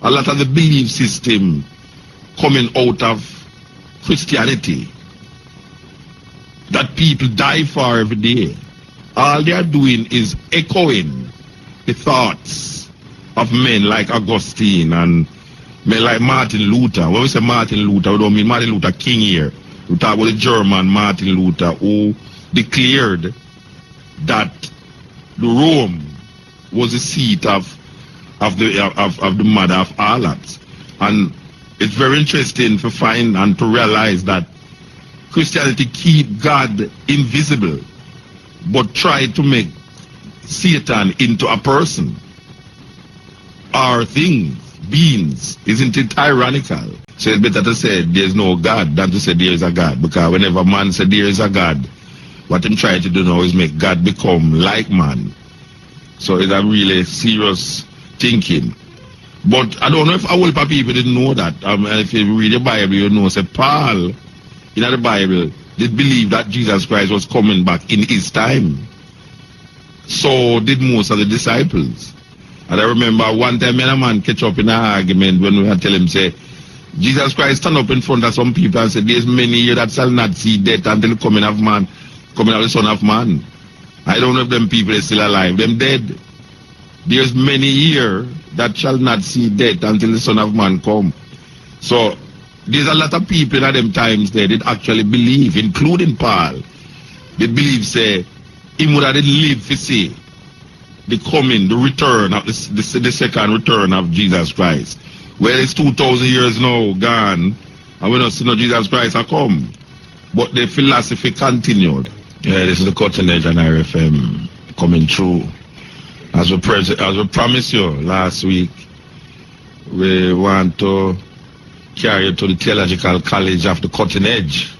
a lot of the belief system coming out of Christianity that people die for every day. All they are doing is echoing the thoughts of men like Augustine and men like Martin Luther. When we say Martin Luther, we don't mean Martin Luther King here. We talk about the German Martin Luther, who declared that the Rome was the seat of the mother of harlots. And it's very interesting to find and to realize that Christianity keep God invisible, but try to make Satan into a person or things, beings. Isn't it tyrannical? So it's better to say there's no God than to say there is a God, because whenever man says there is a God, what I'm trying to do now is make God become like man. So it's a really serious thinking. But I don't know if a whole lot of people didn't know that. If you read the Bible, you know, say Paul, in the Bible, did believe that Jesus Christ was coming back in his time. So did most of the disciples. And I remember one time me and a man catch up in an argument when we had tell him, say, Jesus Christ stand up in front of some people and said, there's many here that shall not see death until the coming of man, coming of the Son of Man. I don't know if them people are still alive. Them dead. There's many here that shall not see death until the Son of Man come. So there's a lot of people at them times there that actually believe, including Paul. They believe, say, him would have lived to see the coming, the return of the second return of Jesus Christ. Well, it's 2,000 years now gone, and we don't see no Jesus Christ a come. But the philosophy continued. Yeah, this is the Cutting Edge on RFM coming through. As we promised you last week, we want to carry you to the Theological College of the Cutting Edge.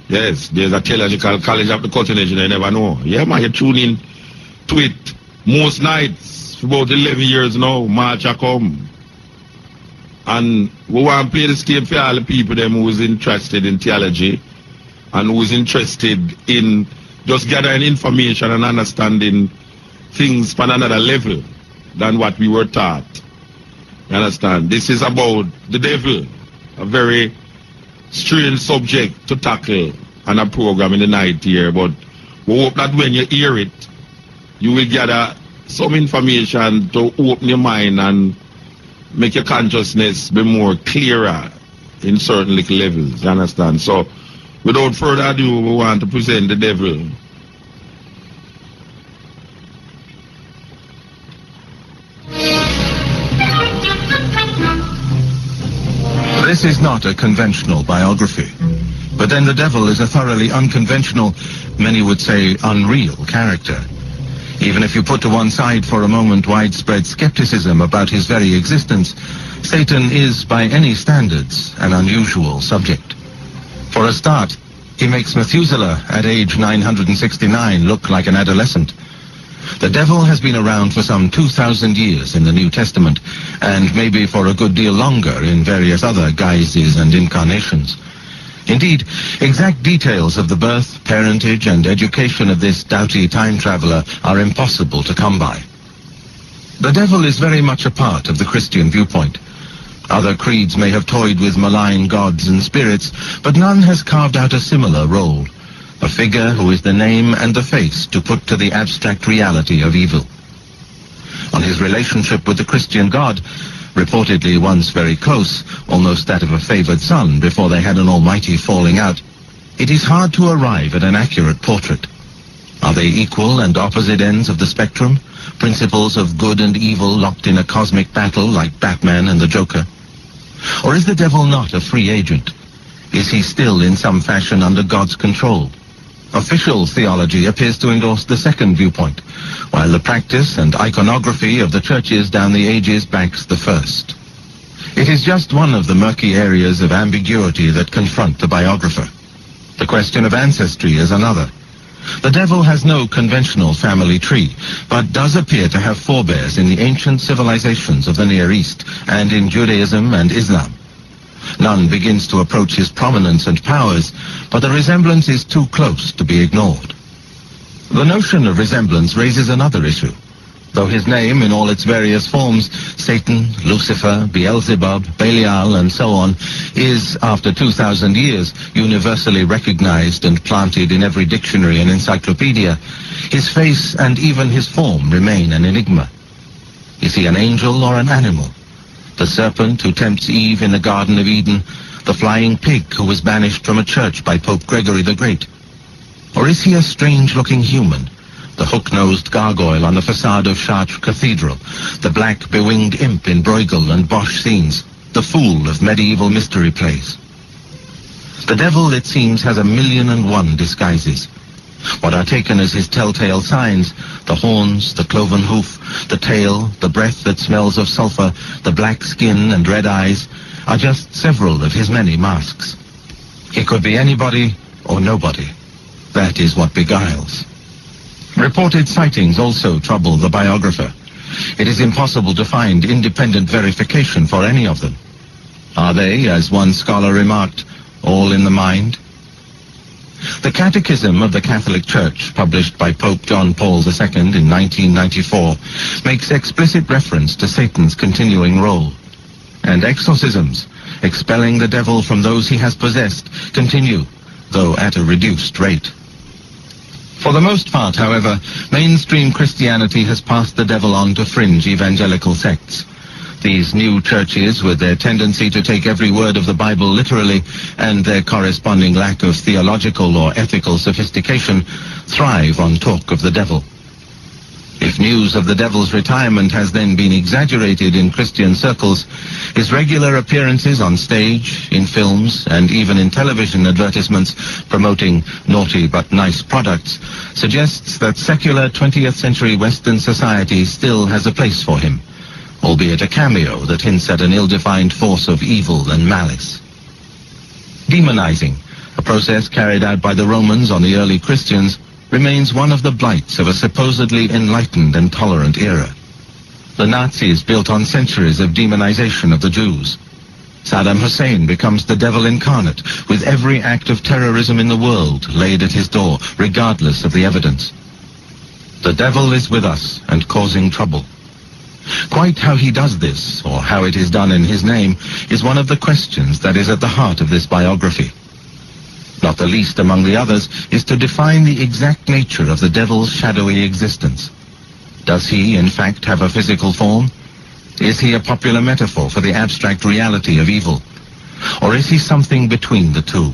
Yes, there's a Theological College of the Cutting Edge, and you never know. Yeah, man, you tune in to it most nights for about 11 years now. March a come. And we want to play this game for all the people them who is interested in theology and who is interested in just gathering information and understanding things from another level than what we were taught. You understand? This is about the devil, a very strange subject to tackle on a program in the night here, but we hope that when you hear it, you will gather some information to open your mind and make your consciousness be more clearer in certain little levels. You understand? So, without further ado, we want to present the devil. This is not a conventional biography, but then the devil is a thoroughly unconventional, many would say unreal character. Even if you put to one side for a moment widespread skepticism about his very existence, Satan is, by any standards, an unusual subject. For a start, he makes Methuselah at age 969 look like an adolescent. The devil has been around for some 2,000 years in the New Testament, and maybe for a good deal longer in various other guises and incarnations. Indeed, exact details of the birth, parentage, and education of this doughty time traveler are impossible to come by. The devil is very much a part of the Christian viewpoint. Other creeds may have toyed with malign gods and spirits, but none has carved out a similar role. A figure who is the name and the face to put to the abstract reality of evil. On his relationship with the Christian God, reportedly once very close, almost that of a favored son before they had an almighty falling out, it is hard to arrive at an accurate portrait. Are they equal and opposite ends of the spectrum? Principles of good and evil locked in a cosmic battle like Batman and the Joker? Or is the devil not a free agent? Is he still in some fashion under God's control? Official theology appears to endorse the second viewpoint, while the practice and iconography of the churches down the ages backs the first. It is just one of the murky areas of ambiguity that confront the biographer. The question of ancestry is another. The devil has no conventional family tree, but does appear to have forebears in the ancient civilizations of the Near East and in Judaism and Islam. None begins to approach his prominence and powers, but the resemblance is too close to be ignored. The notion of resemblance raises another issue. though his name in all its various forms, Satan, Lucifer, Beelzebub, Belial, and so on, is, after 2,000 years, universally recognized and planted in every dictionary and encyclopedia, his face and even his form remain an enigma. Is he an angel or an animal? The serpent who tempts Eve in the Garden of Eden, the flying pig who was banished from a church by Pope Gregory the Great? Or is he a strange-looking human? The hook-nosed gargoyle on the facade of Chartres Cathedral, the black bewinged imp in Bruegel and Bosch scenes, the fool of medieval mystery plays. The devil, it seems, has 1,000,001 disguises. What are taken as his telltale signs, the horns, the cloven hoof, the tail, the breath that smells of sulfur, the black skin and red eyes, are just several of his many masks. He could be anybody or nobody. That is what beguiles. Reported sightings also trouble the biographer. It is impossible to find independent verification for any of them. Are they, as one scholar remarked, all in the mind? The Catechism of the Catholic Church, published by Pope John Paul II in 1994, makes explicit reference to Satan's continuing role. And exorcisms, expelling the devil from those he has possessed, continue, though at a reduced rate. For the most part, however, mainstream Christianity has passed the devil on to fringe evangelical sects. These new churches, with their tendency to take every word of the Bible literally and their corresponding lack of theological or ethical sophistication, thrive on talk of the devil. If news of the devil's retirement has then been exaggerated in Christian circles, his regular appearances on stage, in films, and even in television advertisements promoting naughty but nice products suggests that secular 20th century Western society still has a place for him, albeit a cameo that hints at an ill-defined force of evil and malice. Demonizing, a process carried out by the Romans on the early Christians, remains one of the blights of a supposedly enlightened and tolerant era. The Nazis built on centuries of demonization of the Jews. Saddam Hussein becomes the devil incarnate, with every act of terrorism in the world laid at his door, regardless of the evidence. The devil is with us and causing trouble. Quite how he does this, or how it is done in his name, is one of the questions that is at the heart of this biography. Not the least among the others is to define the exact nature of the devil's shadowy existence. Does he, in fact, have a physical form? Is he a popular metaphor for the abstract reality of evil? Or is he something between the two?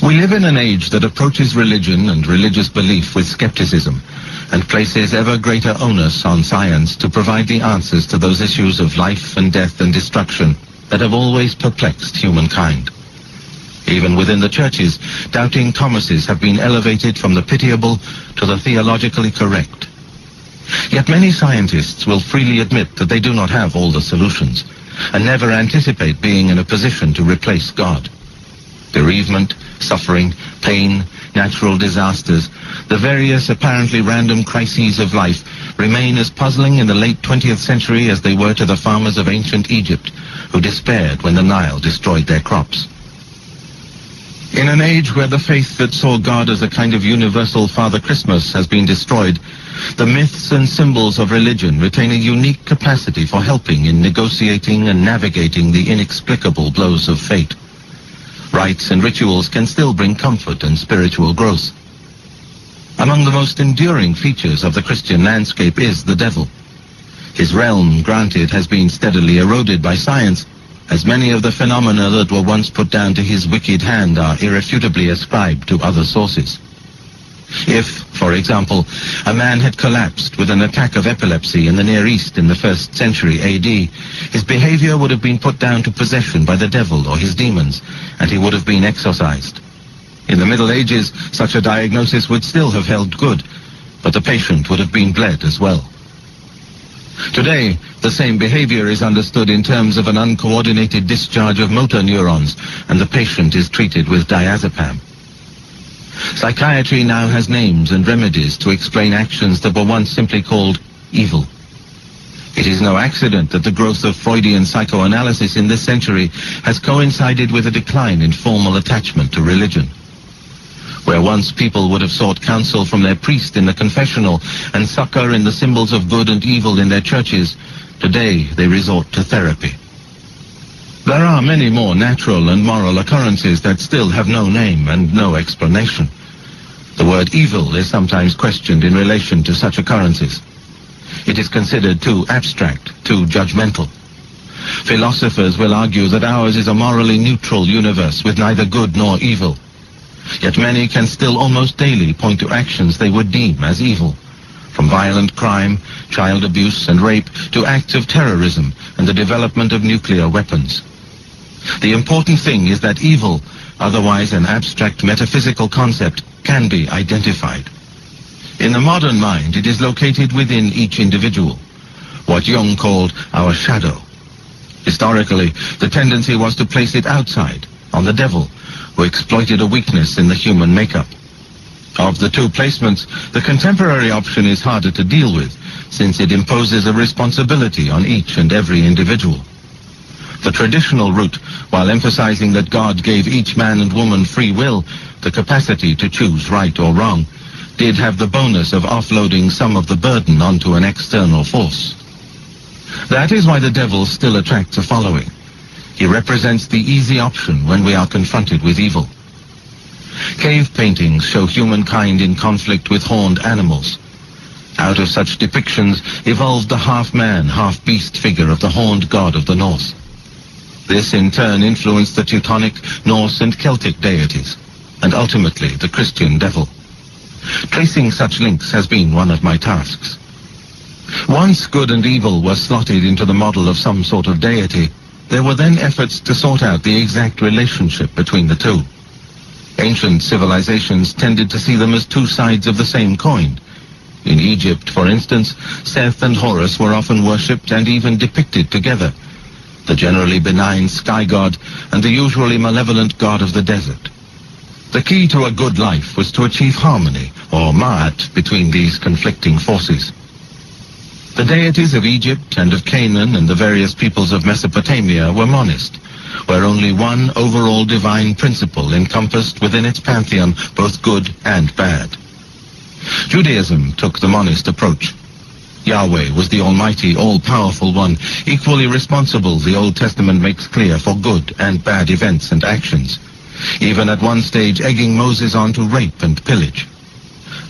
We live in an age that approaches religion and religious belief with skepticism, and places ever greater onus on science to provide the answers to those issues of life and death and destruction that have always perplexed humankind. Even within the churches, doubting Thomases have been elevated from the pitiable to the theologically correct. Yet many scientists will freely admit that they do not have all the solutions, and never anticipate being in a position to replace God. Bereavement, suffering, pain, natural disasters, the various apparently random crises of life remain as puzzling in the late 20th century as they were to the farmers of ancient Egypt, who despaired when the Nile destroyed their crops. In an age where the faith that saw God as a kind of universal Father Christmas has been destroyed, the myths and symbols of religion retain a unique capacity for helping in negotiating and navigating the inexplicable blows of fate. Rites and rituals can still bring comfort and spiritual growth. Among the most enduring features of the Christian landscape is the devil. His realm, granted, has been steadily eroded by science, as many of the phenomena that were once put down to his wicked hand are irrefutably ascribed to other sources. If, for example, a man had collapsed with an attack of epilepsy in the Near East in the 1st century AD, his behavior would have been put down to possession by the devil or his demons, and he would have been exorcised. In the Middle Ages, such a diagnosis would still have held good, but the patient would have been bled as well. Today, the same behavior is understood in terms of an uncoordinated discharge of motor neurons, and the patient is treated with diazepam. Psychiatry now has names and remedies to explain actions that were once simply called evil. It is no accident that the growth of Freudian psychoanalysis in this century has coincided with a decline in formal attachment to religion. Where once people would have sought counsel from their priest in the confessional and succor in the symbols of good and evil in their churches, today they resort to therapy. There are many more natural and moral occurrences that still have no name and no explanation. The word evil is sometimes questioned in relation to such occurrences. It is considered too abstract, too judgmental. Philosophers will argue that ours is a morally neutral universe with neither good nor evil. Yet many can still almost daily point to actions they would deem as evil, from violent crime, child abuse and rape, to acts of terrorism and the development of nuclear weapons. The important thing is that evil, otherwise an abstract metaphysical concept, can be identified. In the modern mind, it is located within each individual, what Jung called our shadow. Historically, the tendency was to place it outside, on the devil, who exploited a weakness in the human makeup. Of the two placements, the contemporary option is harder to deal with, since it imposes a responsibility on each and every individual. The traditional route, while emphasizing that God gave each man and woman free will, the capacity to choose right or wrong, did have the bonus of offloading some of the burden onto an external force. That is why the devil still attracts a following. He represents the easy option when we are confronted with evil. Cave paintings show humankind in conflict with horned animals. Out of such depictions evolved the half-man, half-beast figure of the horned god of the North. This in turn influenced the Teutonic, Norse and Celtic deities, and ultimately the Christian devil. Tracing such links has been one of my tasks. Once good and evil were slotted into the model of some sort of deity, there were then efforts to sort out the exact relationship between the two. Ancient civilizations tended to see them as two sides of the same coin. In Egypt, for instance, Seth and Horus were often worshipped and even depicted together, the generally benign sky god and the usually malevolent god of the desert. The key to a good life was to achieve harmony, or ma'at, between these conflicting forces. The deities of Egypt and of Canaan and the various peoples of Mesopotamia were monist, where only one overall divine principle encompassed within its pantheon both good and bad. Judaism took the monist approach. Yahweh was the almighty, all-powerful one, equally responsible, the Old Testament makes clear, for good and bad events and actions, even at one stage egging Moses on to rape and pillage.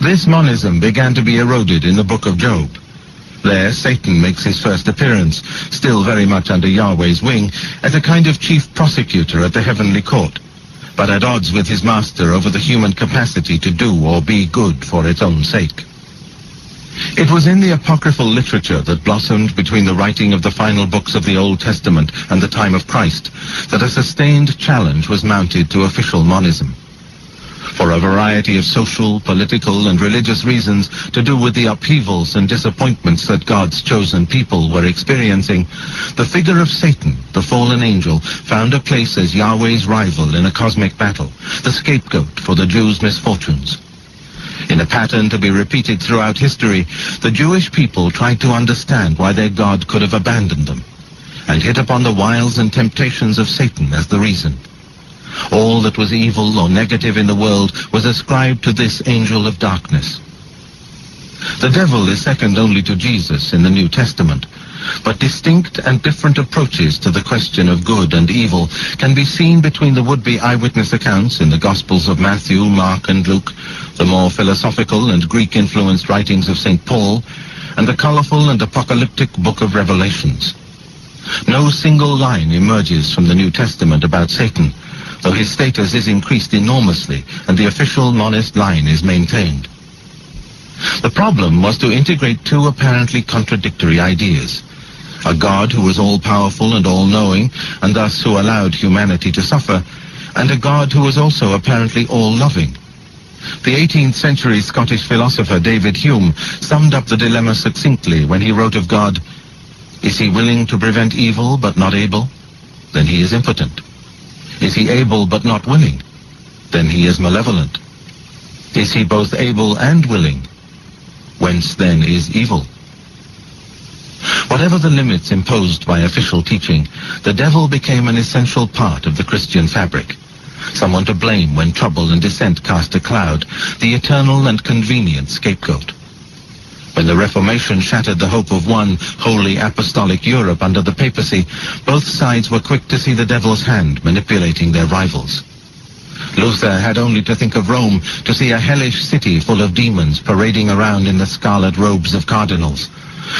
This monism began to be eroded in the book of Job. There, Satan makes his first appearance, still very much under Yahweh's wing, as a kind of chief prosecutor at the heavenly court, but at odds with his master over the human capacity to do or be good for its own sake. It was in the apocryphal literature that blossomed between the writing of the final books of the Old Testament and the time of Christ that a sustained challenge was mounted to official monism. For a variety of social, political, and religious reasons to do with the upheavals and disappointments that God's chosen people were experiencing, the figure of Satan, the fallen angel, found a place as Yahweh's rival in a cosmic battle, the scapegoat for the Jews' misfortunes. In a pattern to be repeated throughout history, the Jewish people tried to understand why their God could have abandoned them, and hit upon the wiles and temptations of Satan as the reason. All that was evil or negative in the world was ascribed to this angel of darkness. The devil is second only to Jesus in the New Testament, but distinct and different approaches to the question of good and evil can be seen between the would-be eyewitness accounts in the Gospels of Matthew, Mark, and Luke, the more philosophical and Greek-influenced writings of St. Paul, and the colorful and apocalyptic book of Revelations. No single line emerges from the New Testament about Satan, though his status is increased enormously and the official monist line is maintained. The problem was to integrate two apparently contradictory ideas: a God who was all-powerful and all-knowing, and thus who allowed humanity to suffer, and a God who was also apparently all-loving. The 18th century Scottish philosopher David Hume summed up the dilemma succinctly when he wrote of God, "Is he willing to prevent evil but not able? Then he is impotent. Is he able but not willing? Then he is malevolent. Is he both able and willing? Whence then is evil?" Whatever the limits imposed by official teaching, the devil became an essential part of the Christian fabric, someone to blame when trouble and dissent cast a cloud, the eternal and convenient scapegoat. When the Reformation shattered the hope of one holy apostolic Europe under the papacy, both sides were quick to see the devil's hand manipulating their rivals. Luther had only to think of Rome to see a hellish city full of demons parading around in the scarlet robes of cardinals,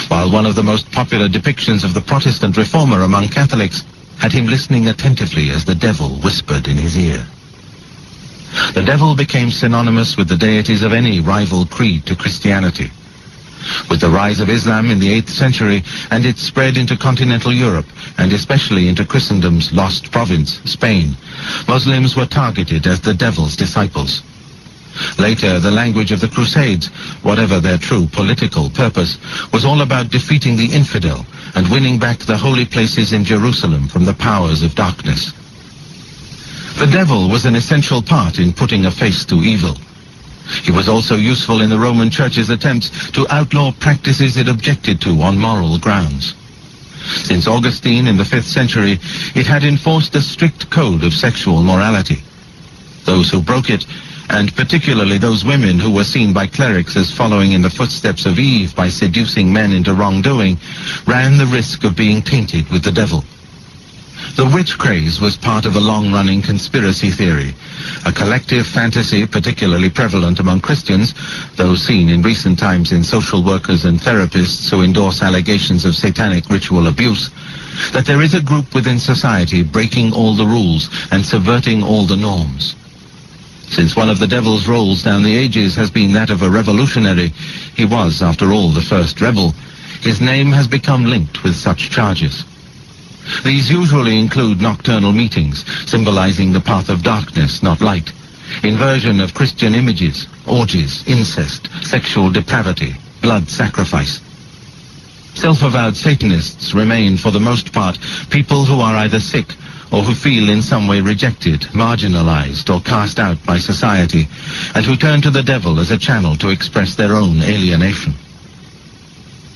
while one of the most popular depictions of the Protestant reformer among Catholics had him listening attentively as the devil whispered in his ear. The devil became synonymous with the deities of any rival creed to Christianity. With the rise of Islam in the 8th century and its spread into continental Europe, and especially into Christendom's lost province, Spain, Muslims were targeted as the devil's disciples. Later, the language of the Crusades, whatever their true political purpose, was all about defeating the infidel and winning back the holy places in Jerusalem from the powers of darkness. The devil was an essential part in putting a face to evil. He was also useful in the Roman Church's attempts to outlaw practices it objected to on moral grounds. Since Augustine in the 5th century, it had enforced a strict code of sexual morality. Those who broke it, and particularly those women who were seen by clerics as following in the footsteps of Eve by seducing men into wrongdoing, ran the risk of being tainted with the devil. The witch craze was part of a long-running conspiracy theory, a collective fantasy particularly prevalent among Christians, though seen in recent times in social workers and therapists who endorse allegations of satanic ritual abuse, that there is a group within society breaking all the rules and subverting all the norms. Since one of the devil's roles down the ages has been that of a revolutionary, he was, after all, the first rebel, his name has become linked with such charges. These usually include nocturnal meetings, symbolizing the path of darkness, not light, inversion of Christian images, orgies, incest, sexual depravity, blood sacrifice. Self-avowed Satanists remain, for the most part, people who are either sick or who feel in some way rejected, marginalized, or cast out by society, and who turn to the devil as a channel to express their own alienation.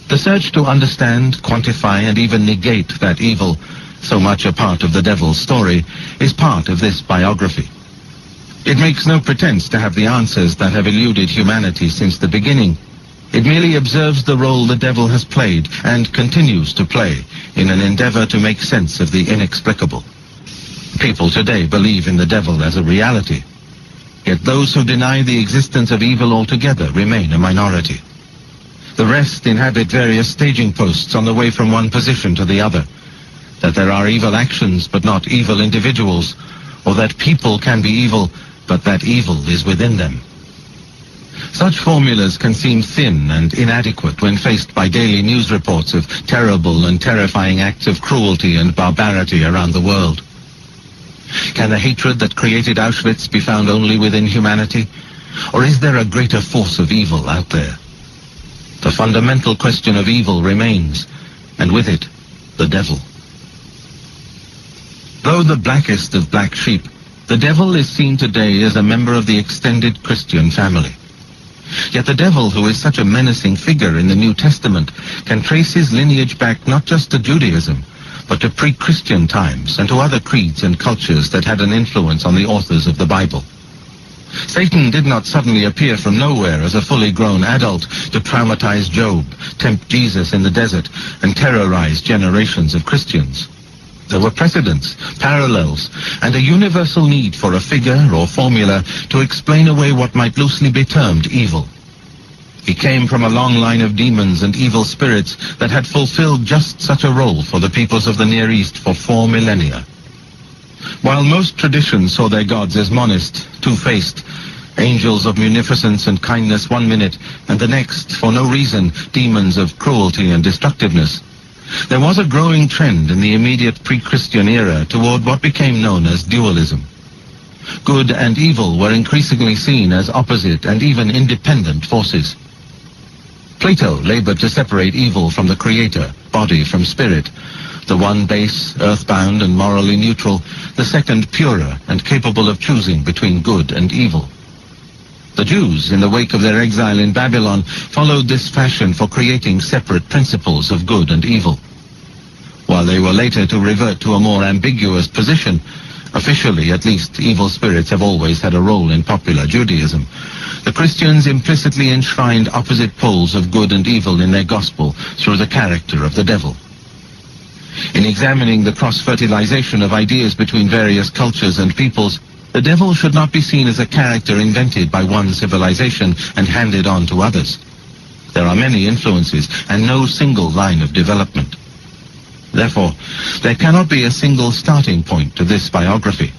The search to understand, quantify, and even negate that evil, so much a part of the devil's story, is part of this biography. It makes no pretense to have the answers that have eluded humanity since the beginning. It merely observes the role the devil has played and continues to play in an endeavor to make sense of the inexplicable. People today believe in the devil as a reality, yet those who deny the existence of evil altogether remain a minority. The rest inhabit various staging posts on the way from one position to the other, that there are evil actions but not evil individuals, or that people can be evil but that evil is within them. Such formulas can seem thin and inadequate when faced by daily news reports of terrible and terrifying acts of cruelty and barbarity around the world. Can the hatred that created Auschwitz be found only within humanity, or is there a greater force of evil out there? The fundamental question of evil remains, and with it, the devil. Though the blackest of black sheep, the devil is seen today as a member of the extended Christian family. Yet the devil, who is such a menacing figure in the New Testament, can trace his lineage back not just to Judaism, but to pre-Christian times and to other creeds and cultures that had an influence on the authors of the Bible. Satan did not suddenly appear from nowhere as a fully grown adult to traumatize Job, tempt Jesus in the desert, and terrorize generations of Christians. There were precedents, parallels, and a universal need for a figure or formula to explain away what might loosely be termed evil. He came from a long line of demons and evil spirits that had fulfilled just such a role for the peoples of the Near East for 4 millennia. While most traditions saw their gods as monist, two-faced, angels of munificence and kindness one minute, and the next, for no reason, demons of cruelty and destructiveness, there was a growing trend in the immediate pre-Christian era toward what became known as dualism. Good and evil were increasingly seen as opposite and even independent forces. Plato labored to separate evil from the creator, body from spirit, the one base, earthbound and morally neutral, the second purer and capable of choosing between good and evil. The Jews, in the wake of their exile in Babylon, followed this fashion for creating separate principles of good and evil. While they were later to revert to a more ambiguous position, Officially, at least, evil spirits have always had a role in popular Judaism. The Christians implicitly enshrined opposite poles of good and evil in their gospel through the character of the devil. In examining the cross-fertilization of ideas between various cultures and peoples, the devil should not be seen as a character invented by one civilization and handed on to others. There are many influences and no single line of development. Therefore, there cannot be a single starting point to this biography.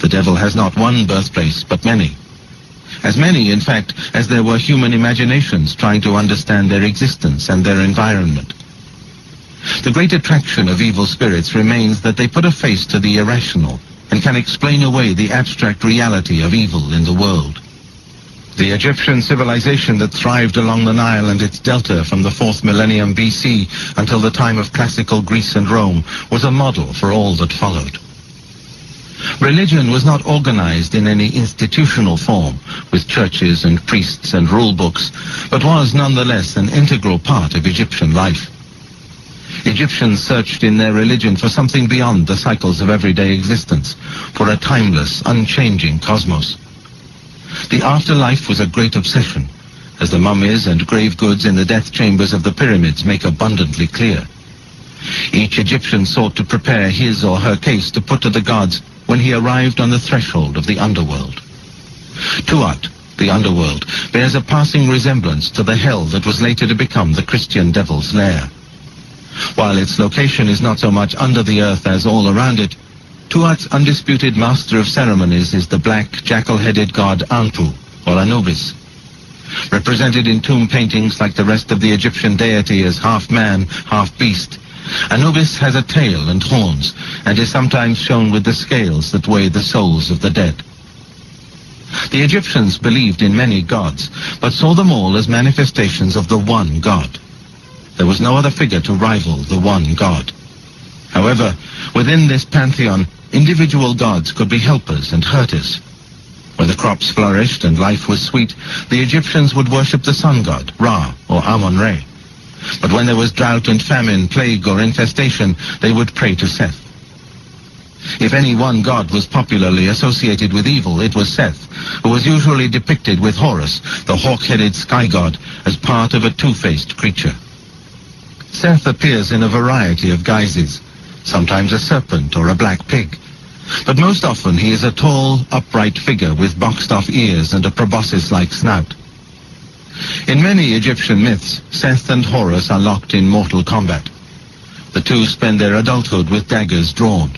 The devil has not one birthplace, but many. As many, in fact, as there were human imaginations trying to understand their existence and their environment. The great attraction of evil spirits remains that they put a face to the irrational and can explain away the abstract reality of evil in the world. The Egyptian civilization that thrived along the Nile and its delta from the 4th millennium BC until the time of classical Greece and Rome was a model for all that followed. Religion was not organized in any institutional form, with churches and priests and rule books, but was nonetheless an integral part of Egyptian life. Egyptians searched in their religion for something beyond the cycles of everyday existence, for a timeless, unchanging cosmos. The afterlife was a great obsession, as the mummies and grave goods in the death chambers of the pyramids make abundantly clear. Each Egyptian sought to prepare his or her case to put to the gods when he arrived on the threshold of the underworld. Tuat, the underworld, bears a passing resemblance to the hell that was later to become the Christian devil's lair. While its location is not so much under the earth as all around it, Tuat's undisputed master of ceremonies is the black, jackal-headed god Anpu, or Anubis. Represented in tomb paintings like the rest of the Egyptian deity as half man, half beast, Anubis has a tail and horns, and is sometimes shown with the scales that weigh the souls of the dead. The Egyptians believed in many gods, but saw them all as manifestations of the one God. There was no other figure to rival the one God. However, within this pantheon, individual gods could be helpers and hurters. Where the crops flourished and life was sweet, the Egyptians would worship the sun god, Ra, or Amun-Re. But when there was drought and famine, plague or infestation, they would pray to Seth. If any one god was popularly associated with evil, it was Seth, who was usually depicted with Horus, the hawk-headed sky god, as part of a two-faced creature. Seth appears in a variety of guises, sometimes a serpent or a black pig, but most often he is a tall, upright figure with boxed-off ears and a proboscis-like snout. In many Egyptian myths, Seth and Horus are locked in mortal combat. The two spend their adulthood with daggers drawn.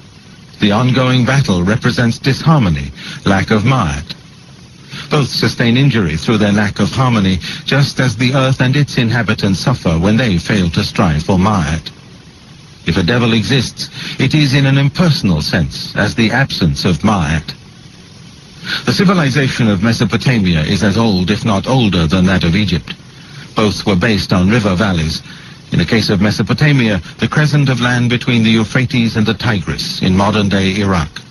The ongoing battle represents disharmony, lack of ma'at. Both sustain injury through their lack of harmony, just as the earth and its inhabitants suffer when they fail to strive for ma'at. If a devil exists, it is in an impersonal sense, as the absence of ma'at. The civilization of Mesopotamia is as old, if not older, than that of Egypt. Both were based on river valleys. In the case of Mesopotamia, the crescent of land between the Euphrates and the Tigris in modern-day Iraq.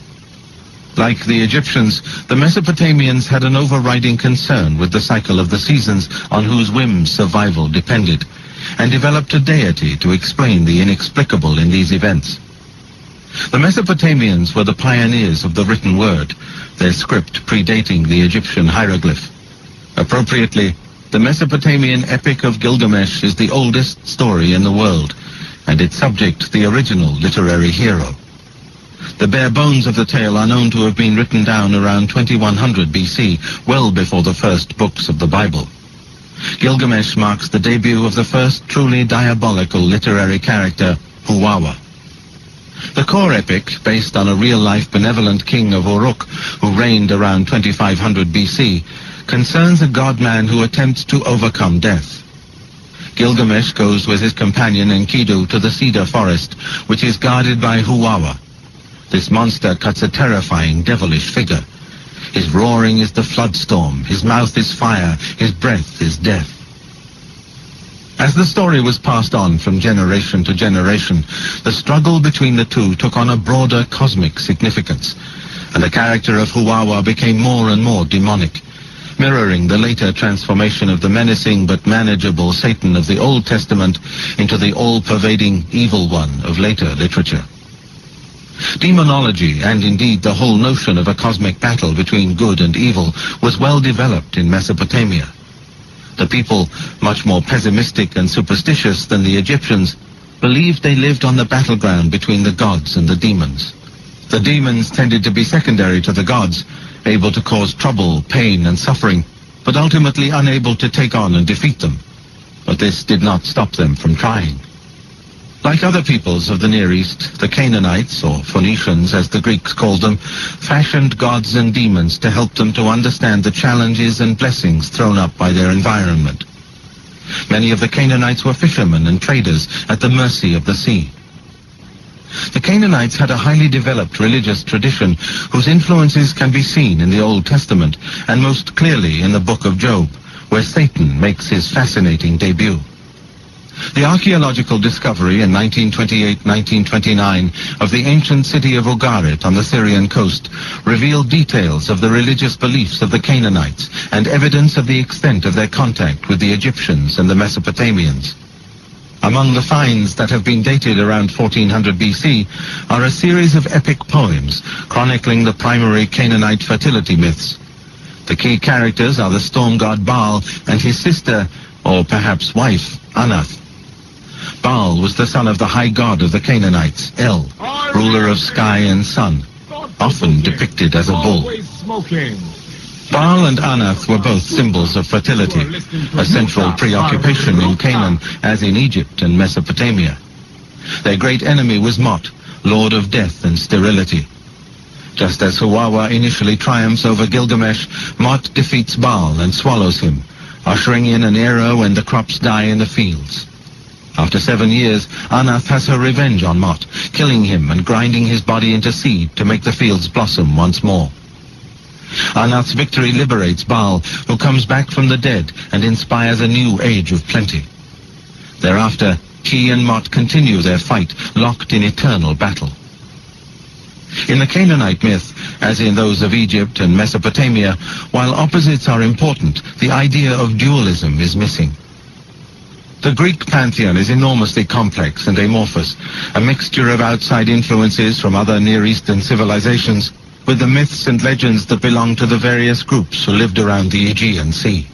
Like the Egyptians, the Mesopotamians had an overriding concern with the cycle of the seasons on whose whims survival depended, and developed a deity to explain the inexplicable in these events. The Mesopotamians were the pioneers of the written word, their script predating the Egyptian hieroglyph. Appropriately, the Mesopotamian epic of Gilgamesh is the oldest story in the world, and its subject the original literary hero. The bare bones of the tale are known to have been written down around 2100 BC, well before the first books of the Bible. Gilgamesh marks the debut of the first truly diabolical literary character, Huwawa. The core epic, based on a real-life benevolent king of Uruk who reigned around 2500 BC, concerns a god-man who attempts to overcome death. Gilgamesh goes with his companion Enkidu to the cedar forest, which is guarded by Huwawa. This monster cuts a terrifying, devilish figure. His roaring is the floodstorm, his mouth is fire, his breath is death. As the story was passed on from generation to generation, the struggle between the two took on a broader cosmic significance, and the character of Huwawa became more and more demonic, mirroring the later transformation of the menacing but manageable Satan of the Old Testament into the all-pervading evil one of later literature. Demonology, and indeed the whole notion of a cosmic battle between good and evil, was well developed in Mesopotamia. The people, much more pessimistic and superstitious than the Egyptians, believed they lived on the battleground between the gods and the demons. The demons tended to be secondary to the gods, able to cause trouble, pain, and suffering, but ultimately unable to take on and defeat them. But this did not stop them from trying. Like other peoples of the Near East, the Canaanites, or Phoenicians as the Greeks called them, fashioned gods and demons to help them to understand the challenges and blessings thrown up by their environment. Many of the Canaanites were fishermen and traders at the mercy of the sea. The Canaanites had a highly developed religious tradition whose influences can be seen in the Old Testament and most clearly in the book of Job, where Satan makes his fascinating debut. The archaeological discovery in 1928-1929 of the ancient city of Ugarit on the Syrian coast revealed details of the religious beliefs of the Canaanites and evidence of the extent of their contact with the Egyptians and the Mesopotamians. Among the finds that have been dated around 1400 BC are a series of epic poems chronicling the primary Canaanite fertility myths. The key characters are the storm god Baal and his sister, or perhaps wife, Anath. Baal was the son of the high god of the Canaanites, El, ruler of sky and sun, often depicted as a bull. Baal and Anath were both symbols of fertility, a central preoccupation in Canaan as in Egypt and Mesopotamia. Their great enemy was Mot, lord of death and sterility. Just as Huwawa initially triumphs over Gilgamesh, Mot defeats Baal and swallows him, ushering in an era when the crops die in the fields. After 7 years, Anath has her revenge on Mot, killing him and grinding his body into seed to make the fields blossom once more. Anath's victory liberates Baal, who comes back from the dead and inspires a new age of plenty. Thereafter, he and Mot continue their fight, locked in eternal battle. In the Canaanite myth, as in those of Egypt and Mesopotamia, while opposites are important, the idea of dualism is missing. The Greek pantheon is enormously complex and amorphous, a mixture of outside influences from other Near Eastern civilizations, with the myths and legends that belong to the various groups who lived around the Aegean Sea.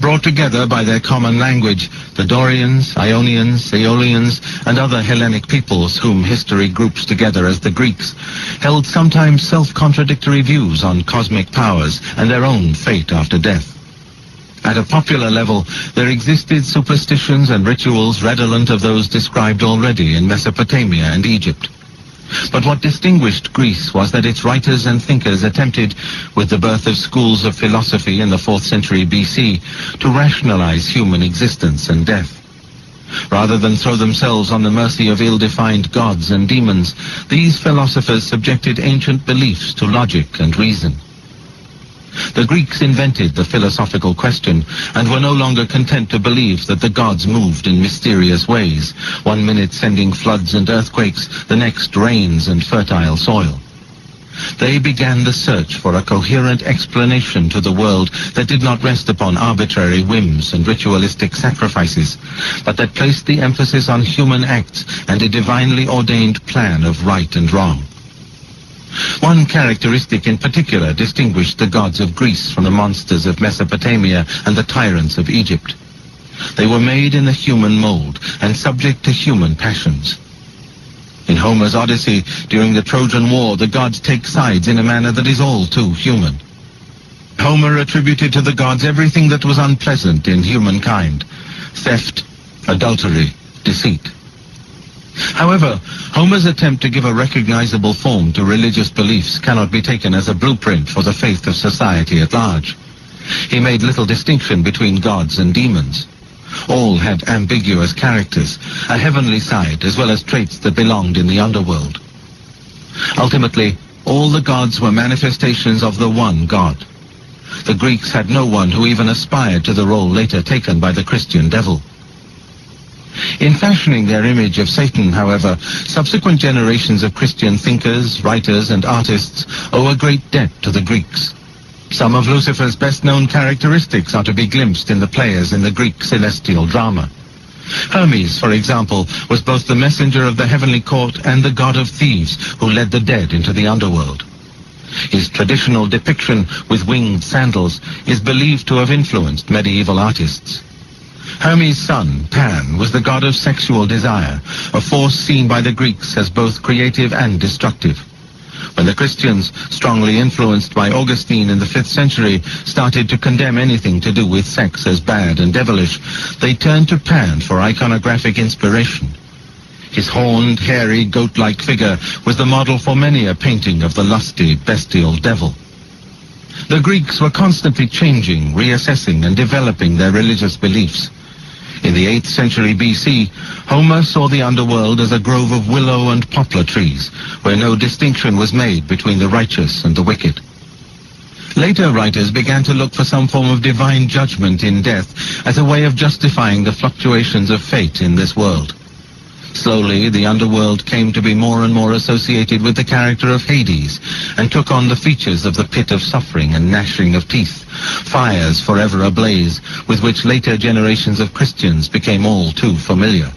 Brought together by their common language, the Dorians, Ionians, Aeolians, and other Hellenic peoples whom history groups together as the Greeks, held sometimes self-contradictory views on cosmic powers and their own fate after death. At a popular level, there existed superstitions and rituals redolent of those described already in Mesopotamia and Egypt. But what distinguished Greece was that its writers and thinkers attempted, with the birth of schools of philosophy in the 4th century BC, to rationalize human existence and death. Rather than throw themselves on the mercy of ill-defined gods and demons, these philosophers subjected ancient beliefs to logic and reason. The Greeks invented the philosophical question and were no longer content to believe that the gods moved in mysterious ways, one minute sending floods and earthquakes, the next rains and fertile soil. They began the search for a coherent explanation to the world that did not rest upon arbitrary whims and ritualistic sacrifices, but that placed the emphasis on human acts and a divinely ordained plan of right and wrong. One characteristic in particular distinguished the gods of Greece from the monsters of Mesopotamia and the tyrants of Egypt. They were made in the human mold and subject to human passions. In Homer's Odyssey, during the Trojan War, the gods take sides in a manner that is all too human. Homer attributed to the gods everything that was unpleasant in humankind: theft, adultery, deceit. However, Homer's attempt to give a recognizable form to religious beliefs cannot be taken as a blueprint for the faith of society at large. He made little distinction between gods and demons. All had ambiguous characters, a heavenly side, as well as traits that belonged in the underworld. Ultimately, all the gods were manifestations of the one God. The Greeks had no one who even aspired to the role later taken by the Christian devil. In fashioning their image of Satan, however, subsequent generations of Christian thinkers, writers, and artists owe a great debt to the Greeks. Some of Lucifer's best-known characteristics are to be glimpsed in the players in the Greek celestial drama. Hermes, for example, was both the messenger of the heavenly court and the god of thieves who led the dead into the underworld. His traditional depiction with winged sandals is believed to have influenced medieval artists. Hermes' son, Pan, was the god of sexual desire, a force seen by the Greeks as both creative and destructive. When the Christians, strongly influenced by Augustine in the 5th century, started to condemn anything to do with sex as bad and devilish, they turned to Pan for iconographic inspiration. His horned, hairy, goat-like figure was the model for many a painting of the lusty, bestial devil. The Greeks were constantly changing, reassessing, and developing their religious beliefs. In the 8th century BC, Homer saw the underworld as a grove of willow and poplar trees, where no distinction was made between the righteous and the wicked. Later writers began to look for some form of divine judgment in death as a way of justifying the fluctuations of fate in this world. Slowly, the underworld came to be more and more associated with the character of Hades, and took on the features of the pit of suffering and gnashing of teeth, fires forever ablaze, with which later generations of Christians became all too familiar.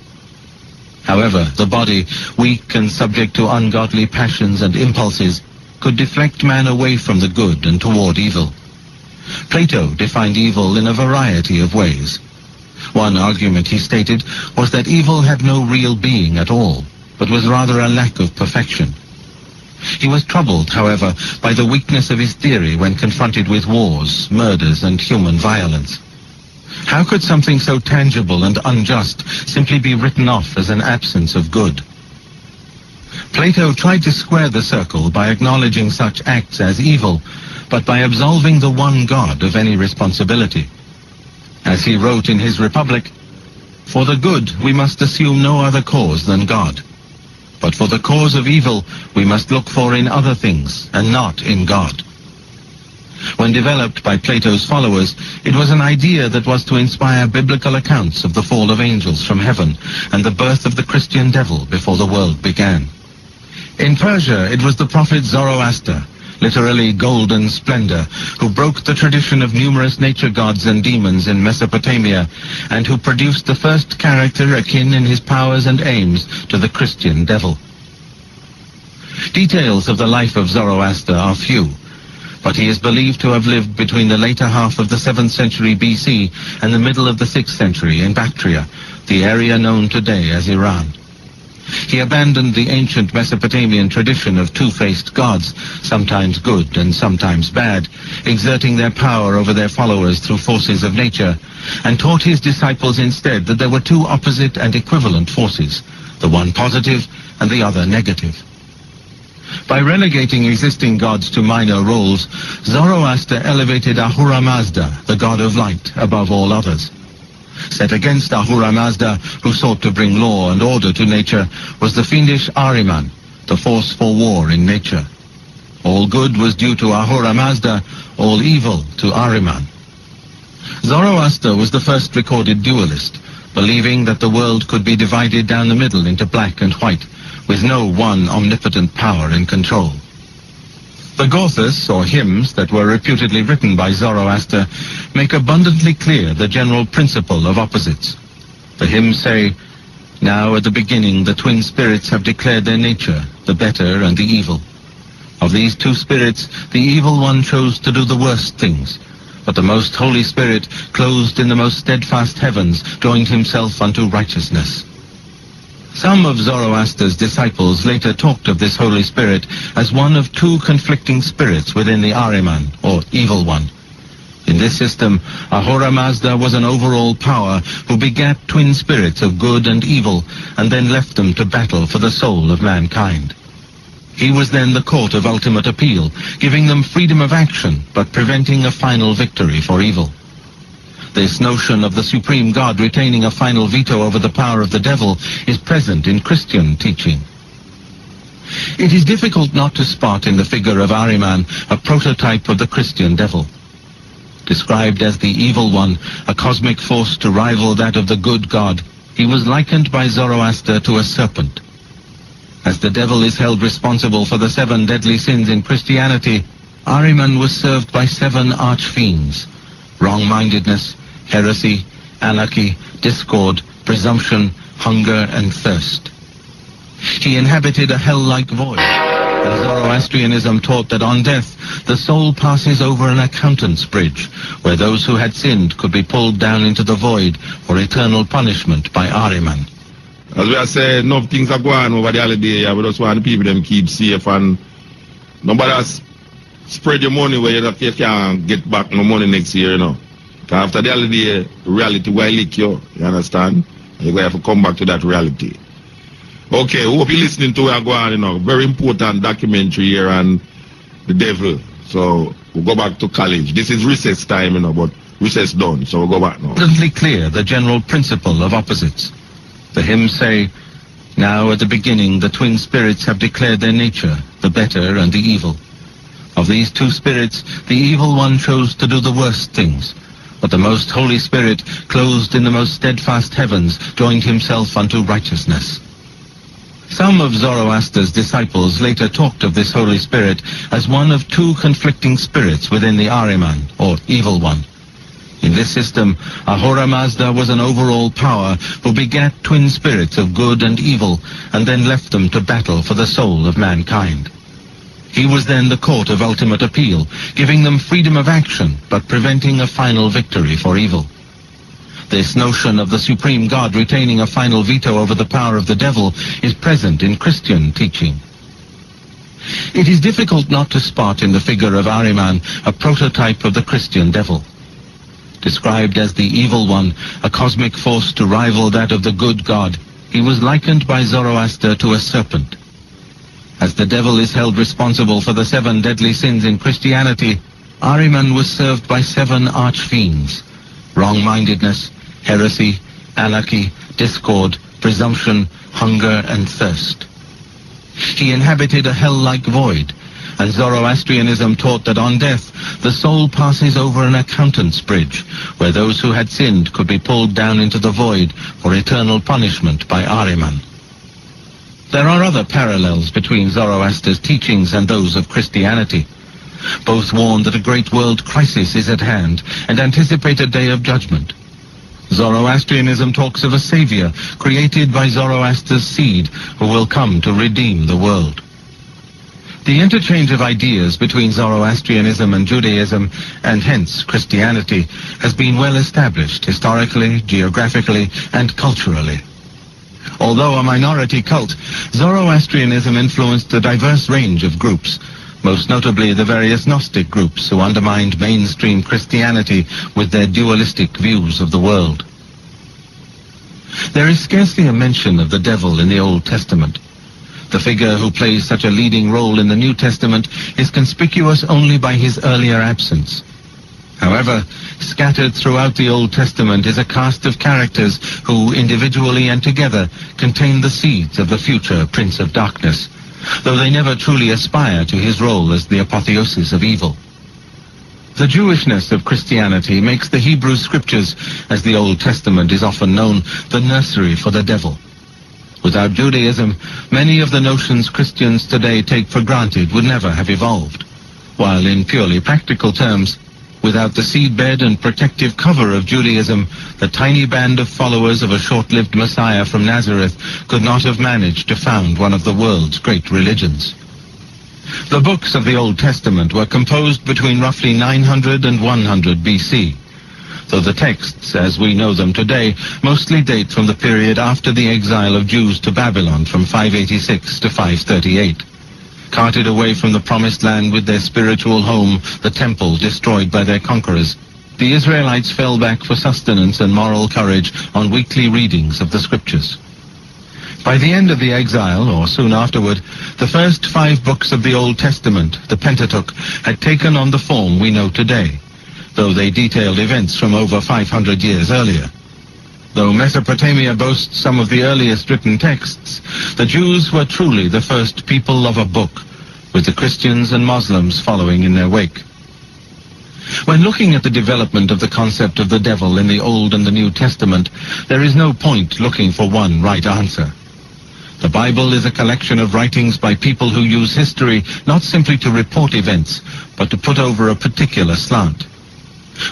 However, the body, weak and subject to ungodly passions and impulses, could deflect man away from the good and toward evil. Plato defined evil in a variety of ways. One argument, he stated, was that evil had no real being at all, but was rather a lack of perfection. He was troubled, however, by the weakness of his theory when confronted with wars, murders, and human violence. How could something so tangible and unjust simply be written off as an absence of good? Plato tried to square the circle by acknowledging such acts as evil, but by absolving the one God of any responsibility. As he wrote in his Republic, "For the good we must assume no other cause than God. But for the cause of evil we must look for in other things, and not in God." When developed by Plato's followers, it was an idea that was to inspire biblical accounts of the fall of angels from heaven and the birth of the Christian devil before the world began. In Persia, it was the prophet Zoroaster, literally golden splendor, who broke the tradition of numerous nature gods and demons in Mesopotamia, and who produced the first character akin in his powers and aims to the Christian devil. Details of the life of Zoroaster are few, but he is believed to have lived between the later half of the 7th century BC and the middle of the 6th century in Bactria, the area known today as Iran. He abandoned the ancient Mesopotamian tradition of two-faced gods, sometimes good and sometimes bad, exerting their power over their followers through forces of nature, and taught his disciples instead that there were two opposite and equivalent forces, the one positive and the other negative. By relegating existing gods to minor roles, Zoroaster elevated Ahura Mazda, the god of light, above all others. Set against Ahura Mazda, who sought to bring law and order to nature, was the fiendish Ahriman, the force for war in nature. All good was due to Ahura Mazda, all evil to Ahriman. Zoroaster was the first recorded dualist, believing that the world could be divided down the middle into black and white, with no one omnipotent power in control. The Gauthas, or hymns, that were reputedly written by Zoroaster make abundantly clear the general principle of opposites. The hymns say, "Now at the beginning the twin spirits have declared their nature, the better and the evil. Of these two spirits, the evil one chose to do the worst things, but the most Holy Spirit, clothed in the most steadfast heavens, joined himself unto righteousness." Some of Zoroaster's disciples later talked of this Holy Spirit as one of two conflicting spirits within the Ahriman, or evil one. In this system, Ahura Mazda was an overall power who begat twin spirits of good and evil, and then left them to battle for the soul of mankind. He was then the court of ultimate appeal, giving them freedom of action, but preventing a final victory for evil. This notion of the supreme God retaining a final veto over the power of the devil is present in Christian teaching. It is difficult not to spot in the figure of Ahriman a prototype of the Christian devil. Described as the evil one, a cosmic force to rival that of the good God, he was likened by Zoroaster to a serpent. As the devil is held responsible for the 7 deadly sins in Christianity, Ahriman was served by 7 arch-fiends: wrong-mindedness, heresy, anarchy, discord, presumption, hunger, and thirst. He inhabited a hell-like void, and Zoroastrianism taught that on death, the soul passes over an accountant's bridge, where those who had sinned could be pulled down into the void for eternal punishment by Ahriman. As we are saying, enough things are going over the holiday. We just want the people them keep safe and nobody else spread your money where you can't get back no money next year, you know. Because after the holiday, reality will lick you understand? You're going to have to come back to that reality. Okay, hope you're listening to where I go on, you know. Very important documentary here on the devil. So we'll go back to college. This is recess time, you know, but recess done, so we'll go back now. Abundantly clear the general principle of opposites. The hymns say, "Now at the beginning the twin spirits have declared their nature, the better and the evil. Of these two spirits, the evil one chose to do the worst things, but the most Holy Spirit, clothed in the most steadfast heavens, joined himself unto righteousness." Some of Zoroaster's disciples later talked of this Holy Spirit as one of two conflicting spirits within the Ahriman, or evil one. In this system, Ahura Mazda was an overall power who begat twin spirits of good and evil, and then left them to battle for the soul of mankind. He was then the court of ultimate appeal, giving them freedom of action, but preventing a final victory for evil. This notion of the supreme God retaining a final veto over the power of the devil is present in Christian teaching. It is difficult not to spot in the figure of Ahriman a prototype of the Christian devil. Described as the evil one, a cosmic force to rival that of the good God, he was likened by Zoroaster to a serpent. As the devil is held responsible for the 7 deadly sins in Christianity, Ahriman was served by 7 archfiends: wrong-mindedness, heresy, anarchy, discord, presumption, hunger, and thirst. He inhabited a hell-like void, and Zoroastrianism taught that on death, the soul passes over an accountant's bridge, where those who had sinned could be pulled down into the void for eternal punishment by Ahriman. There are other parallels between Zoroaster's teachings and those of Christianity. Both warn that a great world crisis is at hand and anticipate a day of judgment. Zoroastrianism talks of a savior created by Zoroaster's seed who will come to redeem the world. The interchange of ideas between Zoroastrianism and Judaism, and hence Christianity, has been well established historically, geographically, and culturally. Although a minority cult, Zoroastrianism influenced a diverse range of groups, most notably the various Gnostic groups who undermined mainstream Christianity with their dualistic views of the world. There is scarcely a mention of the devil in the Old Testament. The figure who plays such a leading role in the New Testament is conspicuous only by his earlier absence. However, scattered throughout the Old Testament is a cast of characters who, individually and together, contain the seeds of the future Prince of Darkness, though they never truly aspire to his role as the apotheosis of evil. The Jewishness of Christianity makes the Hebrew Scriptures, as the Old Testament is often known, the nursery for the devil. Without Judaism, many of the notions Christians today take for granted would never have evolved, while in purely practical terms, without the seedbed and protective cover of Judaism, the tiny band of followers of a short-lived Messiah from Nazareth could not have managed to found one of the world's great religions. The books of the Old Testament were composed between roughly 900 and 100 BC, though the texts, as we know them today, mostly date from the period after the exile of Jews to Babylon from 586 to 538. Carted away from the Promised Land with their spiritual home, the temple destroyed by their conquerors, the Israelites fell back for sustenance and moral courage on weekly readings of the Scriptures. By the end of the exile, or soon afterward, the first 5 books of the Old Testament, the Pentateuch, had taken on the form we know today, though they detailed events from over 500 years earlier. Though Mesopotamia boasts some of the earliest written texts, the Jews were truly the first people of a book, with the Christians and Muslims following in their wake. When looking at the development of the concept of the devil in the Old and the New Testament, there is no point looking for one right answer. The Bible is a collection of writings by people who use history not simply to report events, but to put over a particular slant.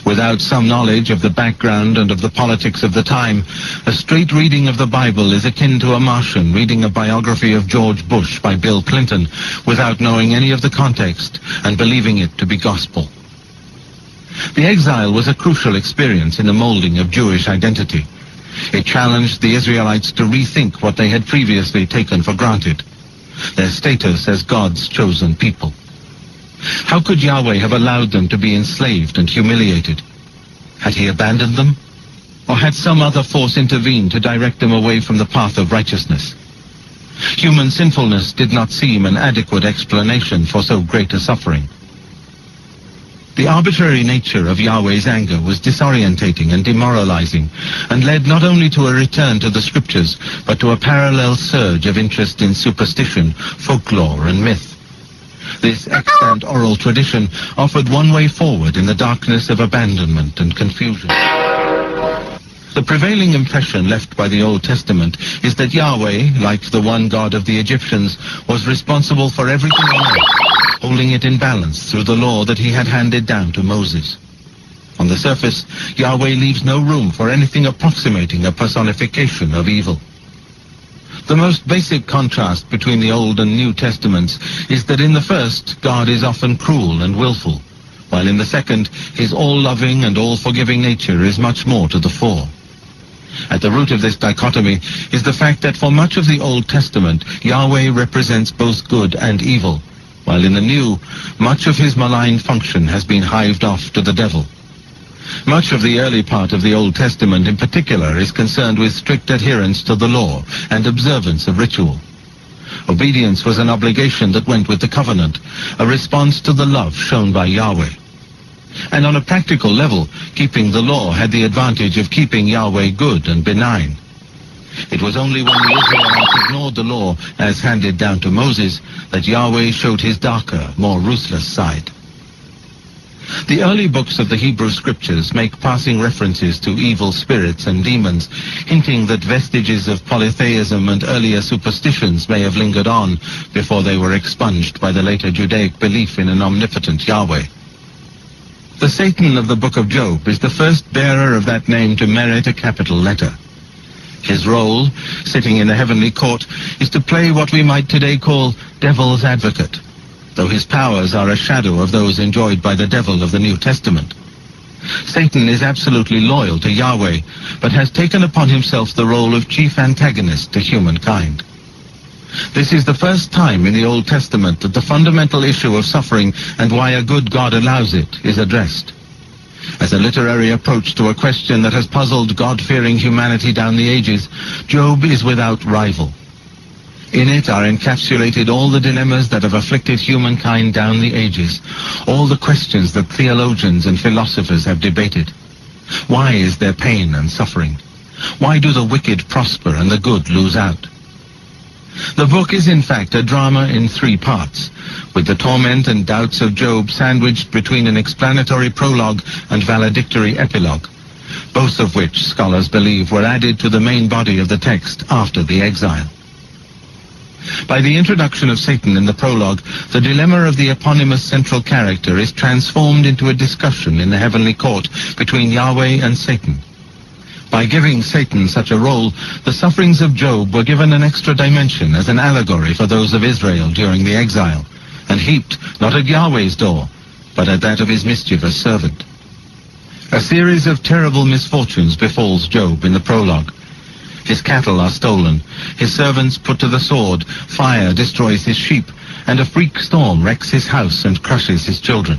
Without some knowledge of the background and of the politics of the time, a straight reading of the Bible is akin to a Martian reading a biography of George Bush by Bill Clinton without knowing any of the context and believing it to be gospel. The exile was a crucial experience in the molding of Jewish identity. It challenged the Israelites to rethink what they had previously taken for granted, their status as God's chosen people. How could Yahweh have allowed them to be enslaved and humiliated? Had he abandoned them? Or had some other force intervened to direct them away from the path of righteousness? Human sinfulness did not seem an adequate explanation for so great a suffering. The arbitrary nature of Yahweh's anger was disorientating and demoralizing, and led not only to a return to the scriptures, but to a parallel surge of interest in superstition, folklore, and myth. This extant oral tradition offered one way forward in the darkness of abandonment and confusion. The prevailing impression left by the Old Testament is that Yahweh, like the one God of the Egyptians, was responsible for everything on earth, holding it in balance through the law that he had handed down to Moses. On the surface, Yahweh leaves no room for anything approximating a personification of evil. The most basic contrast between the Old and New Testaments is that in the first, God is often cruel and willful, while in the second, his all-loving and all-forgiving nature is much more to the fore. At the root of this dichotomy is the fact that for much of the Old Testament, Yahweh represents both good and evil, while in the New, much of his malign function has been hived off to the devil. Much of the early part of the Old Testament in particular is concerned with strict adherence to the law and observance of ritual. Obedience was an obligation that went with the covenant, a response to the love shown by Yahweh. And on a practical level, keeping the law had the advantage of keeping Yahweh good and benign. It was only when the Israelites ignored the law as handed down to Moses that Yahweh showed his darker, more ruthless side. The early books of the Hebrew Scriptures make passing references to evil spirits and demons, hinting that vestiges of polytheism and earlier superstitions may have lingered on before they were expunged by the later Judaic belief in an omnipotent Yahweh. The Satan of the book of Job is the first bearer of that name to merit a capital letter. His role, sitting in the heavenly court, is to play what we might today call devil's advocate, though his powers are a shadow of those enjoyed by the devil of the New Testament. Satan is absolutely loyal to Yahweh, but has taken upon himself the role of chief antagonist to humankind. This is the first time in the Old Testament that the fundamental issue of suffering and why a good God allows it is addressed. As a literary approach to a question that has puzzled God-fearing humanity down the ages, Job is without rival. In it are encapsulated all the dilemmas that have afflicted humankind down the ages, all the questions that theologians and philosophers have debated. Why is there pain and suffering? Why do the wicked prosper and the good lose out? The book is in fact a drama in 3 parts, with the torment and doubts of Job sandwiched between an explanatory prologue and valedictory epilogue, both of which scholars believe were added to the main body of the text after the exile. By the introduction of Satan in the prologue, the dilemma of the eponymous central character is transformed into a discussion in the heavenly court between Yahweh and Satan. By giving Satan such a role, the sufferings of Job were given an extra dimension as an allegory for those of Israel during the exile, and heaped not at Yahweh's door, but at that of his mischievous servant. A series of terrible misfortunes befalls Job in the prologue. His cattle are stolen, his servants put to the sword, fire destroys his sheep, and a freak storm wrecks his house and crushes his children.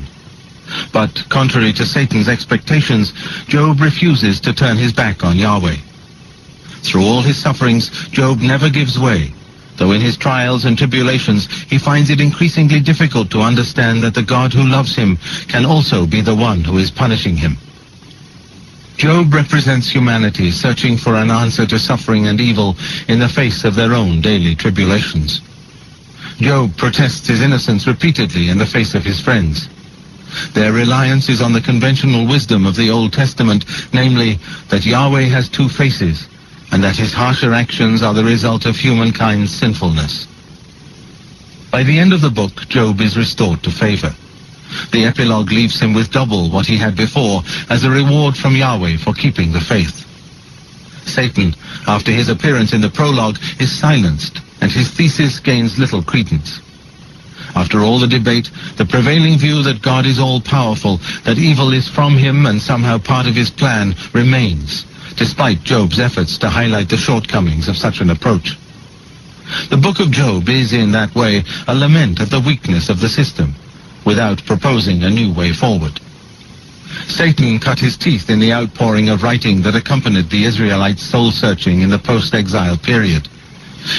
But, contrary to Satan's expectations, Job refuses to turn his back on Yahweh. Through all his sufferings, Job never gives way, though in his trials and tribulations he finds it increasingly difficult to understand that the God who loves him can also be the one who is punishing him. Job represents humanity searching for an answer to suffering and evil in the face of their own daily tribulations. Job protests his innocence repeatedly in the face of his friends. Their reliance is on the conventional wisdom of the Old Testament, namely, that Yahweh has 2 faces, and that his harsher actions are the result of humankind's sinfulness. By the end of the book, Job is restored to favor. The epilogue leaves him with double what he had before as a reward from Yahweh for keeping the faith. Satan, after his appearance in the prologue, is silenced, and his thesis gains little credence. After all the debate, the prevailing view that God is all-powerful, that evil is from him and somehow part of his plan, remains, despite Job's efforts to highlight the shortcomings of such an approach. The book of Job is, in that way, a lament of the weakness of the system, without proposing a new way forward. Satan cut his teeth in the outpouring of writing that accompanied the Israelites' soul-searching in the post-exile period.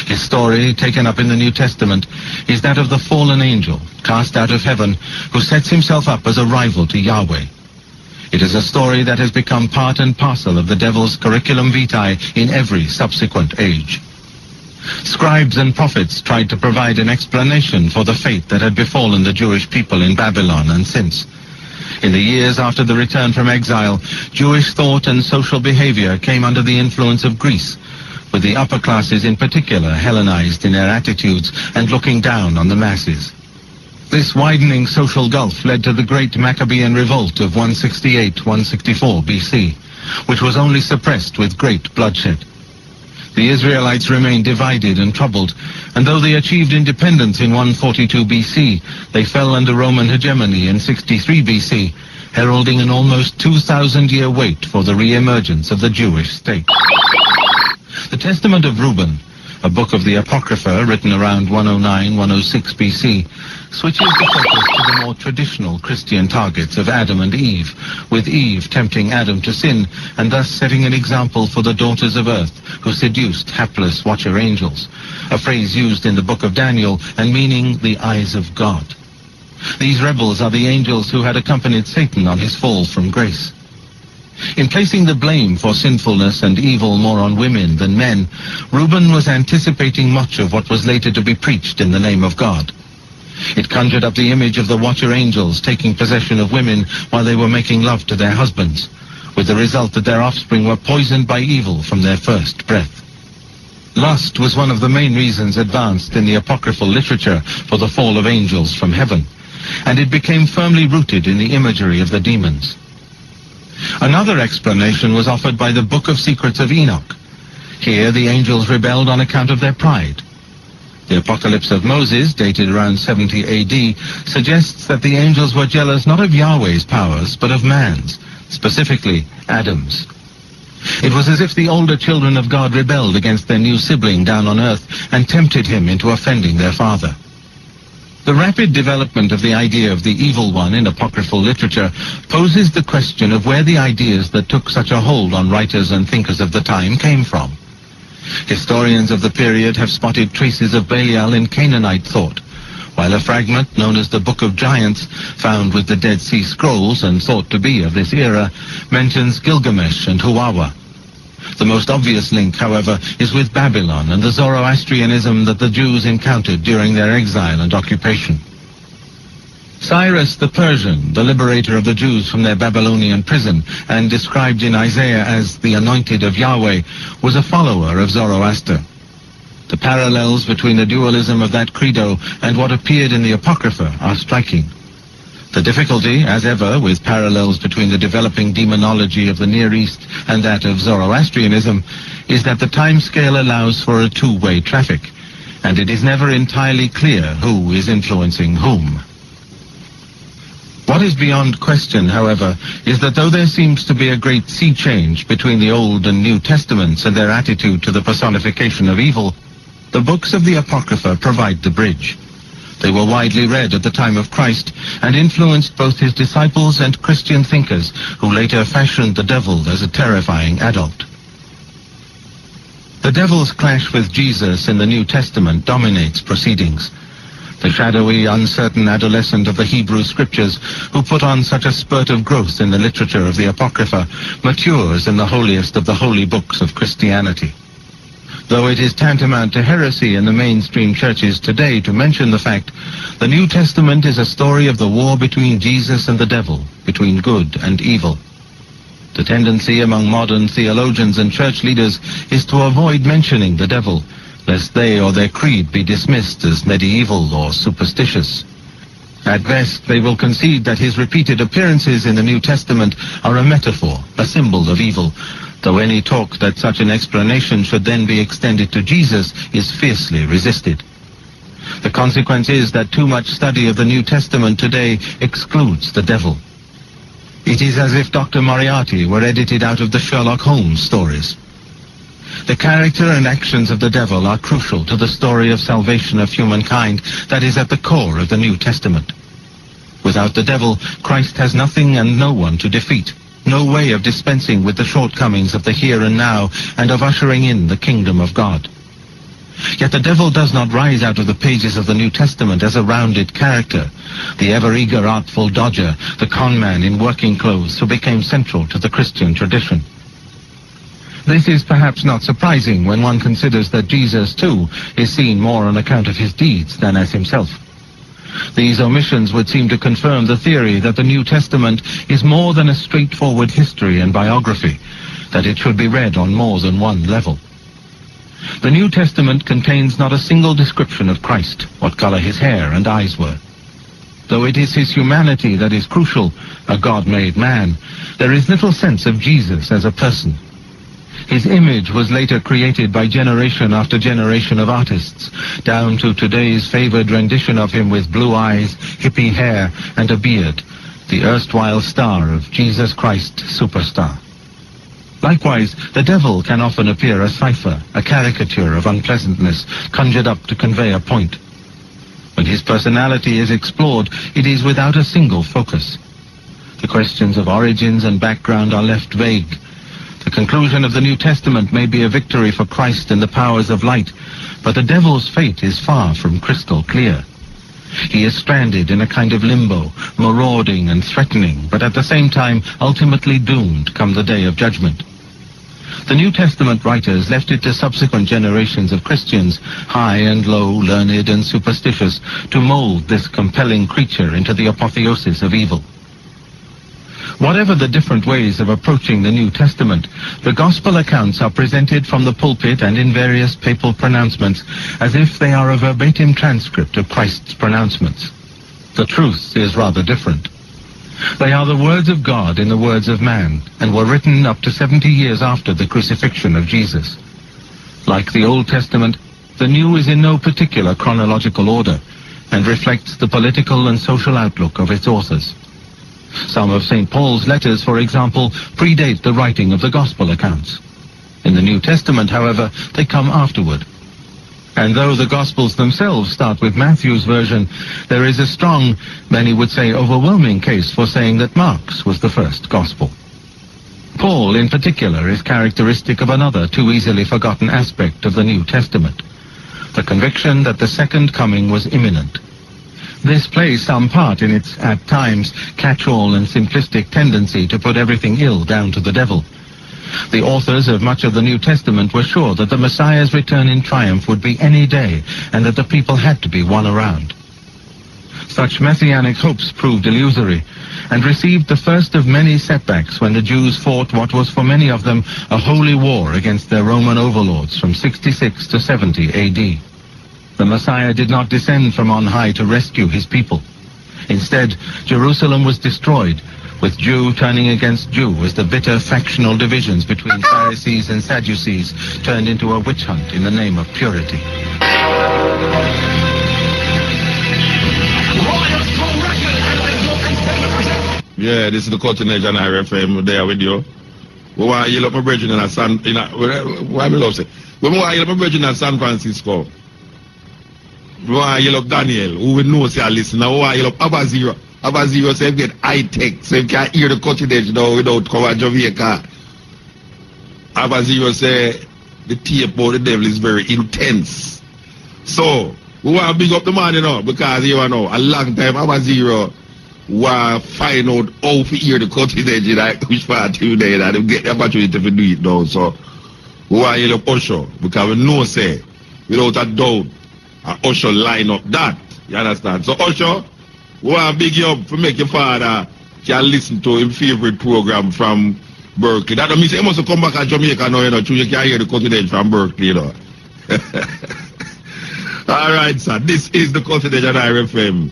His story, taken up in the New Testament, is that of the fallen angel, cast out of heaven, who sets himself up as a rival to Yahweh. It is a story that has become part and parcel of the devil's curriculum vitae in every subsequent age. Scribes and prophets tried to provide an explanation for the fate that had befallen the Jewish people in Babylon and since. In the years after the return from exile, Jewish thought and social behavior came under the influence of Greece, with the upper classes in particular Hellenized in their attitudes and looking down on the masses. This widening social gulf led to the great Maccabean revolt of 168-164 BC, which was only suppressed with great bloodshed. The Israelites remained divided and troubled, and though they achieved independence in 142 BC, they fell under Roman hegemony in 63 BC, heralding an almost 2,000-year wait for the re-emergence of the Jewish state. The Testament of Reuben, a book of the Apocrypha written around 109-106 BC, switches the focus to the more traditional Christian targets of Adam and Eve, with Eve tempting Adam to sin and thus setting an example for the daughters of earth who seduced hapless watcher angels, a phrase used in the book of Daniel and meaning the eyes of God. These rebels are the angels who had accompanied Satan on his fall from grace. In placing the blame for sinfulness and evil more on women than men, Reuben was anticipating much of what was later to be preached in the name of God. It conjured up the image of the watcher angels taking possession of women while they were making love to their husbands, with the result that their offspring were poisoned by evil from their first breath. Lust was one of the main reasons advanced in the apocryphal literature for the fall of angels from heaven, and it became firmly rooted in the imagery of the demons. Another explanation was offered by the Book of Secrets of Enoch. Here the angels rebelled on account of their pride. The Apocalypse of Moses, dated around 70 AD, suggests that the angels were jealous not of Yahweh's powers, but of man's, specifically Adam's. It was as if the older children of God rebelled against their new sibling down on earth and tempted him into offending their father. The rapid development of the idea of the evil one in apocryphal literature poses the question of where the ideas that took such a hold on writers and thinkers of the time came from. Historians of the period have spotted traces of Belial in Canaanite thought, while a fragment known as the Book of Giants, found with the Dead Sea Scrolls and thought to be of this era, mentions Gilgamesh and Huwawa. The most obvious link, however, is with Babylon and the Zoroastrianism that the Jews encountered during their exile and occupation. Cyrus the Persian, the liberator of the Jews from their Babylonian prison, and described in Isaiah as the anointed of Yahweh, was a follower of Zoroaster. The parallels between the dualism of that credo and what appeared in the Apocrypha are striking. The difficulty, as ever, with parallels between the developing demonology of the Near East and that of Zoroastrianism is that the time scale allows for a two-way traffic, and it is never entirely clear who is influencing whom. What is beyond question, however, is that though there seems to be a great sea change between the Old and New Testaments and their attitude to the personification of evil, the books of the Apocrypha provide the bridge. They were widely read at the time of Christ and influenced both his disciples and Christian thinkers who later fashioned the devil as a terrifying adult. The devil's clash with Jesus in the New Testament dominates proceedings. The shadowy, uncertain adolescent of the Hebrew Scriptures, who put on such a spurt of growth in the literature of the Apocrypha, matures in the holiest of the holy books of Christianity. Though it is tantamount to heresy in the mainstream churches today to mention the fact, the New Testament is a story of the war between Jesus and the devil, between good and evil. The tendency among modern theologians and church leaders is to avoid mentioning the devil, lest they or their creed be dismissed as medieval or superstitious. At best, they will concede that his repeated appearances in the New Testament are a metaphor, a symbol of evil, though any talk that such an explanation should then be extended to Jesus is fiercely resisted. The consequence is that too much study of the New Testament today excludes the devil. It is as if Dr. Moriarty were edited out of the Sherlock Holmes stories. The character and actions of the devil are crucial to the story of salvation of humankind that is at the core of the New Testament. Without the devil, Christ has nothing and no one to defeat, no way of dispensing with the shortcomings of the here and now and of ushering in the kingdom of God. Yet the devil does not rise out of the pages of the New Testament as a rounded character, the ever-eager artful dodger, the con man in working clothes who became central to the Christian tradition. This is perhaps not surprising when one considers that Jesus, too, is seen more on account of his deeds than as himself. These omissions would seem to confirm the theory that the New Testament is more than a straightforward history and biography, that it should be read on more than one level. The New Testament contains not a single description of Christ, what color his hair and eyes were. Though it is his humanity that is crucial, a God-made man, there is little sense of Jesus as a person. His image was later created by generation after generation of artists, down to today's favored rendition of him with blue eyes, hippie hair, and a beard, the erstwhile star of Jesus Christ Superstar. Likewise, the devil can often appear a cipher, a caricature of unpleasantness, conjured up to convey a point. When his personality is explored, it is without a single focus. The questions of origins and background are left vague. The conclusion of the New Testament may be a victory for Christ and the powers of light, but the devil's fate is far from crystal clear. He is stranded in a kind of limbo, marauding and threatening, but at the same time ultimately doomed come the day of judgment. The New Testament writers left it to subsequent generations of Christians, high and low, learned and superstitious, to mold this compelling creature into the apotheosis of evil. Whatever the different ways of approaching the New Testament, the Gospel accounts are presented from the pulpit and in various papal pronouncements as if they are a verbatim transcript of Christ's pronouncements. The truth is rather different. They are the words of God in the words of man, and were written up to 70 years after the crucifixion of Jesus. Like the Old Testament, the New is in no particular chronological order, and reflects the political and social outlook of its authors. Some of St. Paul's letters, for example, predate the writing of the Gospel accounts. In the New Testament, however, they come afterward. And though the Gospels themselves start with Matthew's version, there is a strong, many would say overwhelming case for saying that Mark's was the first Gospel. Paul, in particular, is characteristic of another too easily forgotten aspect of the New Testament, the conviction that the second coming was imminent. This plays some part in its, at times, catch-all and simplistic tendency to put everything ill down to the devil. The authors of much of the New Testament were sure that the Messiah's return in triumph would be any day, and that the people had to be won around. Such messianic hopes proved illusory, and received the first of many setbacks when the Jews fought what was for many of them a holy war against their Roman overlords from 66 to 70 AD. The Messiah did not descend from on high to rescue his people. Instead, Jerusalem was destroyed, with Jew turning against Jew as the bitter factional divisions between Pharisees and Sadducees turned into a witch hunt in the name of purity. Yeah, this is the Cutting Edge and RFM there with you. We want to yell up my brethren in San... Why me love say? We want to yell up my brethren in San Francisco. We want to yell up Daniel, who we know say a listener. We want to yell up Abba Zero. Abba Zero say get high-tech, so you can hear the Cutting Edge now without cover Jamaica. Abba Zero say the tape about the devil is very intense. So, we want to big up the man, you know, because you know, a long time Abba Zero want to find out how to hear the Cutting Edge, like which part today, that they get the opportunity to do it now. So, we want to yell up Usher, because we know, say, without a doubt, Usher line up that. You understand? So Usher, we want to big you up for make your father can listen to his favorite program from Berkeley. That don't mean say he must come back to Jamaica now, you know, so you can hear the Cutting Edge from Berkeley, you know. Alright, sir. This is the Cutting Edge on RFM.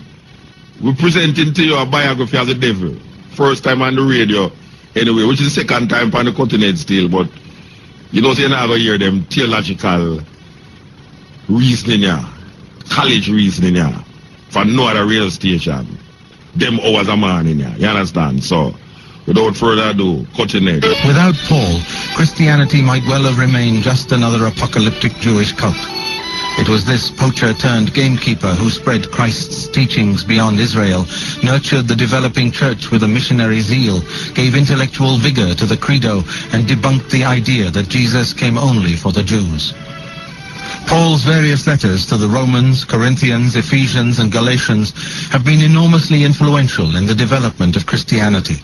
we're presenting to you a biography of the devil. First time on the radio, anyway, which is the second time on the cutting edge still, but you know, you're not going to hear them theological reasoning here, college reasoning here, for no other rail station. Them hours a man in here, you understand? So, without further ado, cutting edge. Without Paul, Christianity might well have remained just another apocalyptic Jewish cult. It was this poacher-turned-gamekeeper who spread Christ's teachings beyond Israel, nurtured the developing church with a missionary zeal, gave intellectual vigor to the credo, and debunked the idea that Jesus came only for the Jews. Paul's various letters to the Romans, Corinthians, Ephesians, and Galatians have been enormously influential in the development of Christianity.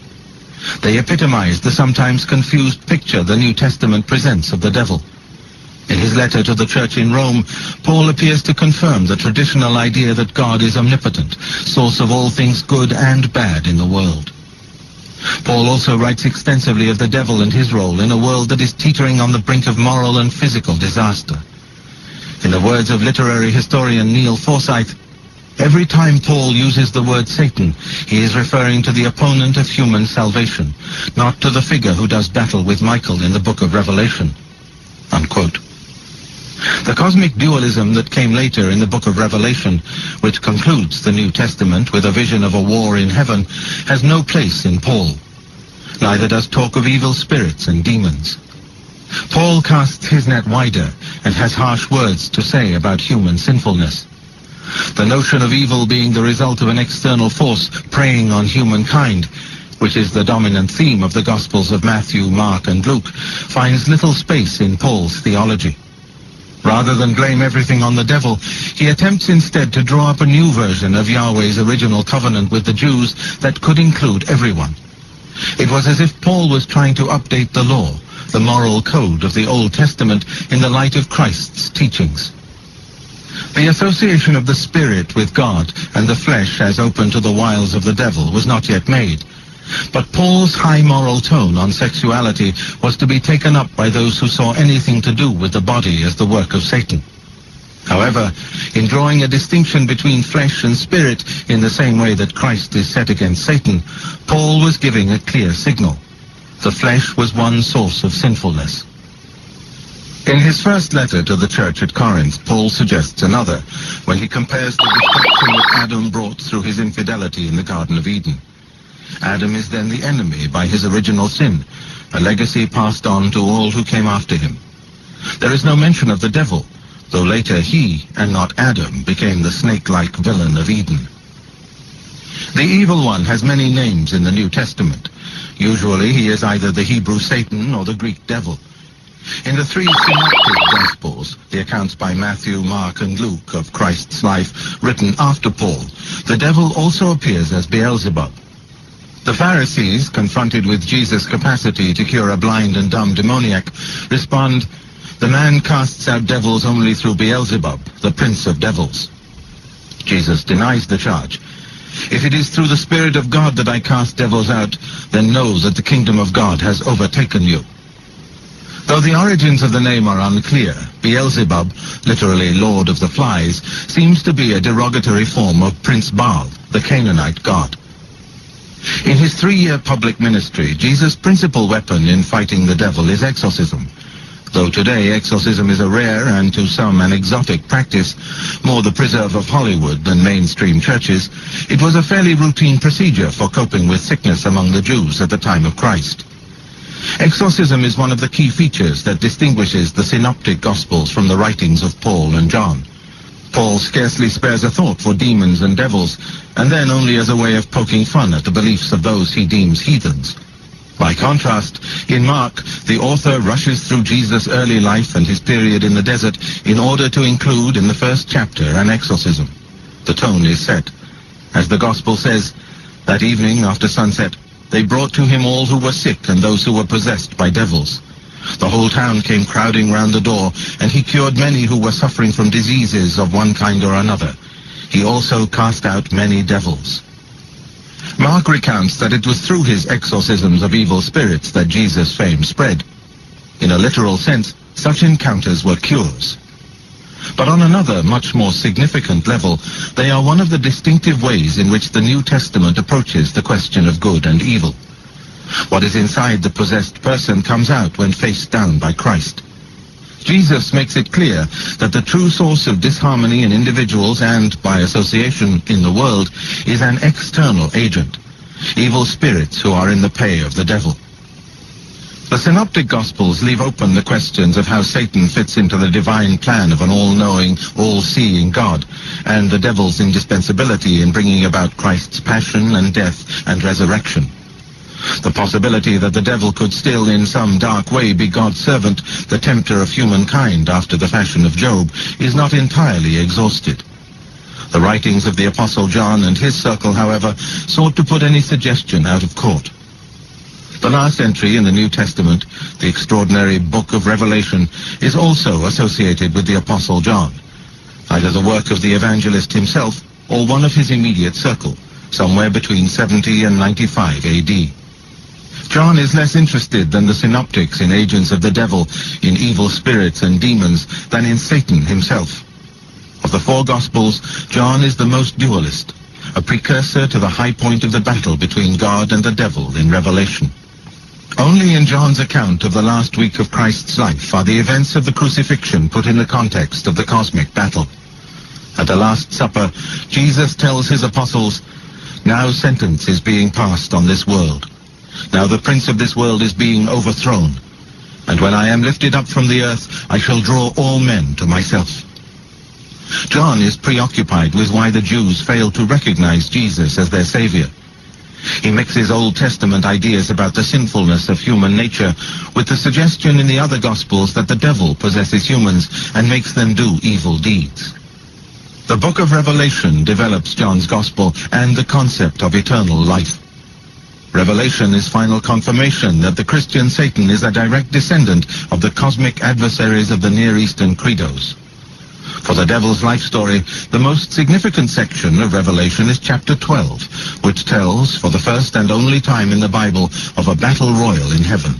They epitomize the sometimes confused picture the New Testament presents of the devil. In his letter to the church in Rome, Paul appears to confirm the traditional idea that God is omnipotent, source of all things good and bad in the world. Paul also writes extensively of the devil and his role in a world that is teetering on the brink of moral and physical disaster. In the words of literary historian Neil Forsyth, every time Paul uses the word Satan, he is referring to the opponent of human salvation, not to the figure who does battle with Michael in the book of Revelation. Unquote. The cosmic dualism that came later in the book of Revelation, which concludes the New Testament with a vision of a war in heaven, has no place in Paul. Neither does talk of evil spirits and demons. Paul casts his net wider and has harsh words to say about human sinfulness. The notion of evil being the result of an external force preying on humankind, which is the dominant theme of the Gospels of Matthew, Mark, and Luke, finds little space in Paul's theology. Rather than blame everything on the devil, he attempts instead to draw up a new version of Yahweh's original covenant with the Jews that could include everyone. It was as if Paul was trying to update the law, the moral code of the Old Testament, in the light of Christ's teachings. The association of the Spirit with God and the flesh as open to the wiles of the devil was not yet made. But Paul's high moral tone on sexuality was to be taken up by those who saw anything to do with the body as the work of Satan. However, in drawing a distinction between flesh and spirit in the same way that Christ is set against Satan, Paul was giving a clear signal. The flesh was one source of sinfulness. In his first letter to the church at Corinth, Paul suggests another, when he compares the destruction that Adam brought through his infidelity in the Garden of Eden. Adam is then the enemy by his original sin, a legacy passed on to all who came after him. There is no mention of the devil, though later he, and not Adam, became the snake-like villain of Eden. The evil one has many names in the New Testament. Usually he is either the Hebrew Satan or the Greek devil. In the three synoptic Gospels, the accounts by Matthew, Mark, and Luke of Christ's life written after Paul, the devil also appears as Beelzebub. The Pharisees, confronted with Jesus' capacity to cure a blind and dumb demoniac, respond, "The man casts out devils only through Beelzebub, the prince of devils." Jesus denies the charge. "If it is through the Spirit of God that I cast devils out, then know that the kingdom of God has overtaken you." Though the origins of the name are unclear, Beelzebub, literally Lord of the Flies, seems to be a derogatory form of Prince Baal, the Canaanite god. In his 3-year public ministry, Jesus' principal weapon in fighting the devil is exorcism. Though today exorcism is a rare and to some an exotic practice, more the preserve of Hollywood than mainstream churches, it was a fairly routine procedure for coping with sickness among the Jews at the time of Christ. Exorcism is one of the key features that distinguishes the synoptic Gospels from the writings of Paul and John. Paul scarcely spares a thought for demons and devils, and then only as a way of poking fun at the beliefs of those he deems heathens. By contrast, in Mark, the author rushes through Jesus' early life and his period in the desert in order to include in the first chapter an exorcism. The tone is set. As the Gospel says, that evening after sunset, they brought to him all who were sick and those who were possessed by devils. The whole town came crowding round the door, and he cured many who were suffering from diseases of one kind or another. He also cast out many devils. Mark recounts that it was through his exorcisms of evil spirits that Jesus' fame spread. In a literal sense, such encounters were cures. But on another, much more significant level, they are one of the distinctive ways in which the New Testament approaches the question of good and evil. What is inside the possessed person comes out when faced down by Christ. Jesus makes it clear that the true source of disharmony in individuals and, by association, in the world, is an external agent, evil spirits who are in the pay of the devil. The Synoptic Gospels leave open the questions of how Satan fits into the divine plan of an all-knowing, all-seeing God, and the devil's indispensability in bringing about Christ's passion and death and resurrection. The possibility that the devil could still in some dark way be God's servant, the tempter of humankind after the fashion of Job, is not entirely exhausted. The writings of the Apostle John and his circle, however, sought to put any suggestion out of court. The last entry in the New Testament, the extraordinary book of Revelation, is also associated with the Apostle John, either the work of the evangelist himself or one of his immediate circle, somewhere between 70 and 95 AD. John is less interested than the synoptics in agents of the devil, in evil spirits and demons, than in Satan himself. Of the four Gospels, John is the most dualist, a precursor to the high point of the battle between God and the devil in Revelation. Only in John's account of the last week of Christ's life are the events of the crucifixion put in the context of the cosmic battle. At the Last Supper, Jesus tells his apostles, "Now sentence is being passed on this world. Now the prince of this world is being overthrown. And when I am lifted up from the earth, I shall draw all men to myself." John is preoccupied with why the Jews failed to recognize Jesus as their Savior. He mixes Old Testament ideas about the sinfulness of human nature with the suggestion in the other Gospels that the devil possesses humans and makes them do evil deeds. The book of Revelation develops John's Gospel and the concept of eternal life. Revelation is final confirmation that the Christian Satan is a direct descendant of the cosmic adversaries of the Near Eastern credos. For the devil's life story, the most significant section of Revelation is chapter 12, which tells, for the first and only time in the Bible, of a battle royal in heaven.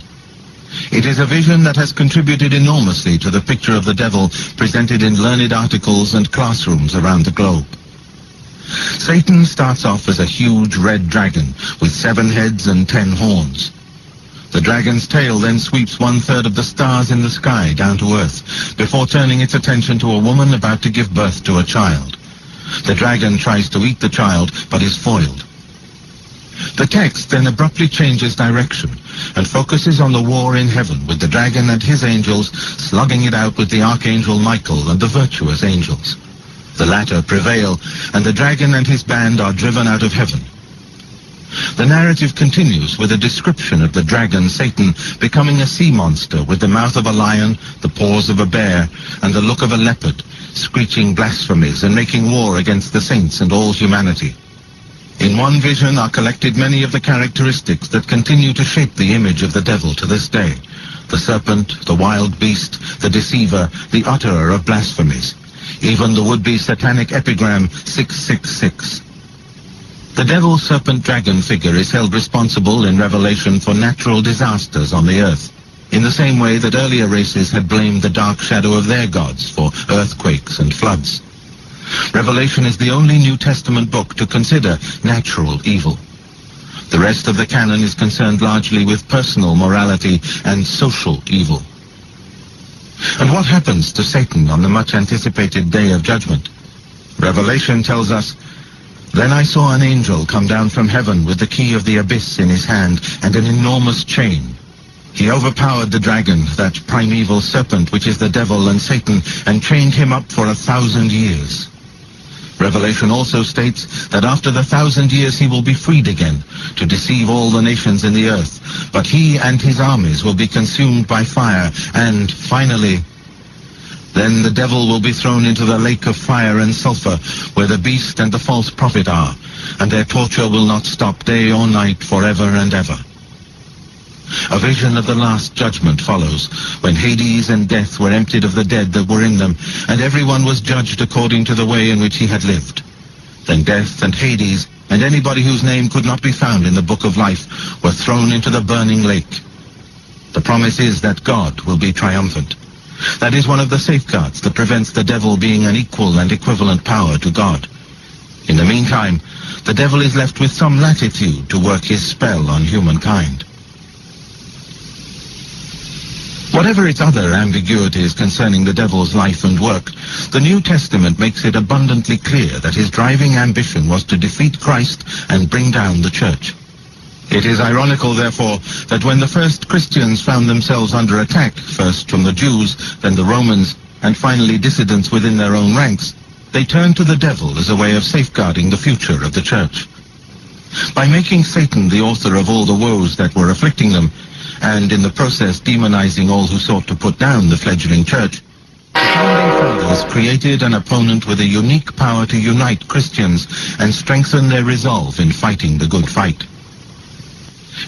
It is a vision that has contributed enormously to the picture of the devil presented in learned articles and classrooms around the globe. Satan starts off as a huge red dragon with 7 heads and 10 horns. The dragon's tail then sweeps 1/3 of the stars in the sky down to earth, before turning its attention to a woman about to give birth to a child. The dragon tries to eat the child, but is foiled. The text then abruptly changes direction and focuses on the war in heaven, with the dragon and his angels slugging it out with the archangel Michael and the virtuous angels. The latter prevail, and the dragon and his band are driven out of heaven. The narrative continues with a description of the dragon Satan becoming a sea monster with the mouth of a lion, the paws of a bear, and the look of a leopard, screeching blasphemies and making war against the saints and all humanity. In one vision are collected many of the characteristics that continue to shape the image of the devil to this day: the serpent, the wild beast, the deceiver, the utterer of blasphemies, even the would-be satanic epigram 666. The devil serpent dragon figure is held responsible in Revelation for natural disasters on the earth, in the same way that earlier races had blamed the dark shadow of their gods for earthquakes and floods. Revelation is the only New Testament book to consider natural evil. The rest of the canon is concerned largely with personal morality and social evil. And what happens to Satan on the much-anticipated day of judgment? Revelation tells us, "Then I saw an angel come down from heaven with the key of the abyss in his hand and an enormous chain. He overpowered the dragon, that primeval serpent which is the devil and Satan, and chained him up for 1,000 years. Revelation also states that after the 1,000 years he will be freed again to deceive all the nations in the earth, but he and his armies will be consumed by fire, and finally, then the devil will be thrown into the lake of fire and sulfur, where the beast and the false prophet are, and their torture will not stop day or night forever and ever." A vision of the last judgment follows, when Hades and death were emptied of the dead that were in them, and everyone was judged according to the way in which he had lived. Then death and Hades, and anybody whose name could not be found in the book of life, were thrown into the burning lake. The promise is that God will be triumphant. That is one of the safeguards that prevents the devil being an equal and equivalent power to God. In the meantime, the devil is left with some latitude to work his spell on humankind. Whatever its other ambiguities concerning the devil's life and work, the New Testament makes it abundantly clear that his driving ambition was to defeat Christ and bring down the church. It is ironical, therefore, that when the first Christians found themselves under attack, first from the Jews, then the Romans, and finally dissidents within their own ranks, they turned to the devil as a way of safeguarding the future of the church. By making Satan the author of all the woes that were afflicting them, and in the process demonizing all who sought to put down the fledgling church, the founding fathers created an opponent with a unique power to unite Christians and strengthen their resolve in fighting the good fight.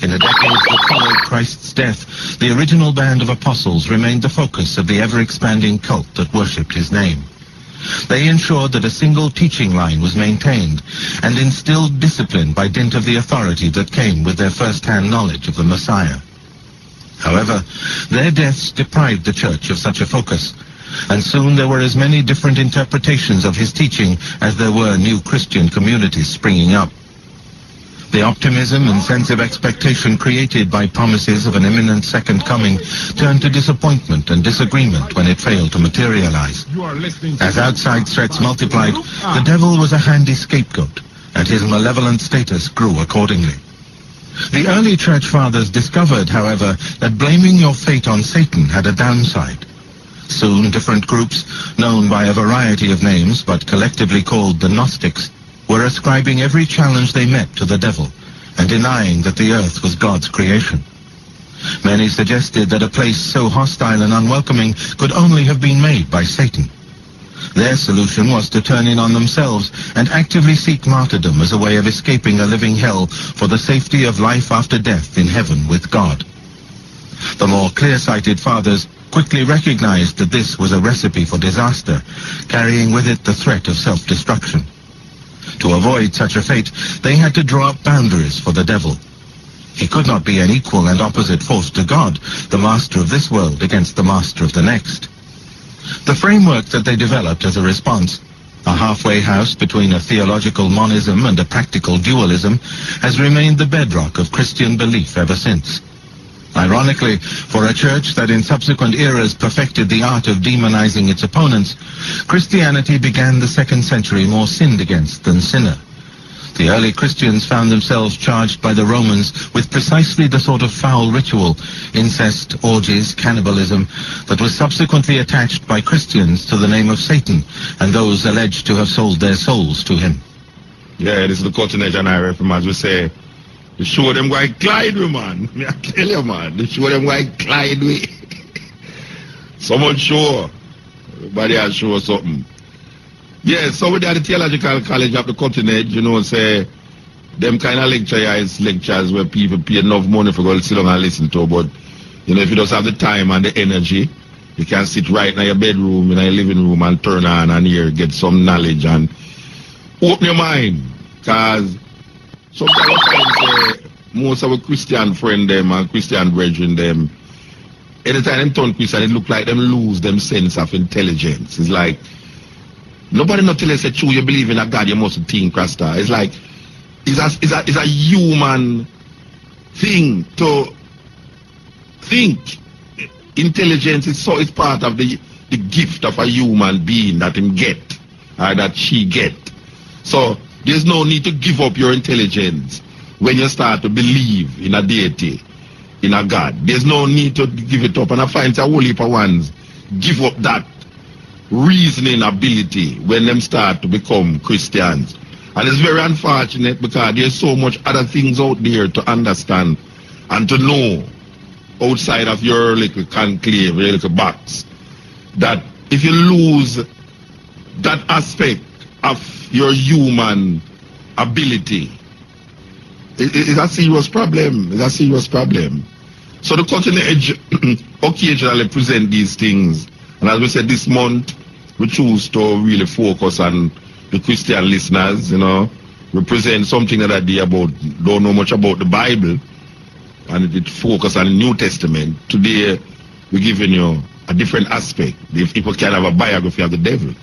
In the decades that followed Christ's death, the original band of apostles remained the focus of the ever-expanding cult that worshipped his name. They ensured that a single teaching line was maintained and instilled discipline by dint of the authority that came with their first-hand knowledge of the Messiah. However, their deaths deprived the church of such a focus, and soon there were as many different interpretations of his teaching as there were new Christian communities springing up. The optimism and sense of expectation created by promises of an imminent second coming turned to disappointment and disagreement when it failed to materialize. As outside threats multiplied, the devil was a handy scapegoat, and his malevolent status grew accordingly. The early church fathers discovered, however, that blaming your fate on Satan had a downside. Soon different groups, known by a variety of names but collectively called the Gnostics, were ascribing every challenge they met to the devil and denying that the earth was God's creation. Many suggested that a place so hostile and unwelcoming could only have been made by Satan. Their solution was to turn in on themselves and actively seek martyrdom as a way of escaping a living hell for the safety of life after death in heaven with God. The more clear-sighted fathers quickly recognized that this was a recipe for disaster, carrying with it the threat of self-destruction. To avoid such a fate, they had to draw up boundaries for the devil. He could not be an equal and opposite force to God, the master of this world against the master of the next. The framework that they developed as a response, a halfway house between a theological monism and a practical dualism, has remained the bedrock of Christian belief ever since. Ironically, for a church that in subsequent eras perfected the art of demonizing its opponents, Christianity began the 2nd century more sinned against than sinner. The early Christians found themselves charged by the Romans with precisely the sort of foul ritual, incest, orgies, cannibalism, that was subsequently attached by Christians to the name of Satan and those alleged to have sold their souls to him. Yeah, this is the cutting edge, and I reformers will say, they show them why Clyde we, man. I tell you, man, they show them why Clyde we. Someone show. Everybody has show something. Yeah, so we at the Theological College of the Cutting Edge, you know, say, them kind of lecture is lectures where people pay enough money for go sit down and listen to, but, you know, if you just have the time and the energy, you can sit right in your bedroom, in your living room and turn on and hear, get some knowledge and open your mind, because sometimes I find most of our Christian friend them and Christian brethren them, anytime them turn Christian, it look like them lose them sense of intelligence. It's like, nobody not tell us that you believe in a God, you must think, Rasta. It's like, it's a human thing to think. Intelligence is so, it's part of the gift of a human being that him get, or that she get. So, there's no need to give up your intelligence when you start to believe in a deity, in a God. There's no need to give it up. And I find a whole heap of ones give up that reasoning ability when them start to become Christians. And it's very unfortunate because there's so much other things out there to understand and to know outside of your little conclave, your little box, that if you lose that aspect of your human ability, it's a serious problem. It's a serious problem. So the Cutting Edge occasionally present these things. And as we said, this month, we choose to really focus on the Christian listeners, you know. We present something that I don't know much about the Bible, and it focus on the New Testament. Today, we're giving you a different aspect. If people can have a biography of the devil.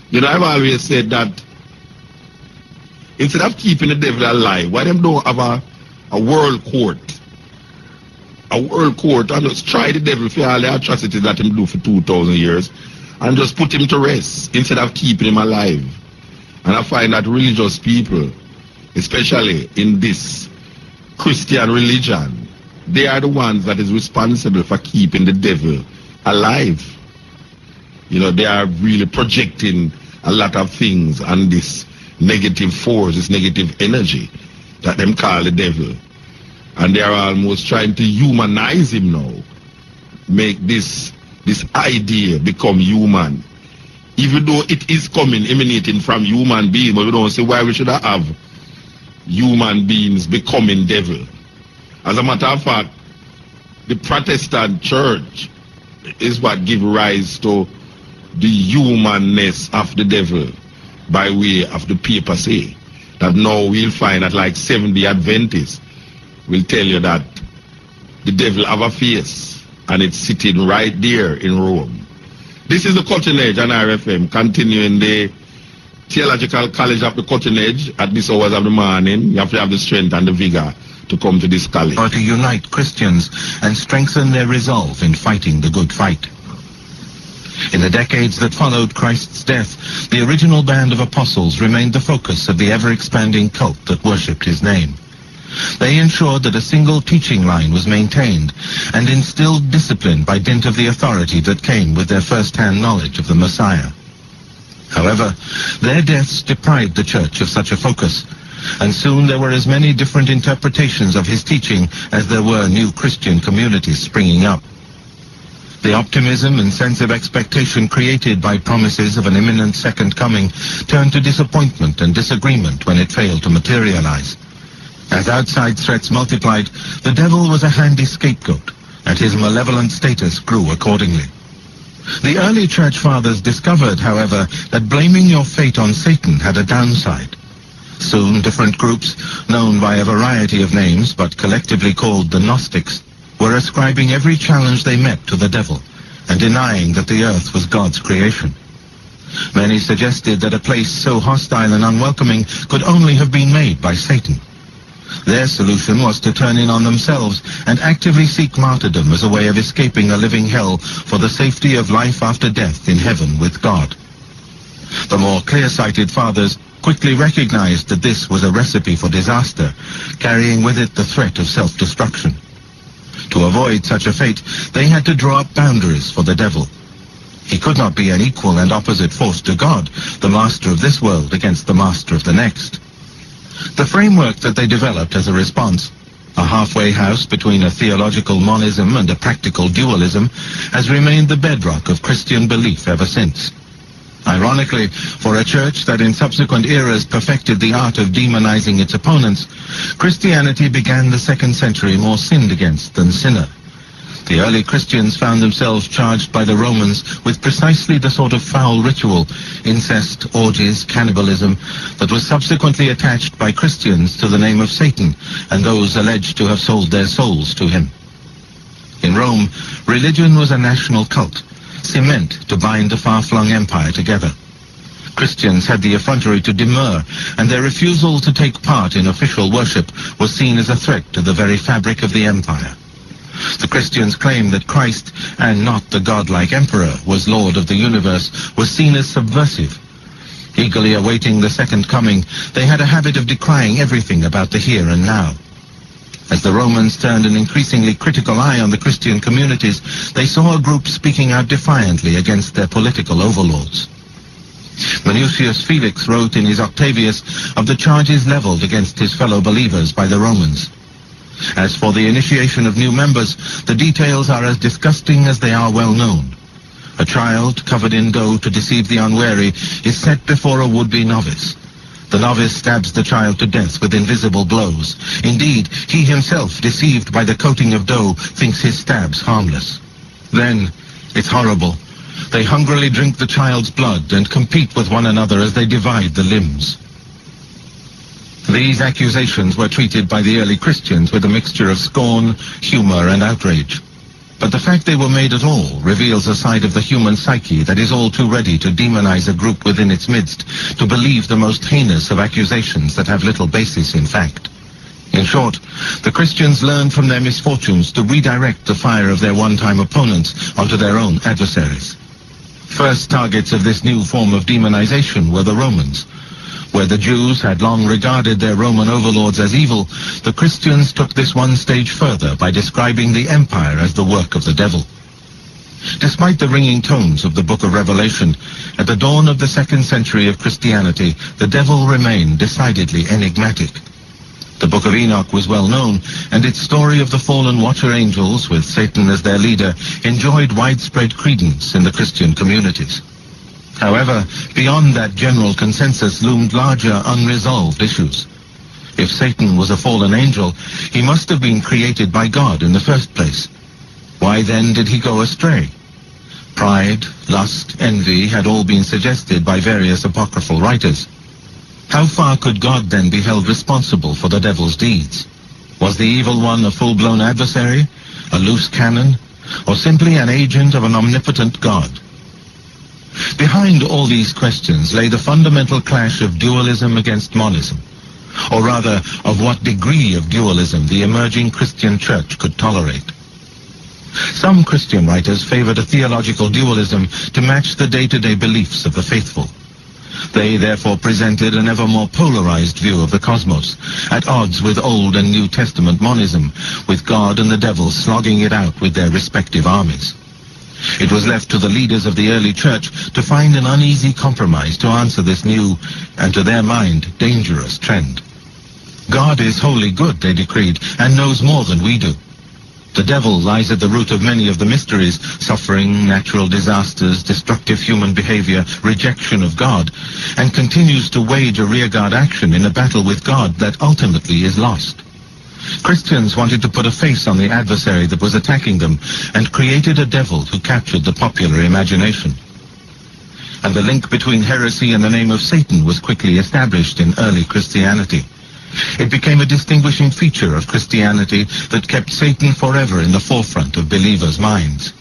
You know, I've always said that instead of keeping the devil alive, why them don't have a world court? A world court and just try the devil for all the atrocities that him do for 2,000 years and just put him to rest instead of keeping him alive. And I find that religious people, especially in this Christian religion, they are the ones that is responsible for keeping the devil alive. You know, they are really projecting a lot of things on this negative force, this negative energy that them call the devil. And they are almost trying to humanize him now. Make this idea become human. Even though it is emanating from human beings, but we don't see why we should have human beings becoming devil. As a matter of fact, the Protestant church is what gives rise to the humanness of the devil by way of the papacy. That now we'll find that like Seventh-day Adventists will tell you that the devil have a face and it's sitting right there in Rome. This is the Cutting Edge on RFM, continuing the Theological College of the Cutting Edge at this hours of the morning. You have to have the strength and the vigor to come to this college. Or to unite Christians and strengthen their resolve in fighting the good fight. In the decades that followed Christ's death, the original band of apostles remained the focus of the ever-expanding cult that worshipped his name. They ensured that a single teaching line was maintained and instilled discipline by dint of the authority that came with their first-hand knowledge of the Messiah. However, their deaths deprived the church of such a focus, and soon there were as many different interpretations of his teaching as there were new Christian communities springing up. The optimism and sense of expectation created by promises of an imminent second coming turned to disappointment and disagreement when it failed to materialize. As outside threats multiplied, the devil was a handy scapegoat, and his malevolent status grew accordingly. The early church fathers discovered, however, that blaming your fate on Satan had a downside. Soon different groups, known by a variety of names but collectively called the Gnostics, were ascribing every challenge they met to the devil and denying that the earth was God's creation. Many suggested that a place so hostile and unwelcoming could only have been made by Satan. Their solution was to turn in on themselves and actively seek martyrdom as a way of escaping a living hell for the safety of life after death in heaven with God. The more clear-sighted fathers quickly recognized that this was a recipe for disaster, carrying with it the threat of self-destruction. To avoid such a fate, they had to draw up boundaries for the devil. He could not be an equal and opposite force to God, the master of this world against the master of the next. The framework that they developed as a response, a halfway house between a theological monism and a practical dualism, has remained the bedrock of Christian belief ever since. Ironically, for a church that in subsequent eras perfected the art of demonizing its opponents, Christianity began the 2nd century more sinned against than sinner. The early Christians found themselves charged by the Romans with precisely the sort of foul ritual, incest, orgies, cannibalism, that was subsequently attached by Christians to the name of Satan and those alleged to have sold their souls to him. In Rome, religion was a national cult, cement to bind the far-flung empire together. Christians had the effrontery to demur, and their refusal to take part in official worship was seen as a threat to the very fabric of the empire. The Christians' claim that Christ, and not the godlike emperor, was Lord of the universe, was seen as subversive. Eagerly awaiting the second coming, they had a habit of decrying everything about the here and now. As the Romans turned an increasingly critical eye on the Christian communities, they saw a group speaking out defiantly against their political overlords. Minucius Felix wrote in his Octavius of the charges leveled against his fellow believers by the Romans. As for the initiation of new members, the details are as disgusting as they are well known. A child, covered in dough to deceive the unwary, is set before a would-be novice. The novice stabs the child to death with invisible blows. Indeed, he himself, deceived by the coating of dough, thinks his stabs harmless. Then, it's horrible, they hungrily drink the child's blood and compete with one another as they divide the limbs. These accusations were treated by the early Christians with a mixture of scorn, humor, and outrage. But the fact they were made at all reveals a side of the human psyche that is all too ready to demonize a group within its midst, to believe the most heinous of accusations that have little basis in fact. In short, the Christians learned from their misfortunes to redirect the fire of their one-time opponents onto their own adversaries. First targets of this new form of demonization were the Romans. Where the Jews had long regarded their Roman overlords as evil, the Christians took this one stage further by describing the empire as the work of the devil. Despite the ringing tones of the book of Revelation, at the dawn of the 2nd century of Christianity, the devil remained decidedly enigmatic. The book of Enoch was well known, and its story of the fallen watcher angels, with Satan as their leader, enjoyed widespread credence in the Christian communities. However, beyond that general consensus loomed larger unresolved issues. If Satan was a fallen angel, he must have been created by God in the first place. Why then did he go astray? Pride, lust, envy had all been suggested by various apocryphal writers. How far could God then be held responsible for the devil's deeds? Was the evil one a full-blown adversary, a loose cannon, or simply an agent of an omnipotent God? Behind all these questions lay the fundamental clash of dualism against monism, or rather, of what degree of dualism the emerging Christian church could tolerate. Some Christian writers favored a theological dualism to match the day-to-day beliefs of the faithful. They therefore presented an ever more polarized view of the cosmos, at odds with Old and New Testament monism, with God and the devil slogging it out with their respective armies. It was left to the leaders of the early church to find an uneasy compromise to answer this new, and to their mind, dangerous trend. God is wholly good, they decreed, and knows more than we do. The devil lies at the root of many of the mysteries, suffering, natural disasters, destructive human behavior, rejection of God, and continues to wage a rearguard action in a battle with God that ultimately is lost. Christians wanted to put a face on the adversary that was attacking them and created a devil who captured the popular imagination. And the link between heresy and the name of Satan was quickly established in early Christianity. It became a distinguishing feature of Christianity that kept Satan forever in the forefront of believers' minds.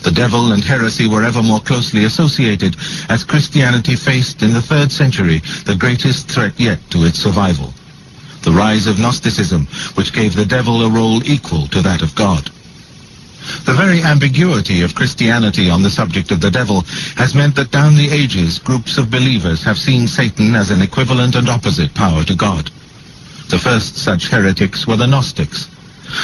The devil and heresy were ever more closely associated as Christianity faced in the 3rd century the greatest threat yet to its survival: the rise of Gnosticism, which gave the devil a role equal to that of God. The very ambiguity of Christianity on the subject of the devil has meant that down the ages groups of believers have seen Satan as an equivalent and opposite power to God. The first such heretics were the Gnostics.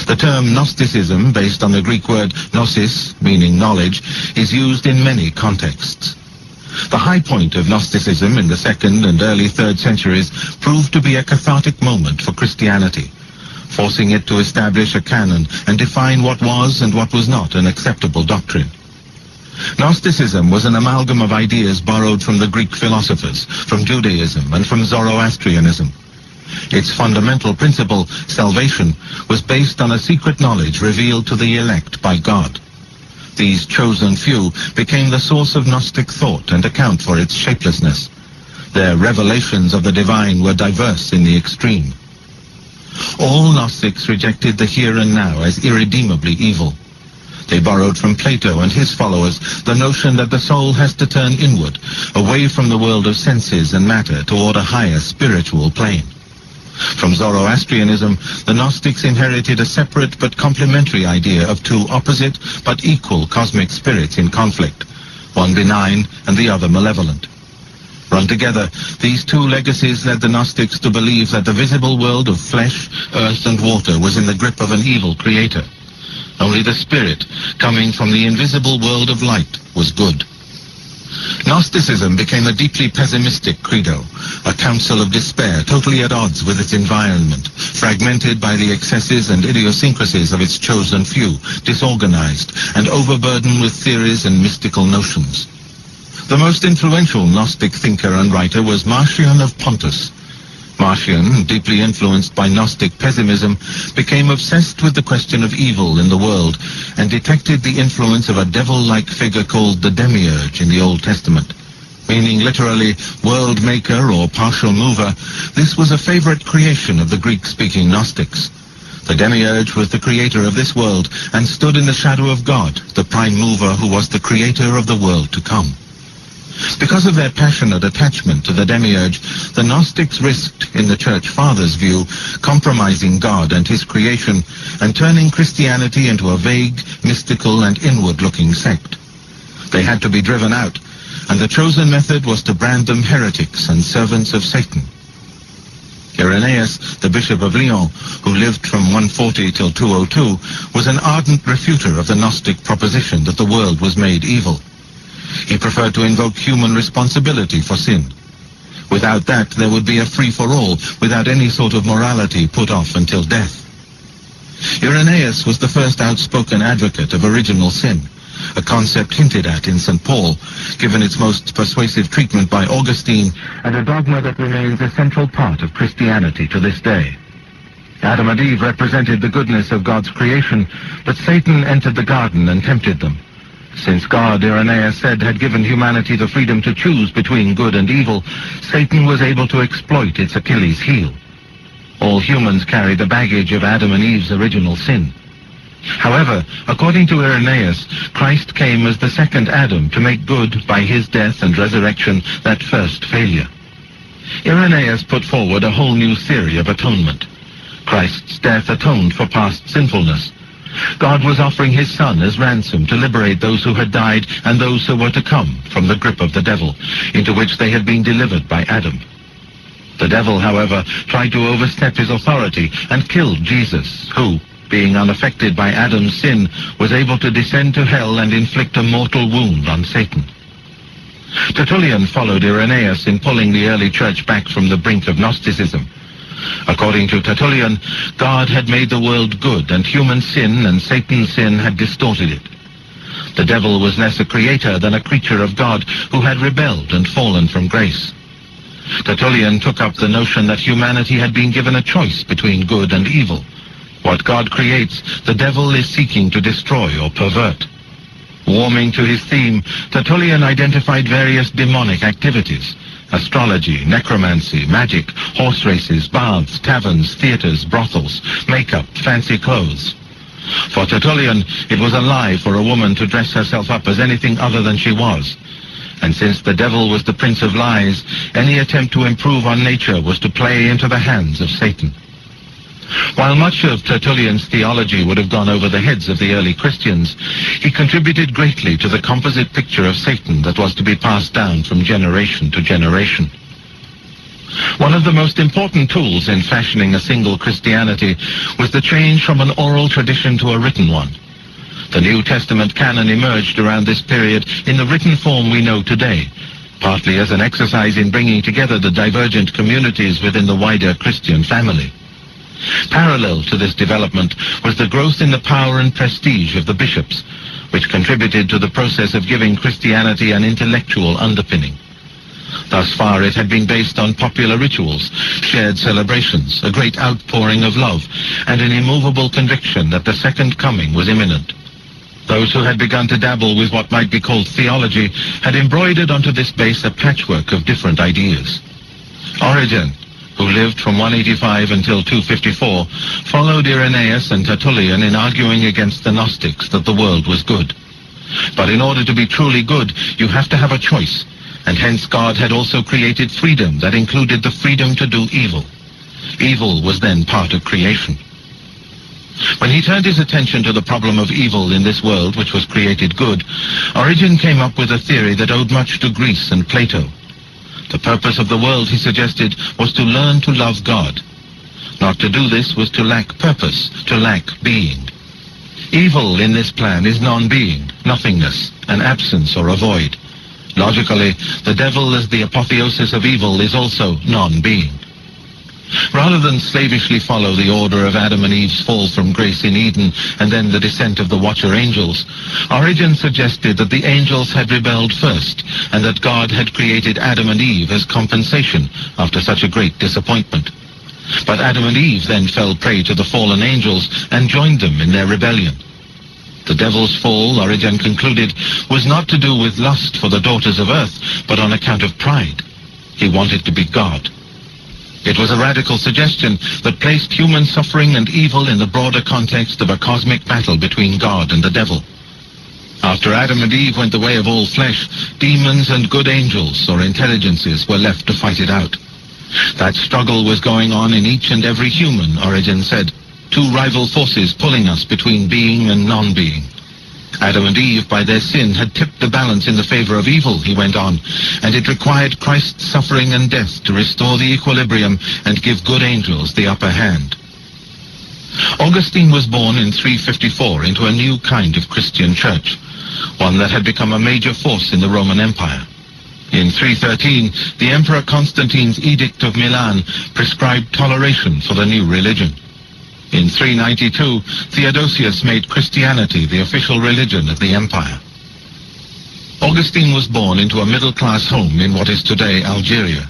The term Gnosticism, based on the Greek word gnosis, meaning knowledge, is used in many contexts. The high point of Gnosticism in the 2nd and early 3rd centuries proved to be a cathartic moment for Christianity, forcing it to establish a canon and define what was and what was not an acceptable doctrine. Gnosticism was an amalgam of ideas borrowed from the Greek philosophers, from Judaism, and from Zoroastrianism. Its fundamental principle, salvation, was based on a secret knowledge revealed to the elect by God. These chosen few became the source of Gnostic thought and account for its shapelessness. Their revelations of the divine were diverse in the extreme. All Gnostics rejected the here and now as irredeemably evil. They borrowed from Plato and his followers the notion that the soul has to turn inward, away from the world of senses and matter toward a higher spiritual plane. From Zoroastrianism, the Gnostics inherited a separate but complementary idea of two opposite but equal cosmic spirits in conflict, one benign and the other malevolent. Run together, these two legacies led the Gnostics to believe that the visible world of flesh, earth, and water was in the grip of an evil creator. Only the spirit, coming from the invisible world of light, was good. Gnosticism became a deeply pessimistic credo, a counsel of despair totally at odds with its environment, fragmented by the excesses and idiosyncrasies of its chosen few, disorganized, and overburdened with theories and mystical notions. The most influential Gnostic thinker and writer was Marcion of Pontus. Marcion, deeply influenced by Gnostic pessimism, became obsessed with the question of evil in the world and detected the influence of a devil-like figure called the Demiurge in the Old Testament. Meaning literally world maker or partial mover, this was a favorite creation of the Greek-speaking Gnostics. The demiurge was the creator of this world and stood in the shadow of God, the prime mover who was the creator of the world to come. Because of their passionate attachment to the demiurge, the Gnostics risked, in the Church Fathers' view, compromising God and his creation and turning Christianity into a vague, mystical and inward-looking sect. They had to be driven out, and the chosen method was to brand them heretics and servants of Satan. Irenaeus, the Bishop of Lyon, who lived from 140 till 202, was an ardent refuter of the Gnostic proposition that the world was made evil. He preferred to invoke human responsibility for sin. Without that, there would be a free-for-all, without any sort of morality put off until death. Irenaeus was the first outspoken advocate of original sin, a concept hinted at in St. Paul, given its most persuasive treatment by Augustine, and a dogma that remains a central part of Christianity to this day. Adam and Eve represented the goodness of God's creation, but Satan entered the garden and tempted them. Since God, Irenaeus said, had given humanity the freedom to choose between good and evil, Satan was able to exploit its Achilles heel. All humans carry the baggage of Adam and Eve's original sin. However, according to Irenaeus, Christ came as the second Adam to make good by his death and resurrection that first failure. Irenaeus put forward a whole new theory of atonement. Christ's death atoned for past sinfulness. God was offering his Son as ransom to liberate those who had died and those who were to come from the grip of the devil, into which they had been delivered by Adam. The devil, however, tried to overstep his authority and killed Jesus, who, being unaffected by Adam's sin, was able to descend to hell and inflict a mortal wound on Satan. Tertullian followed Irenaeus in pulling the early church back from the brink of Gnosticism. According to Tertullian, God had made the world good, and human sin and Satan's sin had distorted it. The devil was less a creator than a creature of God who had rebelled and fallen from grace. Tertullian took up the notion that humanity had been given a choice between good and evil. What God creates, the devil is seeking to destroy or pervert. Warming to his theme, Tertullian identified various demonic activities: astrology, necromancy, magic, horse races, baths, taverns, theaters, brothels, makeup, fancy clothes. For Tertullian, it was a lie for a woman to dress herself up as anything other than she was. And since the devil was the prince of lies, any attempt to improve on nature was to play into the hands of Satan. While much of Tertullian's theology would have gone over the heads of the early Christians, he contributed greatly to the composite picture of Satan that was to be passed down from generation to generation. One of the most important tools in fashioning a single Christianity was the change from an oral tradition to a written one. The New Testament canon emerged around this period in the written form we know today, partly as an exercise in bringing together the divergent communities within the wider Christian family. Parallel to this development was the growth in the power and prestige of the bishops, which contributed to the process of giving Christianity an intellectual underpinning. Thus far it had been based on popular rituals, shared celebrations, a great outpouring of love, and an immovable conviction that the second coming was imminent. Those who had begun to dabble with what might be called theology had embroidered onto this base a patchwork of different ideas. Origen, who lived from 185 until 254, followed Irenaeus and Tertullian in arguing against the Gnostics that the world was good. But in order to be truly good, you have to have a choice, and hence God had also created freedom that included the freedom to do evil. Evil was then part of creation. When he turned his attention to the problem of evil in this world which was created good, Origen came up with a theory that owed much to Greece and Plato. The purpose of the world, he suggested, was to learn to love God. Not to do this was to lack purpose, to lack being. Evil in this plan is non-being, nothingness, an absence or a void. Logically, the devil as the apotheosis of evil is also non-being. Rather than slavishly follow the order of Adam and Eve's fall from grace in Eden and then the descent of the watcher angels, Origen suggested that the angels had rebelled first and that God had created Adam and Eve as compensation after such a great disappointment. But Adam and Eve then fell prey to the fallen angels and joined them in their rebellion. The devil's fall, Origen concluded, was not to do with lust for the daughters of earth, but on account of pride. He wanted to be God. It was a radical suggestion that placed human suffering and evil in the broader context of a cosmic battle between God and the devil. After Adam and Eve went the way of all flesh, demons and good angels or intelligences were left to fight it out. That struggle was going on in each and every human, Origen said, two rival forces pulling us between being and non-being. Adam and Eve, by their sin, had tipped the balance in the favor of evil, he went on, and it required Christ's suffering and death to restore the equilibrium and give good angels the upper hand. Augustine was born in 354 into a new kind of Christian church, one that had become a major force in the Roman Empire. In 313, the Emperor Constantine's Edict of Milan prescribed toleration for the new religion. In 392, Theodosius made Christianity the official religion of the empire. Augustine was born into a middle-class home in what is today Algeria.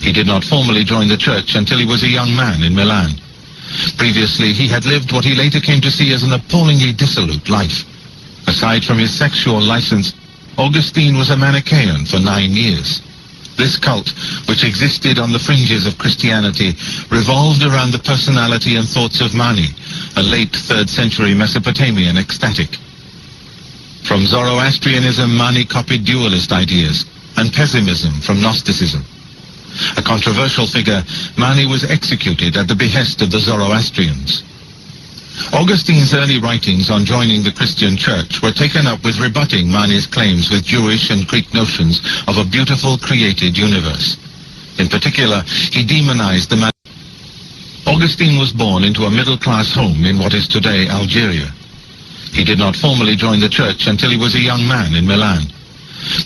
He did not formally join the church until he was a young man in Milan. Previously, he had lived what he later came to see as an appallingly dissolute life. Aside from his sexual license, Augustine was a Manichaean for 9 years. This cult, which existed on the fringes of Christianity, revolved around the personality and thoughts of Mani, a late 3rd century Mesopotamian ecstatic. From Zoroastrianism, Mani copied dualist ideas, and pessimism from Gnosticism. A controversial figure, Mani was executed at the behest of the Zoroastrians. Augustine's early writings on joining the Christian church were taken up with rebutting Mani's claims with Jewish and Greek notions of a beautiful created universe. In particular, he demonized the man. Augustine was born into a middle-class home in what is today Algeria. He did not formally join the church until he was a young man in Milan.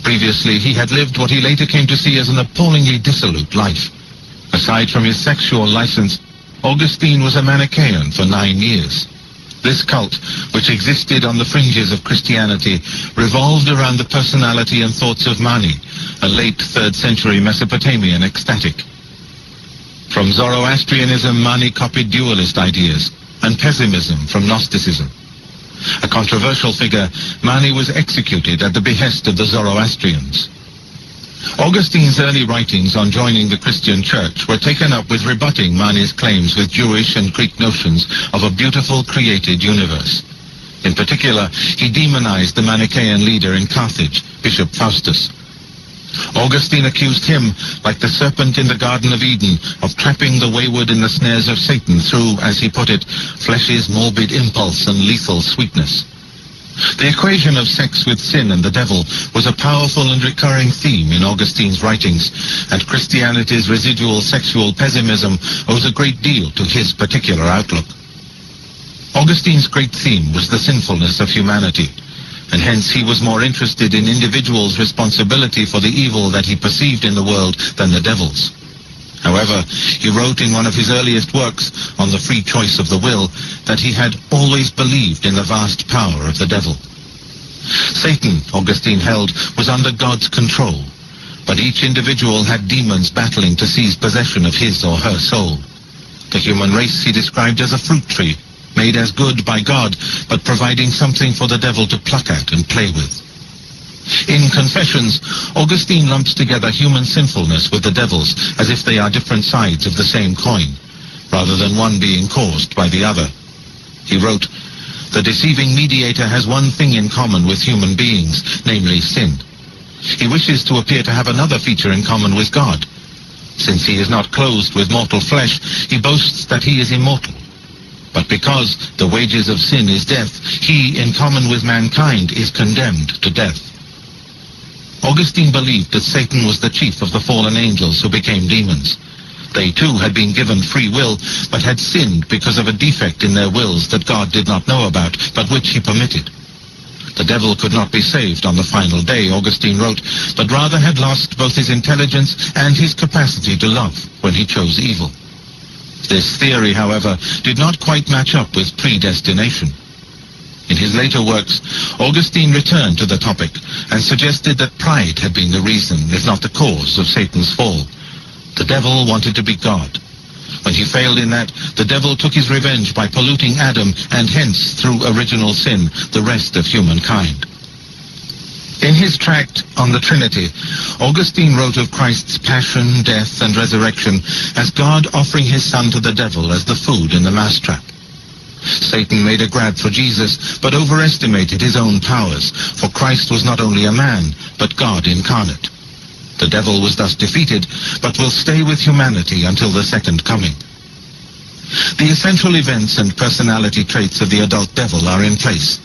Previously, he had lived what he later came to see as an appallingly dissolute life. Aside from his sexual license, Augustine was a Manichaean for 9 years. This cult, which existed on the fringes of Christianity, revolved around the personality and thoughts of Mani, a late 3rd century Mesopotamian ecstatic. From Zoroastrianism, Mani copied dualist ideas, and pessimism from Gnosticism. A controversial figure, Mani was executed at the behest of the Zoroastrians. Augustine's early writings on joining the Christian church were taken up with rebutting Mani's claims with Jewish and Greek notions of a beautiful created universe. In particular, he demonized the Manichaean leader in Carthage, Bishop Faustus. Augustine accused him, like the serpent in the Garden of Eden, of trapping the wayward in the snares of Satan through, as he put it, flesh's morbid impulse and lethal sweetness. The equation of sex with sin and the devil was a powerful and recurring theme in Augustine's writings, and Christianity's residual sexual pessimism owes a great deal to his particular outlook. Augustine's great theme was the sinfulness of humanity, and hence he was more interested in individuals' responsibility for the evil that he perceived in the world than the devil's. However, he wrote in one of his earliest works, on the free choice of the will, that he had always believed in the vast power of the devil. Satan, Augustine held, was under God's control, but each individual had demons battling to seize possession of his or her soul. The human race he described as a fruit tree, made as good by God, but providing something for the devil to pluck at and play with. In Confessions, Augustine lumps together human sinfulness with the devil's as if they are different sides of the same coin, rather than one being caused by the other. He wrote, "The deceiving mediator has one thing in common with human beings, namely sin. He wishes to appear to have another feature in common with God. Since he is not clothed with mortal flesh, he boasts that he is immortal. But because the wages of sin is death, he, in common with mankind, is condemned to death." Augustine believed that Satan was the chief of the fallen angels who became demons. They too had been given free will, but had sinned because of a defect in their wills that God did not know about, but which he permitted. The devil could not be saved on the final day, Augustine wrote, but rather had lost both his intelligence and his capacity to love when he chose evil. This theory, however, did not quite match up with predestination. In his later works, Augustine returned to the topic and suggested that pride had been the reason, if not the cause, of Satan's fall. The devil wanted to be God. When he failed in that, the devil took his revenge by polluting Adam and hence, through original sin, the rest of humankind. In his tract on the Trinity, Augustine wrote of Christ's passion, death, and resurrection as God offering his Son to the devil as the food in the mousetrap. Satan made a grab for Jesus, but overestimated his own powers, for Christ was not only a man, but God incarnate. The devil was thus defeated, but will stay with humanity until the second coming. The essential events and personality traits of the adult devil are in place.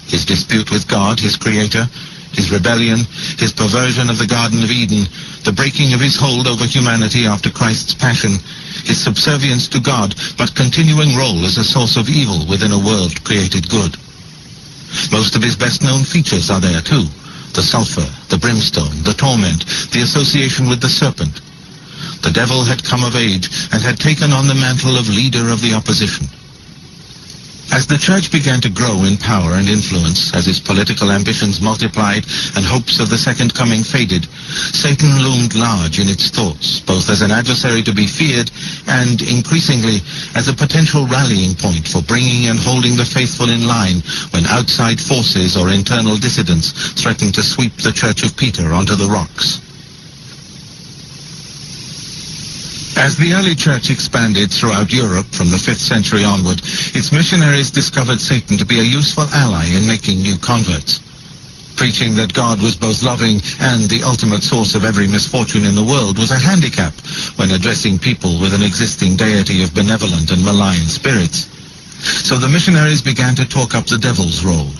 His dispute with God, his creator, his rebellion, his perversion of the Garden of Eden, the breaking of his hold over humanity after Christ's passion, his subservience to God, but continuing role as a source of evil within a world created good. Most of his best-known features are there too. The sulfur, the brimstone, the torment, the association with the serpent. The devil had come of age and had taken on the mantle of leader of the opposition. As the church began to grow in power and influence, as its political ambitions multiplied and hopes of the second coming faded, Satan loomed large in its thoughts, both as an adversary to be feared and, increasingly, as a potential rallying point for bringing and holding the faithful in line when outside forces or internal dissidents threatened to sweep the Church of Peter onto the rocks. As the early church expanded throughout Europe from the 5th century onward, its missionaries discovered Satan to be a useful ally in making new converts. Preaching that God was both loving and the ultimate source of every misfortune in the world was a handicap when addressing people with an existing deity of benevolent and malign spirits. So the missionaries began to talk up the devil's role.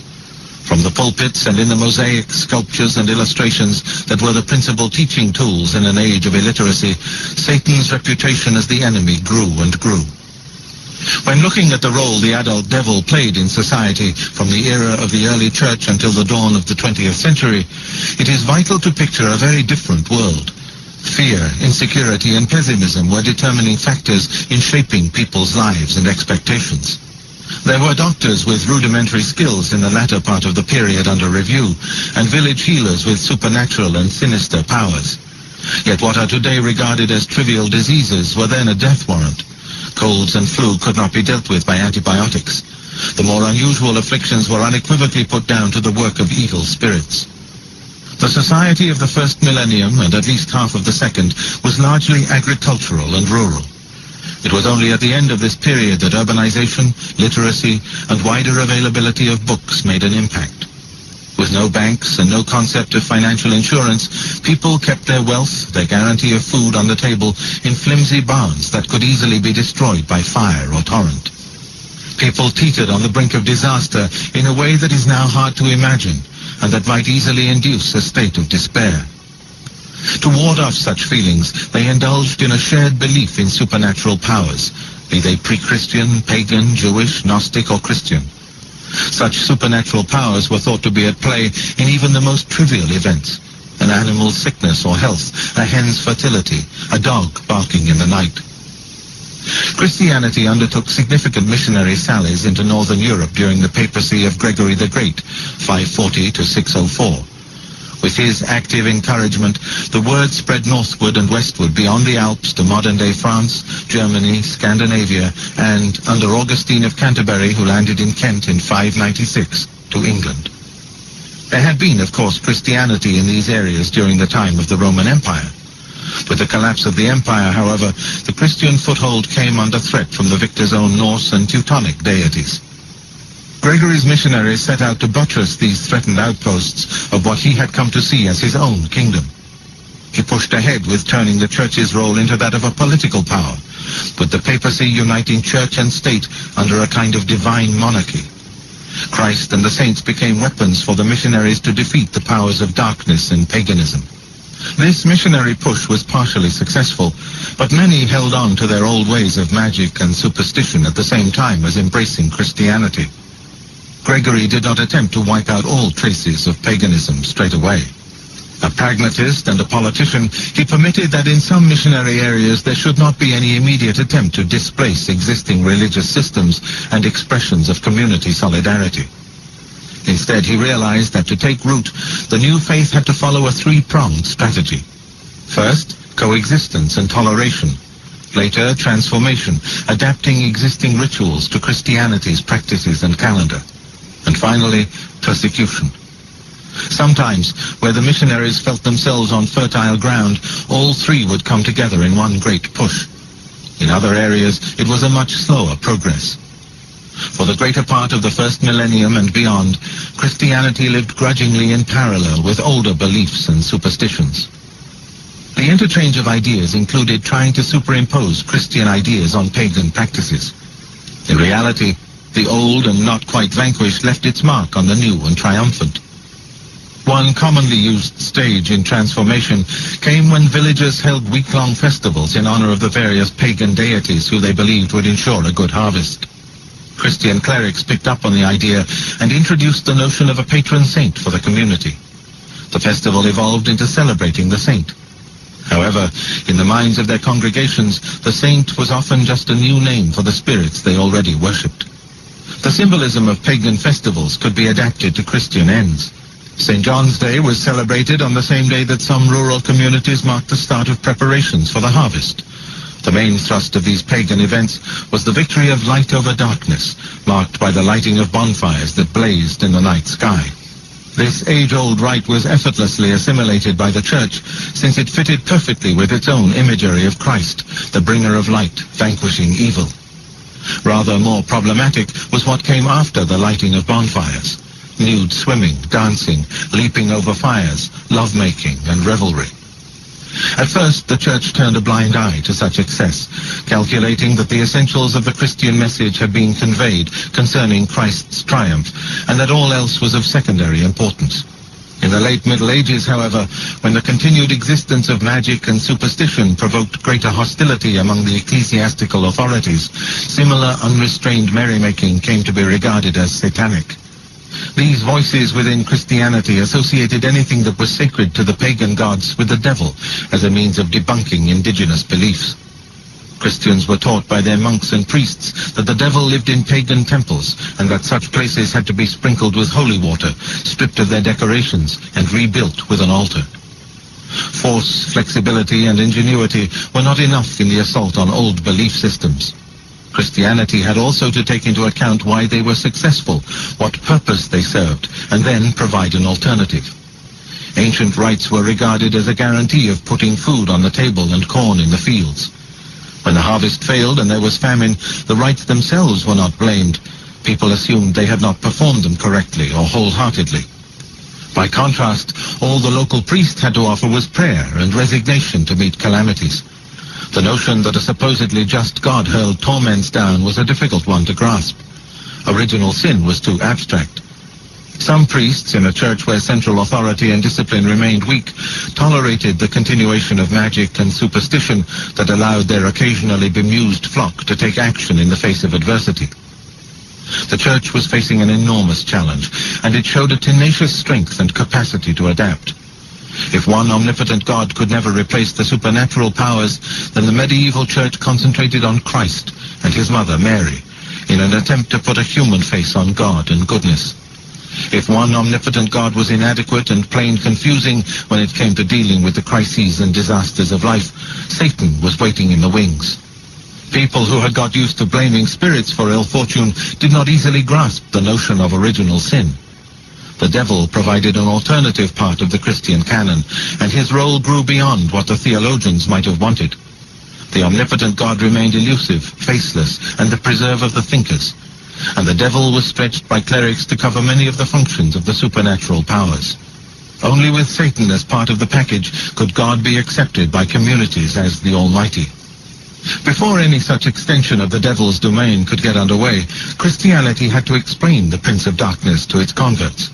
From the pulpits and in the mosaic sculptures and illustrations that were the principal teaching tools in an age of illiteracy, Satan's reputation as the enemy grew and grew. When looking at the role the adult devil played in society from the era of the early church until the dawn of the 20th century, it is vital to picture a very different world. Fear, insecurity, and pessimism were determining factors in shaping people's lives and expectations. There were doctors with rudimentary skills in the latter part of the period under review, and village healers with supernatural and sinister powers. Yet what are today regarded as trivial diseases were then a death warrant. Colds and flu could not be dealt with by antibiotics. The more unusual afflictions were unequivocally put down to the work of evil spirits. The society of the first millennium, and at least half of the second, was largely agricultural and rural. It was only at the end of this period that urbanization, literacy, and wider availability of books made an impact. With no banks and no concept of financial insurance, people kept their wealth, their guarantee of food on the table, in flimsy barns that could easily be destroyed by fire or torrent. People teetered on the brink of disaster in a way that is now hard to imagine, and that might easily induce a state of despair. To ward off such feelings, they indulged in a shared belief in supernatural powers, be they pre-Christian, pagan, Jewish, Gnostic, or Christian. Such supernatural powers were thought to be at play in even the most trivial events: an animal's sickness or health, a hen's fertility, a dog barking in the night. Christianity undertook significant missionary sallies into northern Europe during the papacy of Gregory the Great, 540 to 604. With his active encouragement, the word spread northward and westward beyond the Alps to modern-day France, Germany, Scandinavia, and, under Augustine of Canterbury, who landed in Kent in 596, to England. There had been, of course, Christianity in these areas during the time of the Roman Empire. With the collapse of the empire, however, the Christian foothold came under threat from the victor's own Norse and Teutonic deities. Gregory's missionaries set out to buttress these threatened outposts of what he had come to see as his own kingdom. He pushed ahead with turning the church's role into that of a political power, with the papacy uniting church and state under a kind of divine monarchy. Christ and the saints became weapons for the missionaries to defeat the powers of darkness and paganism. This missionary push was partially successful, but many held on to their old ways of magic and superstition at the same time as embracing Christianity. Gregory did not attempt to wipe out all traces of paganism straight away. A pragmatist and a politician, he permitted that in some missionary areas there should not be any immediate attempt to displace existing religious systems and expressions of community solidarity. Instead, he realized that to take root, the new faith had to follow a three-pronged strategy. First, coexistence and toleration. Later, transformation, adapting existing rituals to Christianity's practices and calendar. And finally, persecution. Sometimes, where the missionaries felt themselves on fertile ground, all three would come together in one great push. In other areas, it was a much slower progress. For the greater part of the first millennium and beyond, Christianity lived grudgingly in parallel with older beliefs and superstitions. The interchange of ideas included trying to superimpose Christian ideas on pagan practices. In reality, the old and not quite vanquished left its mark on the new and triumphant. One commonly used stage in transformation came when villagers held week-long festivals in honor of the various pagan deities who they believed would ensure a good harvest. Christian clerics picked up on the idea and introduced the notion of a patron saint for the community. The festival evolved into celebrating the saint. However, in the minds of their congregations, the saint was often just a new name for the spirits they already worshipped. The symbolism of pagan festivals could be adapted to Christian ends. St. John's Day was celebrated on the same day that some rural communities marked the start of preparations for the harvest. The main thrust of these pagan events was the victory of light over darkness, marked by the lighting of bonfires that blazed in the night sky. This age-old rite was effortlessly assimilated by the Church, since it fitted perfectly with its own imagery of Christ, the bringer of light, vanquishing evil. Rather more problematic was what came after the lighting of bonfires: nude swimming, dancing, leaping over fires, lovemaking, and revelry. At first, the Church turned a blind eye to such excess, calculating that the essentials of the Christian message had been conveyed concerning Christ's triumph, and that all else was of secondary importance. In the late Middle Ages, however, when the continued existence of magic and superstition provoked greater hostility among the ecclesiastical authorities, similar unrestrained merrymaking came to be regarded as satanic. These voices within Christianity associated anything that was sacred to the pagan gods with the devil as a means of debunking indigenous beliefs. Christians were taught by their monks and priests that the devil lived in pagan temples and that such places had to be sprinkled with holy water, stripped of their decorations, and rebuilt with an altar. Force, flexibility, and ingenuity were not enough in the assault on old belief systems. Christianity had also to take into account why they were successful, what purpose they served, and then provide an alternative. Ancient rites were regarded as a guarantee of putting food on the table and corn in the fields. When the harvest failed and there was famine, the rites themselves were not blamed. People assumed they had not performed them correctly or wholeheartedly. By contrast, all the local priest had to offer was prayer and resignation to meet calamities. The notion that a supposedly just God hurled torments down was a difficult one to grasp. Original sin was too abstract. Some priests, in a church where central authority and discipline remained weak, tolerated the continuation of magic and superstition that allowed their occasionally bemused flock to take action in the face of adversity. The church was facing an enormous challenge, and it showed a tenacious strength and capacity to adapt. If one omnipotent God could never replace the supernatural powers, then the medieval church concentrated on Christ and his mother Mary, in an attempt to put a human face on God and goodness. If one omnipotent God was inadequate and plain confusing when it came to dealing with the crises and disasters of life, Satan was waiting in the wings. People who had got used to blaming spirits for ill fortune did not easily grasp the notion of original sin. The devil provided an alternative part of the Christian canon, and his role grew beyond what the theologians might have wanted. The omnipotent God remained elusive, faceless, and the preserve of the thinkers, and the devil was stretched by clerics to cover many of the functions of the supernatural powers. Only with Satan as part of the package could God be accepted by communities as the Almighty. Before any such extension of the devil's domain could get underway, Christianity had to explain the Prince of Darkness to its converts.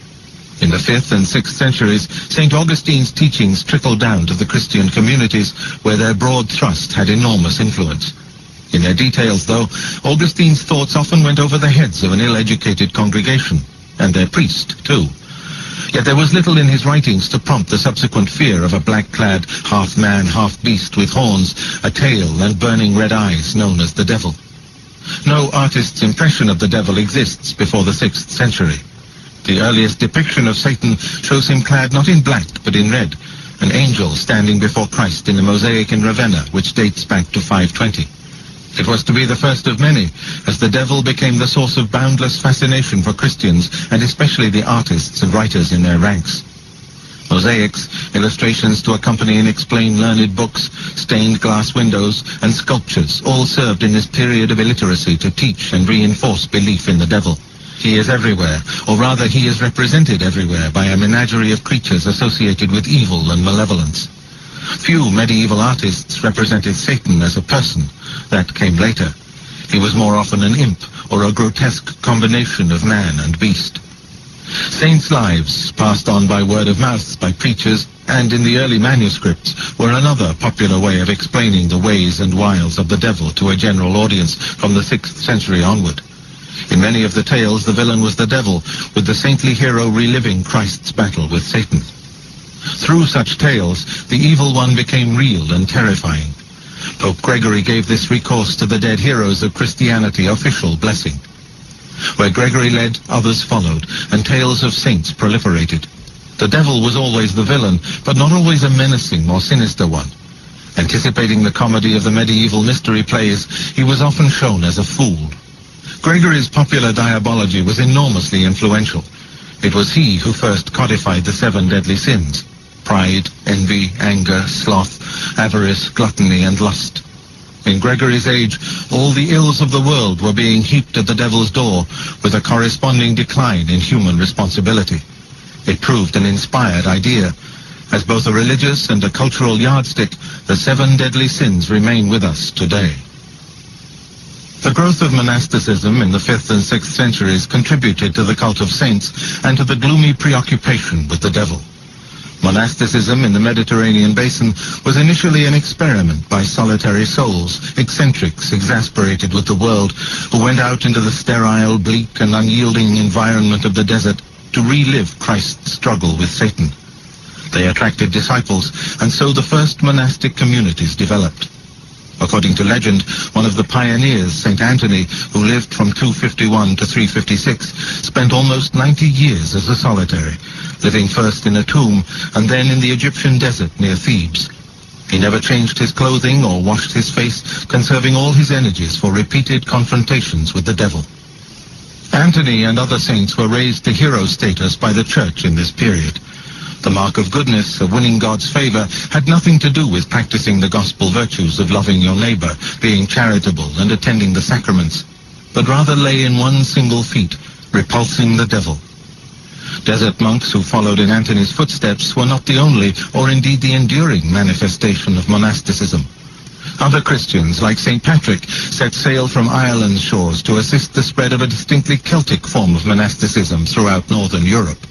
In the 5th and 6th centuries, St. Augustine's teachings trickled down to the Christian communities where their broad thrust had enormous influence. In their details, though, Augustine's thoughts often went over the heads of an ill-educated congregation, and their priest, too. Yet there was little in his writings to prompt the subsequent fear of a black-clad, half-man, half-beast with horns, a tail, and burning red eyes known as the devil. No artist's impression of the devil exists before the 6th century. The earliest depiction of Satan shows him clad not in black but in red, an angel standing before Christ in a mosaic in Ravenna which dates back to 520. It was to be the first of many, as the devil became the source of boundless fascination for Christians, and especially the artists and writers in their ranks. Mosaics, illustrations to accompany and explain learned books, stained glass windows, and sculptures all served in this period of illiteracy to teach and reinforce belief in the devil. He is everywhere, or rather he is represented everywhere by a menagerie of creatures associated with evil and malevolence. Few medieval artists represented Satan as a person. That came later. He was more often an imp or a grotesque combination of man and beast. Saints' lives, passed on by word of mouth by preachers and in the early manuscripts, were another popular way of explaining the ways and wiles of the devil to a general audience from the 6th century onward. In many of the tales, the villain was the devil, with the saintly hero reliving Christ's battle with Satan. Through such tales, the evil one became real and terrifying. Pope Gregory gave this recourse to the dead heroes of Christianity official blessing. Where Gregory led, others followed, and tales of saints proliferated. The devil was always the villain, but not always a menacing or sinister one. Anticipating the comedy of the medieval mystery plays, he was often shown as a fool. Gregory's popular diabology was enormously influential. It was he who first codified the 7 deadly sins: pride, envy, anger, sloth, avarice, gluttony, and lust. In Gregory's age, all the ills of the world were being heaped at the devil's door, with a corresponding decline in human responsibility. It proved an inspired idea. As both a religious and a cultural yardstick, the 7 deadly sins remain with us today. The growth of monasticism in the 5th and 6th centuries contributed to the cult of saints and to the gloomy preoccupation with the devil. Monasticism in the Mediterranean basin was initially an experiment by solitary souls, eccentrics exasperated with the world, who went out into the sterile, bleak, and unyielding environment of the desert to relive Christ's struggle with Satan. They attracted disciples, and so the first monastic communities developed. According to legend, one of the pioneers, St. Anthony, who lived from 251 to 356, spent almost 90 years as a solitary, living first in a tomb and then in the Egyptian desert near Thebes. He never changed his clothing or washed his face, conserving all his energies for repeated confrontations with the devil. Anthony and other saints were raised to hero status by the Church in this period. The mark of goodness, of winning God's favor, had nothing to do with practicing the gospel virtues of loving your neighbor, being charitable, and attending the sacraments, but rather lay in one single feat, repulsing the devil. Desert monks who followed in Anthony's footsteps were not the only, or indeed the enduring, manifestation of monasticism. Other Christians, like St. Patrick, set sail from Ireland's shores to assist the spread of a distinctly Celtic form of monasticism throughout northern Europe.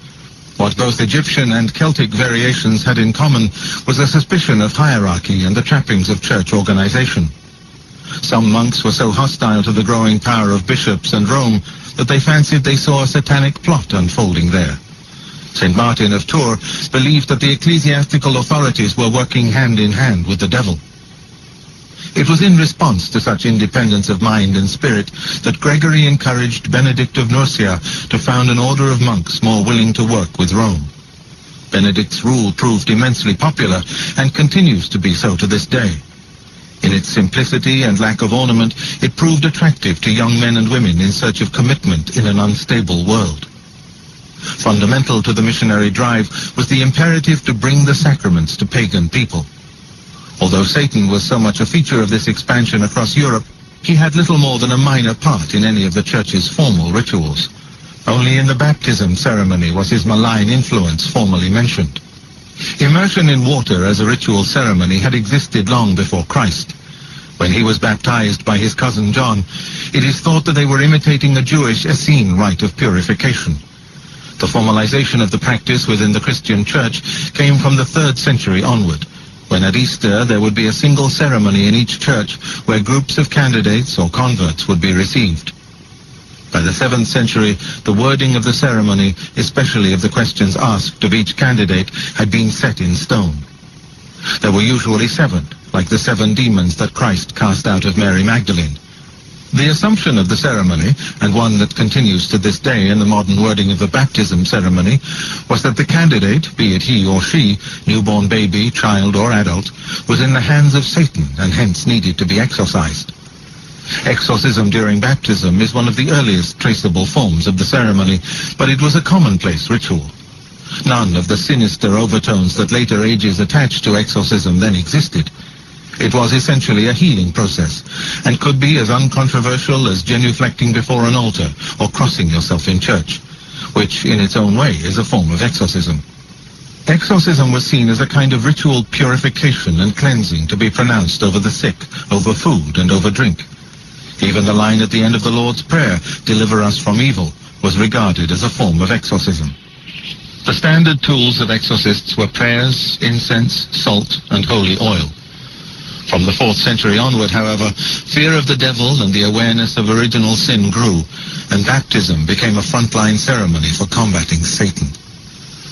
What both Egyptian and Celtic variations had in common was a suspicion of hierarchy and the trappings of church organization. Some monks were so hostile to the growing power of bishops and Rome that they fancied they saw a satanic plot unfolding there. St. Martin of Tours believed that the ecclesiastical authorities were working hand in hand with the devil. It was in response to such independence of mind and spirit that Gregory encouraged Benedict of Nursia to found an order of monks more willing to work with Rome. Benedict's rule proved immensely popular and continues to be so to this day. In its simplicity and lack of ornament, it proved attractive to young men and women in search of commitment in an unstable world. Fundamental to the missionary drive was the imperative to bring the sacraments to pagan people. Although Satan was so much a feature of this expansion across Europe, he had little more than a minor part in any of the Church's formal rituals. Only in the baptism ceremony was his malign influence formally mentioned. Immersion in water as a ritual ceremony had existed long before Christ. When he was baptized by his cousin John, it is thought that they were imitating a Jewish Essene rite of purification. The formalization of the practice within the Christian Church came from the 3rd century onward, when at Easter there would be a single ceremony in each church where groups of candidates or converts would be received. By the 7th century, the wording of the ceremony, especially of the questions asked of each candidate, had been set in stone. There were usually 7, like the 7 demons that Christ cast out of Mary Magdalene. The assumption of the ceremony, and one that continues to this day in the modern wording of the baptism ceremony, was that the candidate, be it he or she, newborn baby, child, or adult, was in the hands of Satan and hence needed to be exorcised. Exorcism during baptism is one of the earliest traceable forms of the ceremony, but it was a commonplace ritual. None of the sinister overtones that later ages attached to exorcism then existed. It was essentially a healing process, and could be as uncontroversial as genuflecting before an altar or crossing yourself in church, which in its own way is a form of exorcism. Exorcism was seen as a kind of ritual purification and cleansing to be pronounced over the sick, over food and over drink. Even the line at the end of the Lord's Prayer, "Deliver us from evil," was regarded as a form of exorcism. The standard tools of exorcists were prayers, incense, salt, and holy oil. From the 4th century onward, however, fear of the devil and the awareness of original sin grew, and baptism became a frontline ceremony for combating Satan.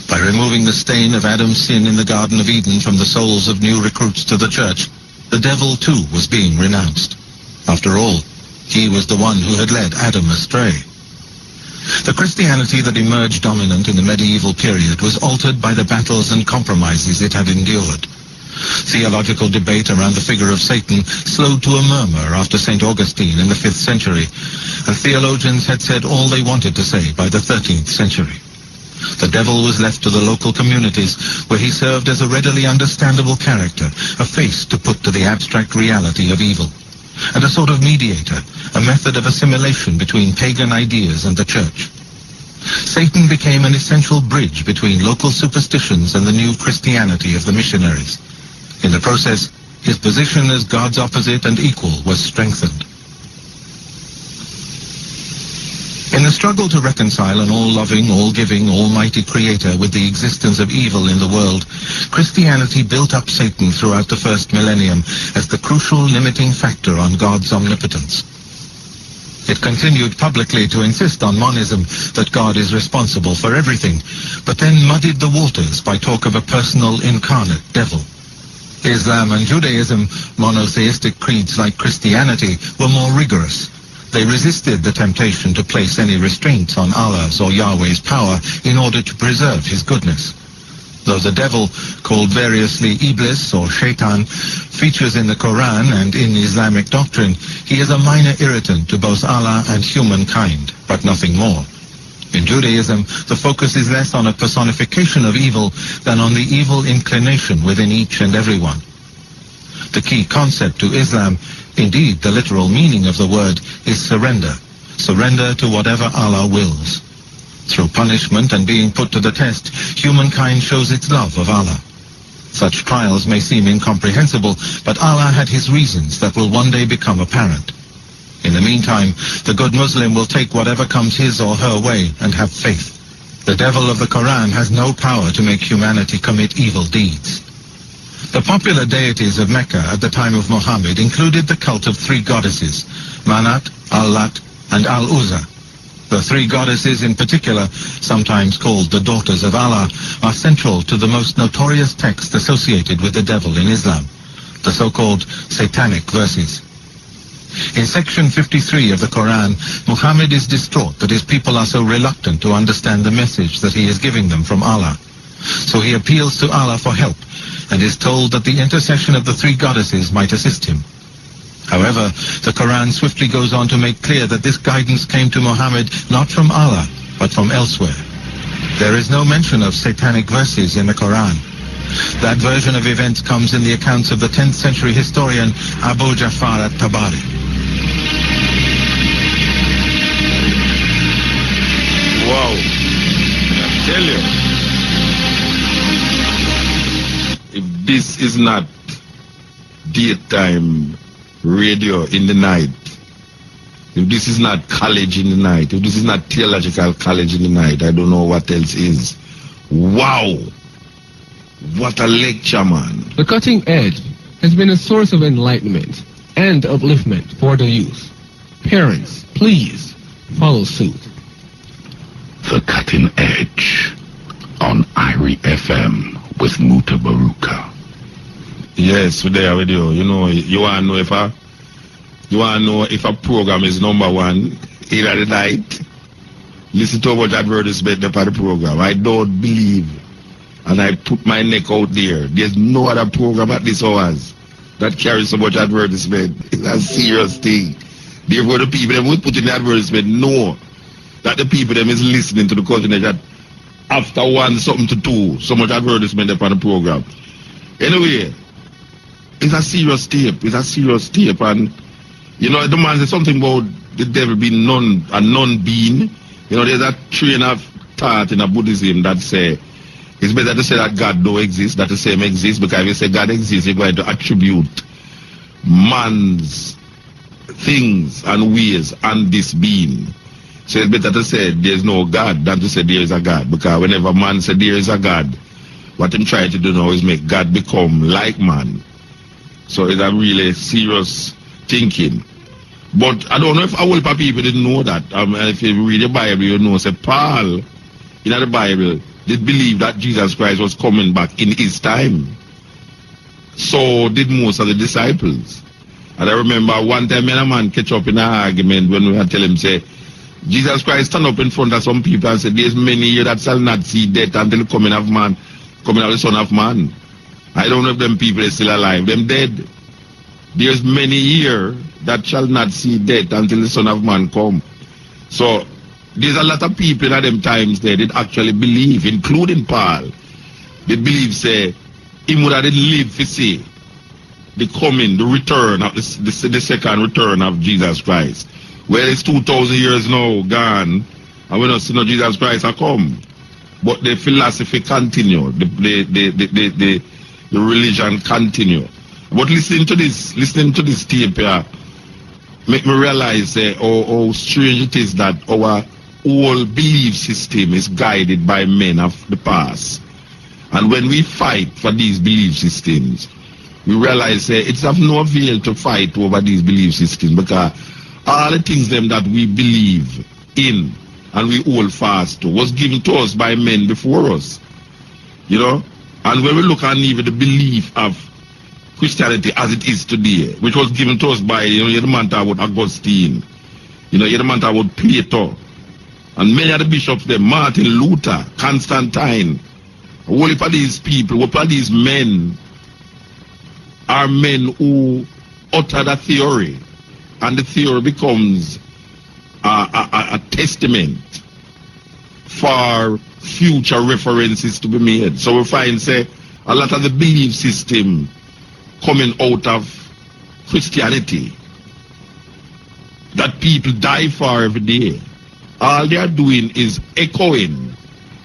By removing the stain of Adam's sin in the Garden of Eden from the souls of new recruits to the church, the devil too was being renounced. After all, he was the one who had led Adam astray. The Christianity that emerged dominant in the medieval period was altered by the battles and compromises it had endured. Theological debate around the figure of Satan slowed to a murmur after St. Augustine in the 5th century, and theologians had said all they wanted to say by the 13th century. The devil was left to the local communities, where he served as a readily understandable character, a face to put to the abstract reality of evil, and a sort of mediator, a method of assimilation between pagan ideas and the church. Satan became an essential bridge between local superstitions and the new Christianity of the missionaries. In the process, his position as God's opposite and equal was strengthened. In the struggle to reconcile an all-loving, all-giving, almighty creator with the existence of evil in the world, Christianity built up Satan throughout the first millennium as the crucial limiting factor on God's omnipotence. It continued publicly to insist on monism, that God is responsible for everything, but then muddied the waters by talk of a personal incarnate devil. Islam and Judaism, monotheistic creeds like Christianity, were more rigorous. They resisted the temptation to place any restraints on Allah's or Yahweh's power in order to preserve his goodness. Though the devil, called variously Iblis or Shaitan, features in the Quran and in Islamic doctrine, he is a minor irritant to both Allah and humankind, but nothing more. In Judaism, the focus is less on a personification of evil than on the evil inclination within each and everyone. The key concept to Islam, indeed the literal meaning of the word, is surrender. Surrender to whatever Allah wills. Through punishment and being put to the test, humankind shows its love of Allah. Such trials may seem incomprehensible, but Allah had his reasons that will one day become apparent. In the meantime, the good Muslim will take whatever comes his or her way and have faith. The devil of the Quran has no power to make humanity commit evil deeds. The popular deities of Mecca at the time of Muhammad included the cult of 3 goddesses, Manat, Al-Lat, and Al-Uzza. The 3 goddesses in particular, sometimes called the daughters of Allah, are central to the most notorious text associated with the devil in Islam, the so-called satanic verses. In section 53 of the Quran, Muhammad is distraught that his people are so reluctant to understand the message that he is giving them from Allah. So he appeals to Allah for help, and is told that the intercession of the 3 goddesses might assist him. However, the Quran swiftly goes on to make clear that this guidance came to Muhammad not from Allah, but from elsewhere. There is no mention of satanic verses in the Quran. That version of events comes in the accounts of the 10th century historian Abu Ja'far at-Tabari. Wow. I tell you, if this is not daytime radio in the night, if this is not college in the night, if this is not theological college in the night, I don't know what else is. Wow! What a lecture, man. The cutting edge has been a source of enlightenment and upliftment for the youth. Parents, please follow suit. The Cutting Edge on IRI FM with Mutabaruka. Yes, we're there with you. You want to know if a program is number 1 in the night? Listen to what advertisement for the program. I don't believe, and I put my neck out there, there's no other program at this hours that carries so much advertisement. It's a serious thing. Therefore, the people that would put in the advertisement know that the people them is listening to the Cutting Edge at after 1 something to 2. So much advertisement upon the program. Anyway, it's a serious tape. It's a serious tape. And, you know, the man said something about the devil being a non-being. You know, there's a train of thought in a Buddhism that say it's better to say that God don't exist than to say him exists, because if you say God exists, you're going to attribute man's things and ways and this being. So it's better to say there's no God than to say there is a God, because whenever man says there is a God, what I'm trying to do now is make God become like man. So it's a really serious thinking. But I don't know if a whole lot of people didn't know that. If you read the Bible, you know, say Paul, in the Bible, did believe that Jesus Christ was coming back in his time. So did most of the disciples. And I remember one time me and a man catch up in an argument when we had tell him, say, Jesus Christ stand up in front of some people and said, there's many here that shall not see death until the coming of the Son of Man. I don't know if them people are still alive. Them dead. There's many here that shall not see death until the Son of Man come. So there's a lot of people at them times there that actually believe, including Paul. They believe, say, him would have lived to see the coming, the return of the second return of Jesus Christ. Well, it's 2,000 years now gone, and we don't see no Jesus Christ a come. But the philosophy continue, the religion continue. But listening to this tape here, make me realize how strange it is that our whole belief system is guided by men of the past. And when we fight for these belief systems, we realize it's of no avail to fight over these belief systems, because all the things them that we believe in and we hold fast to was given to us by men before us. You know? And when we look at even the belief of Christianity as it is today, which was given to us by, you know, you're the man talk about Augustine, you know, you're the man talk about Plato, and many of the bishops there, Martin Luther, Constantine, all of these people, all of these men are men who utter the theory, and the theory becomes a testament for future references to be made. So we find, say, a lot of the belief system coming out of Christianity that people die for every day, all they are doing is echoing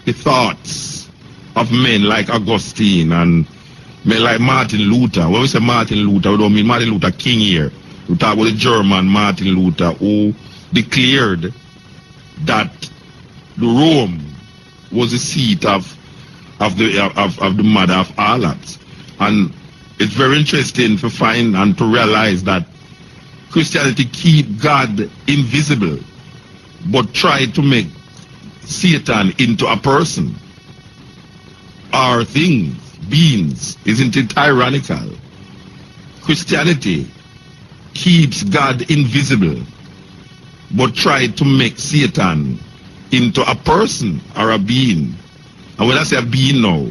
the thoughts of men like Augustine and men like Martin Luther. When we say Martin Luther, we don't mean Martin Luther King here. We talk about the German Martin Luther, who declared that the Rome was the seat of the mother of harlots. And it's very interesting to find and to realize that Christianity keep God invisible, but try to make Satan into a person or things, beings. Isn't it ironical? Christianity keeps God invisible, but try to make Satan into a person or a being. And when I say a being now,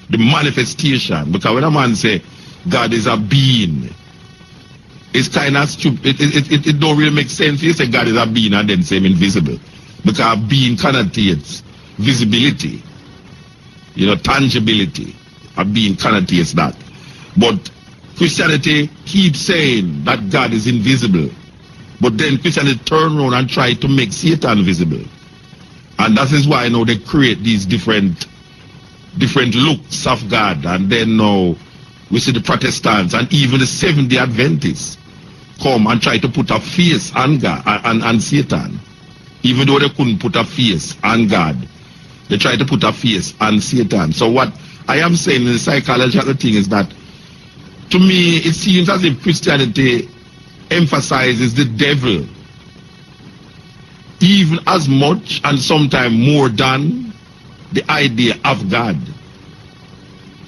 the manifestation, because when a man say God is a being, it's kind of stupid. It don't really make sense. You say God is a being and then say him invisible, because being connotates visibility, you know, tangibility. A being connotates that. But Christianity keeps saying that God is invisible, but then Christianity turn around and try to make Satan visible. And that is why now they create these different looks of God. And then now we see the Protestants and even the Seventh-day Adventists come and try to put a face on God and Satan. Even though they couldn't put a face on God, they try to put a face on Satan. So what I am saying in the psychology of the thing is that, to me, it seems as if Christianity emphasizes the devil even as much and sometimes more than the idea of God.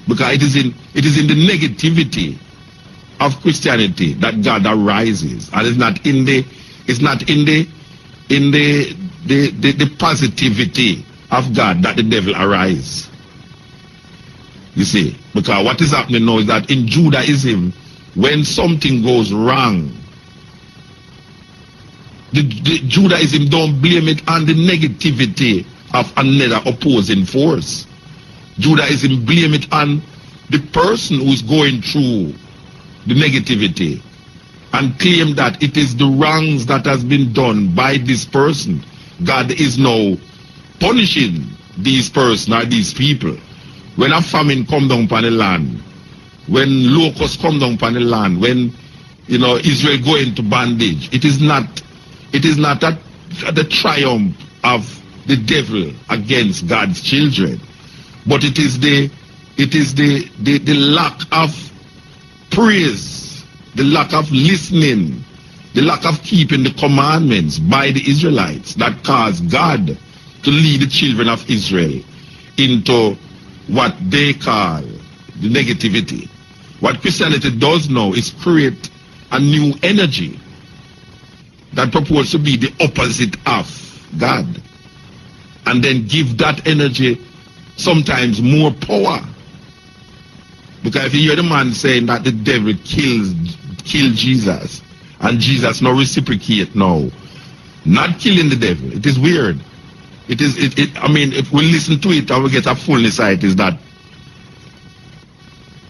Because it is in the negativity of Christianity that God arises, and it's not in the positivity of God that the devil arises. You see, because what is happening now is that in Judaism, when something goes wrong, the Judaism don't blame it on the negativity of another opposing force. Judaism blame it on the person who is going through the negativity and claim that it is the wrongs that has been done by this person. God is now punishing these persons or these people. When a famine come down upon the land, when locusts come down upon the land, when Israel go into bondage, it is not the triumph of the devil against God's children, but it is the lack of praise, the lack of listening, the lack of keeping the commandments by the Israelites that caused God to lead the children of Israel into what they call the negativity. What Christianity does now is create a new energy that purports to be the opposite of God, and then give that energy sometimes more power. Because if you hear the man saying that the devil killed Jesus, and Jesus no reciprocate now, not killing the devil, it is weird. I mean, if we listen to it and we get a full insight, is that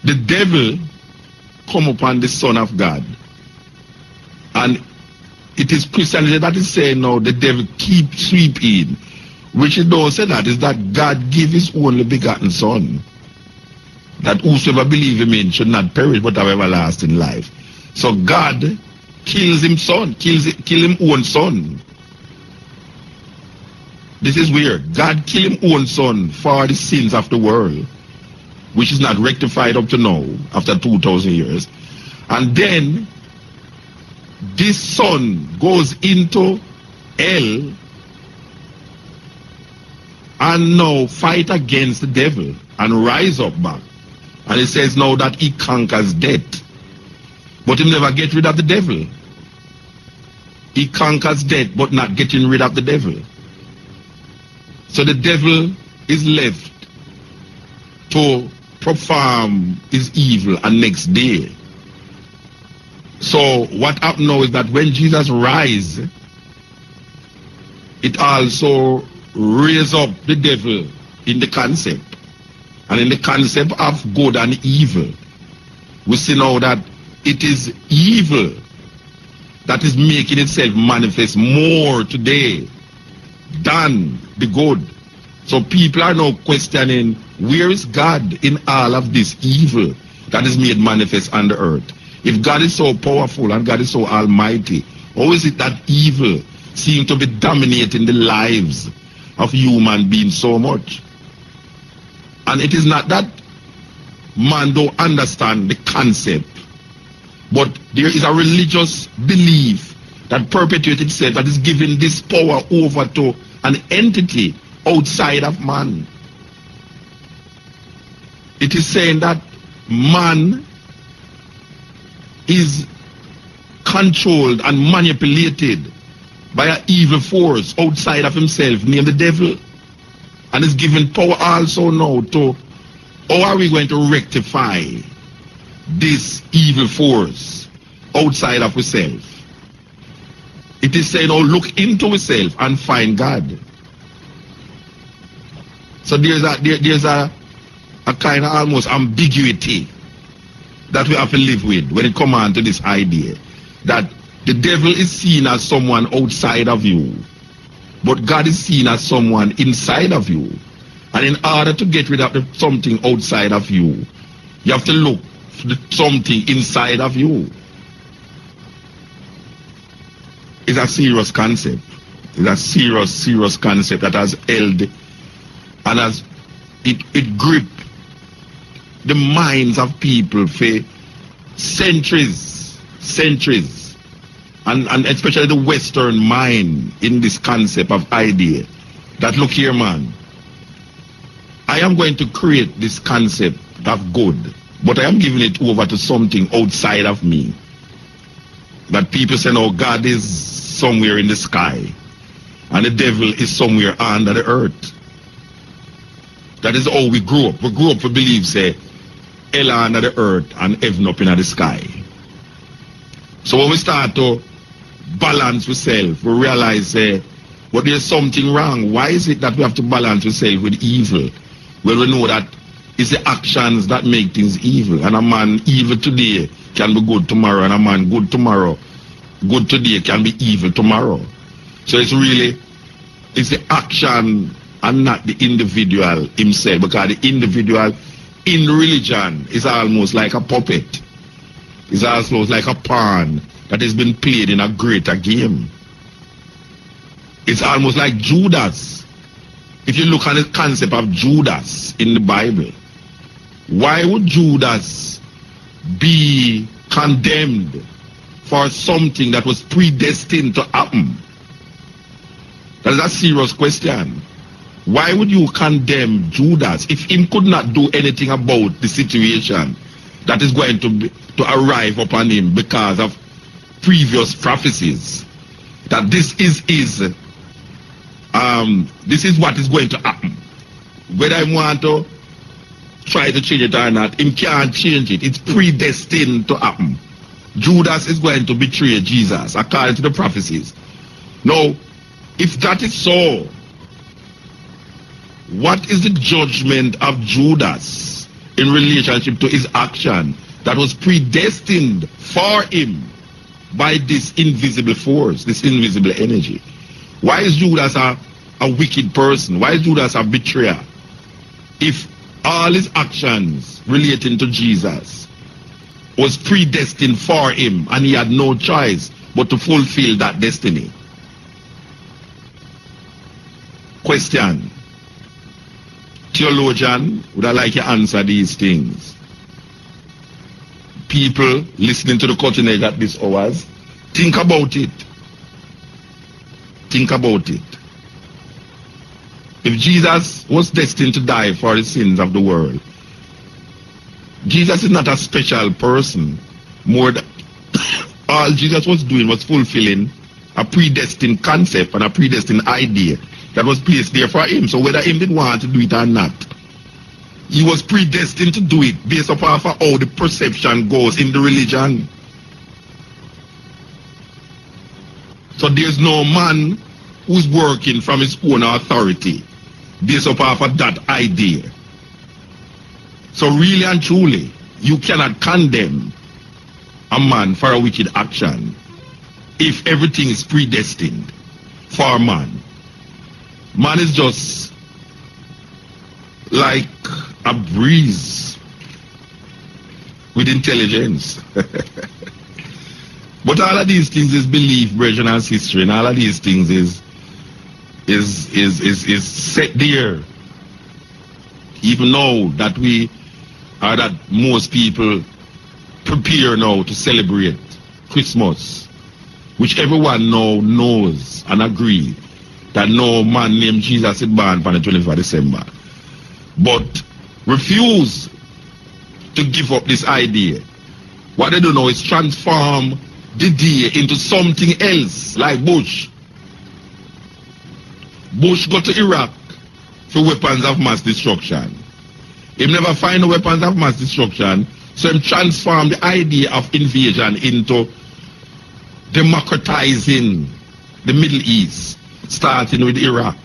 the devil come upon the Son of God, and it is Christianity that is saying now the devil keep sweeping, which it don't say that, is that God give his only begotten Son, that whosoever believe him in should not perish but have everlasting life. So God kills him son, kill him own son. This is weird. God kill him own son for the sins of the world, which is not rectified up to now after 2,000 years. And then this son goes into hell and now fight against the devil and rise up back. And it says now that he conquers death. But he never get rid of the devil. He conquers death but not getting rid of the devil. So the devil is left to perform his evil and next day. So what happened now is that when Jesus rise, it also raise up the devil in the concept. And in the concept of good and evil, we see now that it is evil that is making itself manifest more today than the good. So people are now questioning, where is God in all of this evil that is made manifest on the earth? If God is so powerful and God is so almighty, how is it that evil seems to be dominating the lives of human beings so much? And it is not that man don't understand the concept, but there is a religious belief that perpetuates itself, that is giving this power over to an entity outside of man. It is saying that man is controlled and manipulated by an evil force outside of himself named the devil, and is given power also now to how are we going to rectify this evil force outside of ourselves. It is saying, oh, look into yourself and find God. So there's a kind of almost ambiguity that we have to live with when it comes on to this idea that the devil is seen as someone outside of you, but God is seen as someone inside of you. And in order to get rid of something outside of you, you have to look for something inside of you. It's a serious concept. It's a serious concept that has held and has it gripped the minds of people for centuries, and especially the Western mind in this concept of idea that, look here, man, I am going to create this concept of good, but I am giving it over to something outside of me. That people say, no, God is somewhere in the sky and the devil is somewhere under the earth. That is how we grew up. We grew up to believe, say, hell under the earth and heaven up in the sky. So when we start to balance ourselves, we realize, But there's something wrong. Why is it that we have to balance ourselves with evil? Well, we know that it's the actions that make things evil. And a man evil today can be good tomorrow, and a man good today can be evil tomorrow. So it's the action and not the individual himself, because the individual in religion is almost like a puppet. It's almost like a pawn that has been played in a greater game. It's almost like Judas. If you look at the concept of Judas in the Bible, why would Judas be condemned for something that was predestined to happen? That is a serious question. Why would you condemn Judas if he could not do anything about the situation that is going to arrive upon him because of previous prophecies? That this is what is going to happen. Whether I want to try to change it or not, him can't change it. It's predestined to happen. Judas is going to betray Jesus according to the prophecies. Now, if that is so, what is the judgment of Judas in relationship to his action that was predestined for him by this invisible force, this invisible energy? Why is Judas a wicked person? Why is Judas a betrayer? If all his actions relating to Jesus was predestined for him and he had no choice but to fulfill that destiny. Question. Theologian, would I like you to answer these things? People listening to the cutting edge at these hours, think about it. Think about it. If Jesus was destined to die for the sins of the world, Jesus is not a special person. More than all Jesus was doing was fulfilling a predestined concept and a predestined idea that was placed there for him. So whether him did want to do it or not, he was predestined to do it based upon how the perception goes in the religion. So there's no man who's working from his own authority based upon that idea. So really and truly, you cannot condemn a man for a wicked action if everything is predestined for a man. Man is just like a breeze with intelligence. But all of these things is belief, brethren, and history, and all of these things is set there. Even now that that most people prepare now to celebrate Christmas, which everyone now knows and agree that no man named Jesus is born on the 25th of December, but refuse to give up this idea. What they do now is transform the day into something else, like Bush. Bush got to Iraq for weapons of mass destruction. He never find the weapons of mass destruction, so he transformed the idea of invasion into democratizing the Middle East, starting with Iraq,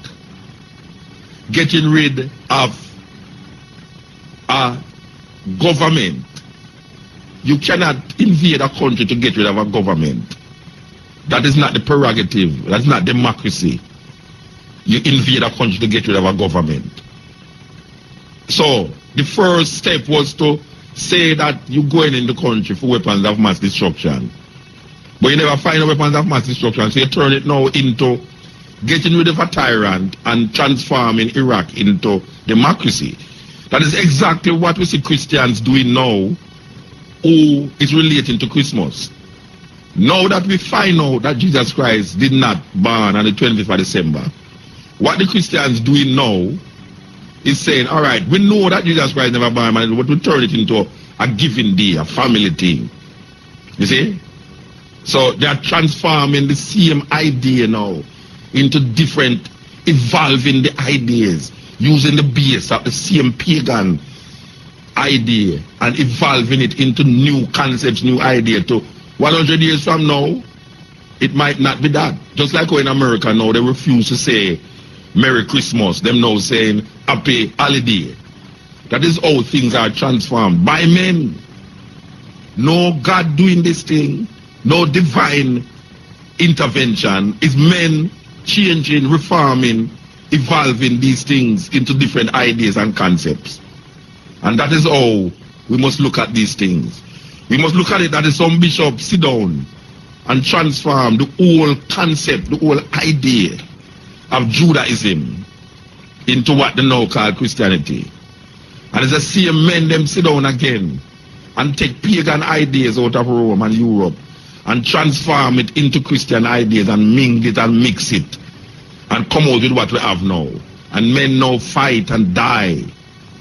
getting rid of a government. You cannot invade a country to get rid of a government. That is not the prerogative. That's not democracy. You invade a country to get rid of a government. So the first step was to say that you're going in the country for weapons of mass destruction. But you never find the weapons of mass destruction, so you turn it now into getting rid of a tyrant and transforming Iraq into democracy. That is exactly what we see Christians doing now, who is relating to Christmas. Now that we find out that Jesus Christ did not born on the 25th of December, what the Christians doing now is saying, all right, we know that Jesus Christ never born, but we turn it into a giving day, a family thing. You see? So they are transforming the same idea now into different, evolving the ideas, using the base of the same pagan idea and evolving it into new concepts, new idea. To 100 years from now, it might not be that. Just like how in America now they refuse to say Merry Christmas. Them now saying Happy Holiday. That is how things are transformed by men. No God doing this thing. No divine intervention. It's men changing, reforming, evolving these things into different ideas and concepts. And that is how we must look at these things. We must look at it that some bishops sit down and transform the whole concept, the whole idea of Judaism into what they now call Christianity. And it's the same men them sit down again and take pagan ideas out of Rome and Europe and transform it into Christian ideas and mingle it and mix it and come out with what we have now. And men now fight and die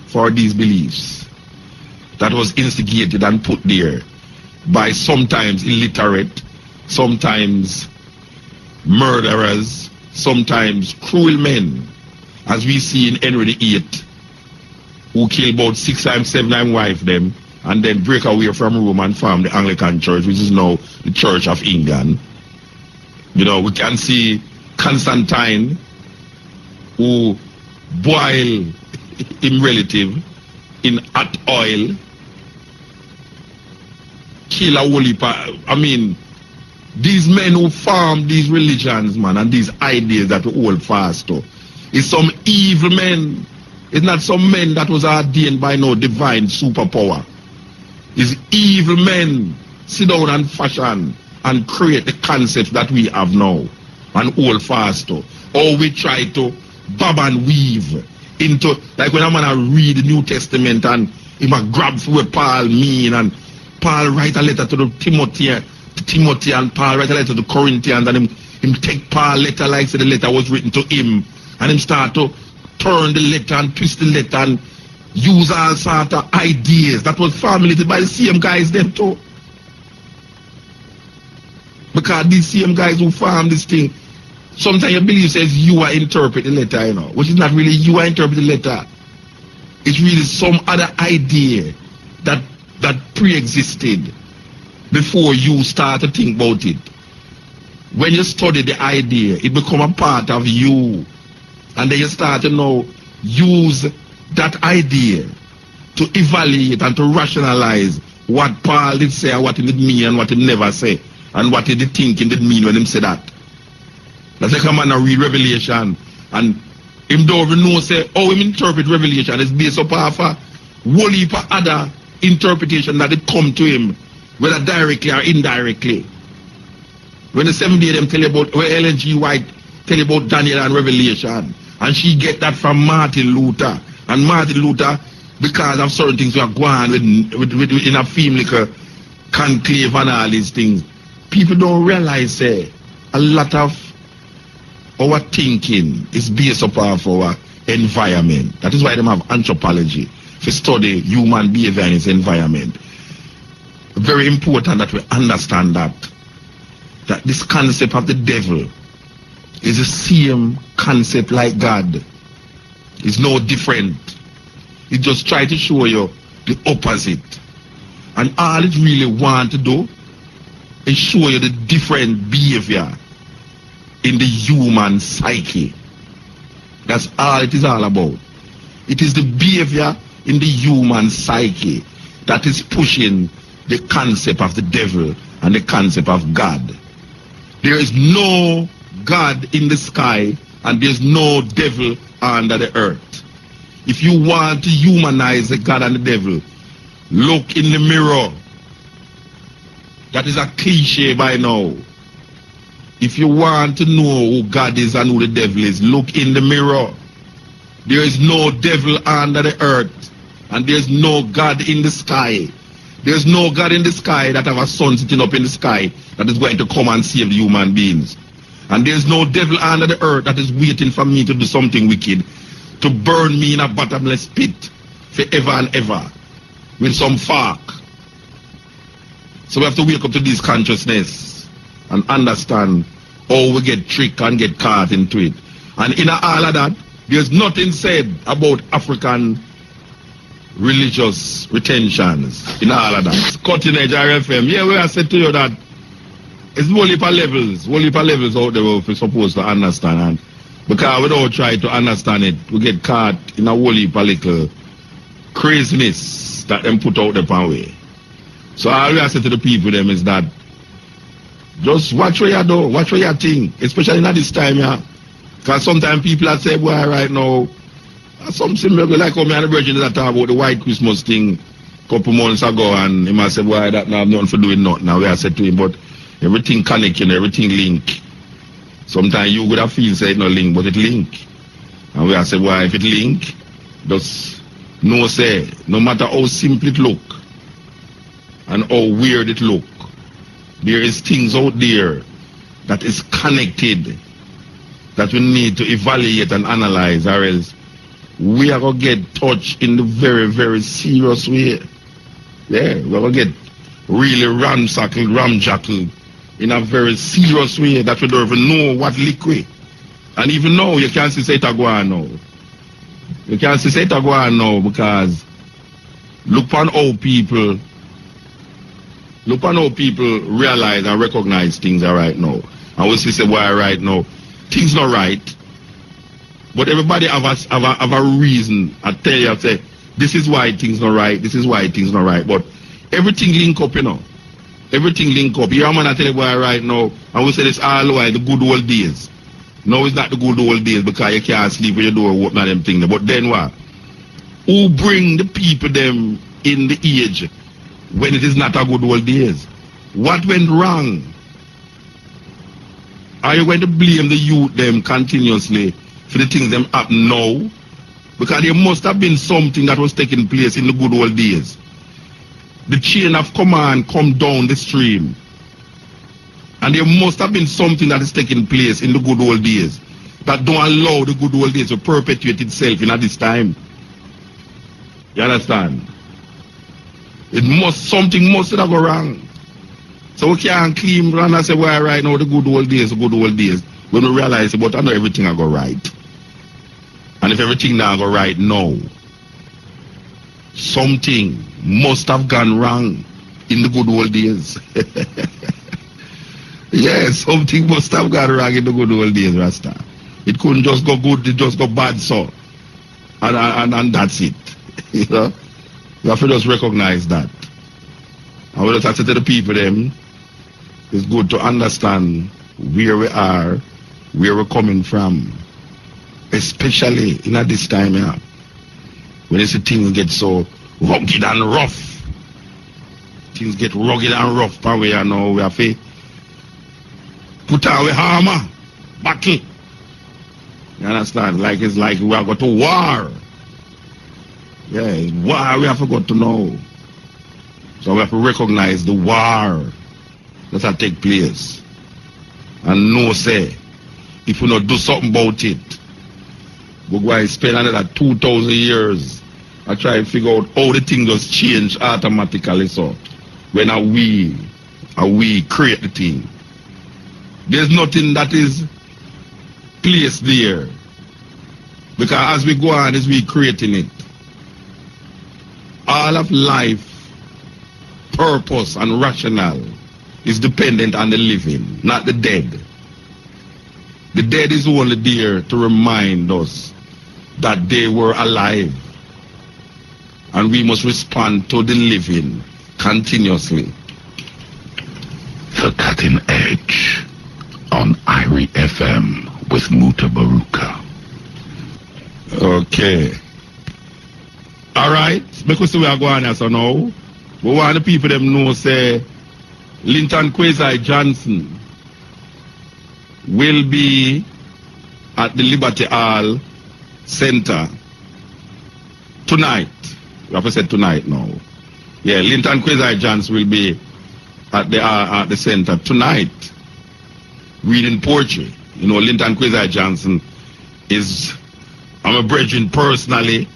for these beliefs that was instigated and put there by sometimes illiterate, sometimes murderers, sometimes cruel men, as we see in Henry VIII, who killed about 6 times 7 times wife them, and then break away from Rome and form the Anglican Church, which is now the Church of England. You know, we can see Constantine, who boil him relative in hot oil, kill a whole heap of, I mean, these men who form these religions, man, and these ideas that we hold fast to, is some evil men. It's not some men that was ordained by no divine superpower. It's evil men sit down and fashion and create the concepts that we have now and hold fast to. Or we try to bob and weave into, like when a man read the New Testament and he might grab for what Paul mean, and Paul write a letter to the Timothy, and Paul write a letter to the Corinthians, and him take Paul letter like so the letter was written to him, and him start to turn the letter and twist the letter and use all sort of ideas that was formulated by the same guys them too. Because these same guys who form this thing, sometimes you believe says you are interpret the letter, you know, which is not really you are interpret the letter. It's really some other idea that pre-existed before you start to think about it. When you study the idea, it become a part of you. And then you start to now use that idea to evaluate and to rationalize what Paul did say and what he did mean and what he never say and what he did think he did mean when he said that. That's like a man read Revelation and him don't even know say how him interpret Revelation is based upon a whole heap of other interpretation that it come to him, whether directly or indirectly. When the 7 day them tell you about, where Ellen G. White tell you about Daniel and Revelation, and she get that from Martin Luther. And Martin Luther, because of certain things we are going with in a film like a conclave and all these things, people don't realize a lot of our thinking is based upon our environment. That is why they have anthropology to study human behavior and its environment. Very important that we understand that this concept of the devil is the same concept like God. It's no different. It just try to show you the opposite. And all it really want to do is show you the different behavior in the human psyche. That's all it is all about. It is the behavior in the human psyche that is pushing the concept of the devil and the concept of God. There is no God in the sky and there's no devil under the earth. If you want to humanize the God and the devil, look in the mirror. That is a cliche by now. If you want to know who God is and who the devil is, look in the mirror. There is no devil under the earth and there's no God in the sky. There's no God in the sky that have a sun sitting up in the sky that is going to come and save the human beings. And there's no devil under the earth that is waiting for me to do something wicked, to burn me in a bottomless pit forever and ever with some fork. So we have to wake up to this consciousness and understand how we get tricked and get caught into it. And in all of that, there's nothing said about African religious retentions in all of that. Cutting edge RFM. Yeah, we have said to you that it's whole heap of levels out there we're supposed to understand. And because we don't try to understand it, we get caught in a whole heap of little craziness that them put out the way. So all I say to the people them is that just watch what you do, watch what you think, especially at this time, yeah. Because sometimes people are say, boy, right now, something like how me and the virgin that talk about the white Christmas thing a couple months ago, and he must say, boy, that now have nothing for doing nothing. Now we are said to him, but everything connect, you know, everything link. Sometimes you would have feel say it no link, but it link. And we are said, boy, if it link, just know say, no matter how simple it look, and how weird it look, there is things out there that is connected that we need to evaluate and analyze, or else we are going to get touched in the very, very serious way. Yeah, we're going to get really ramjackled in a very serious way that we don't even know what liquid. And even now, you can't say it again now. You can't say it again now because look on how people realize and recognize things are right now. And we say, why right now? Things not right. But everybody have a reason. I tell you, I say, this is why things not right, this is why things not right. But everything link up, you know. Everything link up. You man, I tell you why right now, and we say this all the way, the good old days. No, it's not the good old days because you can't sleep when you do open them things. But then what? Who bring the people them in the age when it is not a good old days? What went wrong? Are you going to blame the youth them continuously for the things them happen now? Because there must have been something that was taking place in the good old days. The chain of command come down the stream. And there must have been something that is taking place in the good old days that don't allow the good old days to perpetuate itself in at this time. You understand? Something must have gone wrong. So we can't claim and say, well, right now the good old days, when we realize but I know everything I go right. And if everything now go right now, something must have gone wrong in the good old days. Yeah, something must have gone wrong in the good old days, Rasta. It couldn't just go good, it just go bad, so. And that's it. You know? You have to just recognize that. And we just have to tell the people them, it's good to understand where we are, where we're coming from. Especially in this time, yeah. When you see things get so rugged and rough. Things get rugged and rough, and we are now, we have to put our hammer, battle. You understand? Like it's like we are going to war. Yeah, it's war we have to go to know. So we have to recognize the war that will take place. And know, say, if we not do something about it, we're going to spend another 2,000 years and try to figure out how the thing just change automatically. So when we create the thing. There's nothing that is placed there. Because as we go on, as we creating it, all of life, purpose and rationale is dependent on the living, not the dead. The dead is only there to remind us that they were alive. And we must respond to the living continuously. The Cutting Edge on IRI FM with Mutabaruka. Okay. Alright, because we are going here so now. We want the people them know say Linton Kwesi Johnson will be at the Liberty Hall Center tonight. We have to say tonight now. Yeah, Linton Kwesi Johnson will be at the center tonight reading poetry. You know, Linton Kwesi Johnson is, I'm a brethren personally,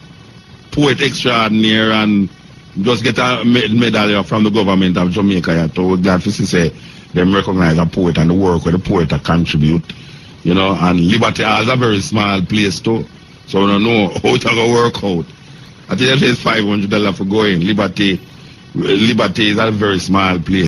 poet extraordinaire, and just get a medal from the government of Jamaica. So glad to say them recognize a poet and the work where the poet contribute. You know, and Liberty Hall is a very small place too. So we don't know how it's going to work out. I think it's $500 for going. Liberty is a very small place.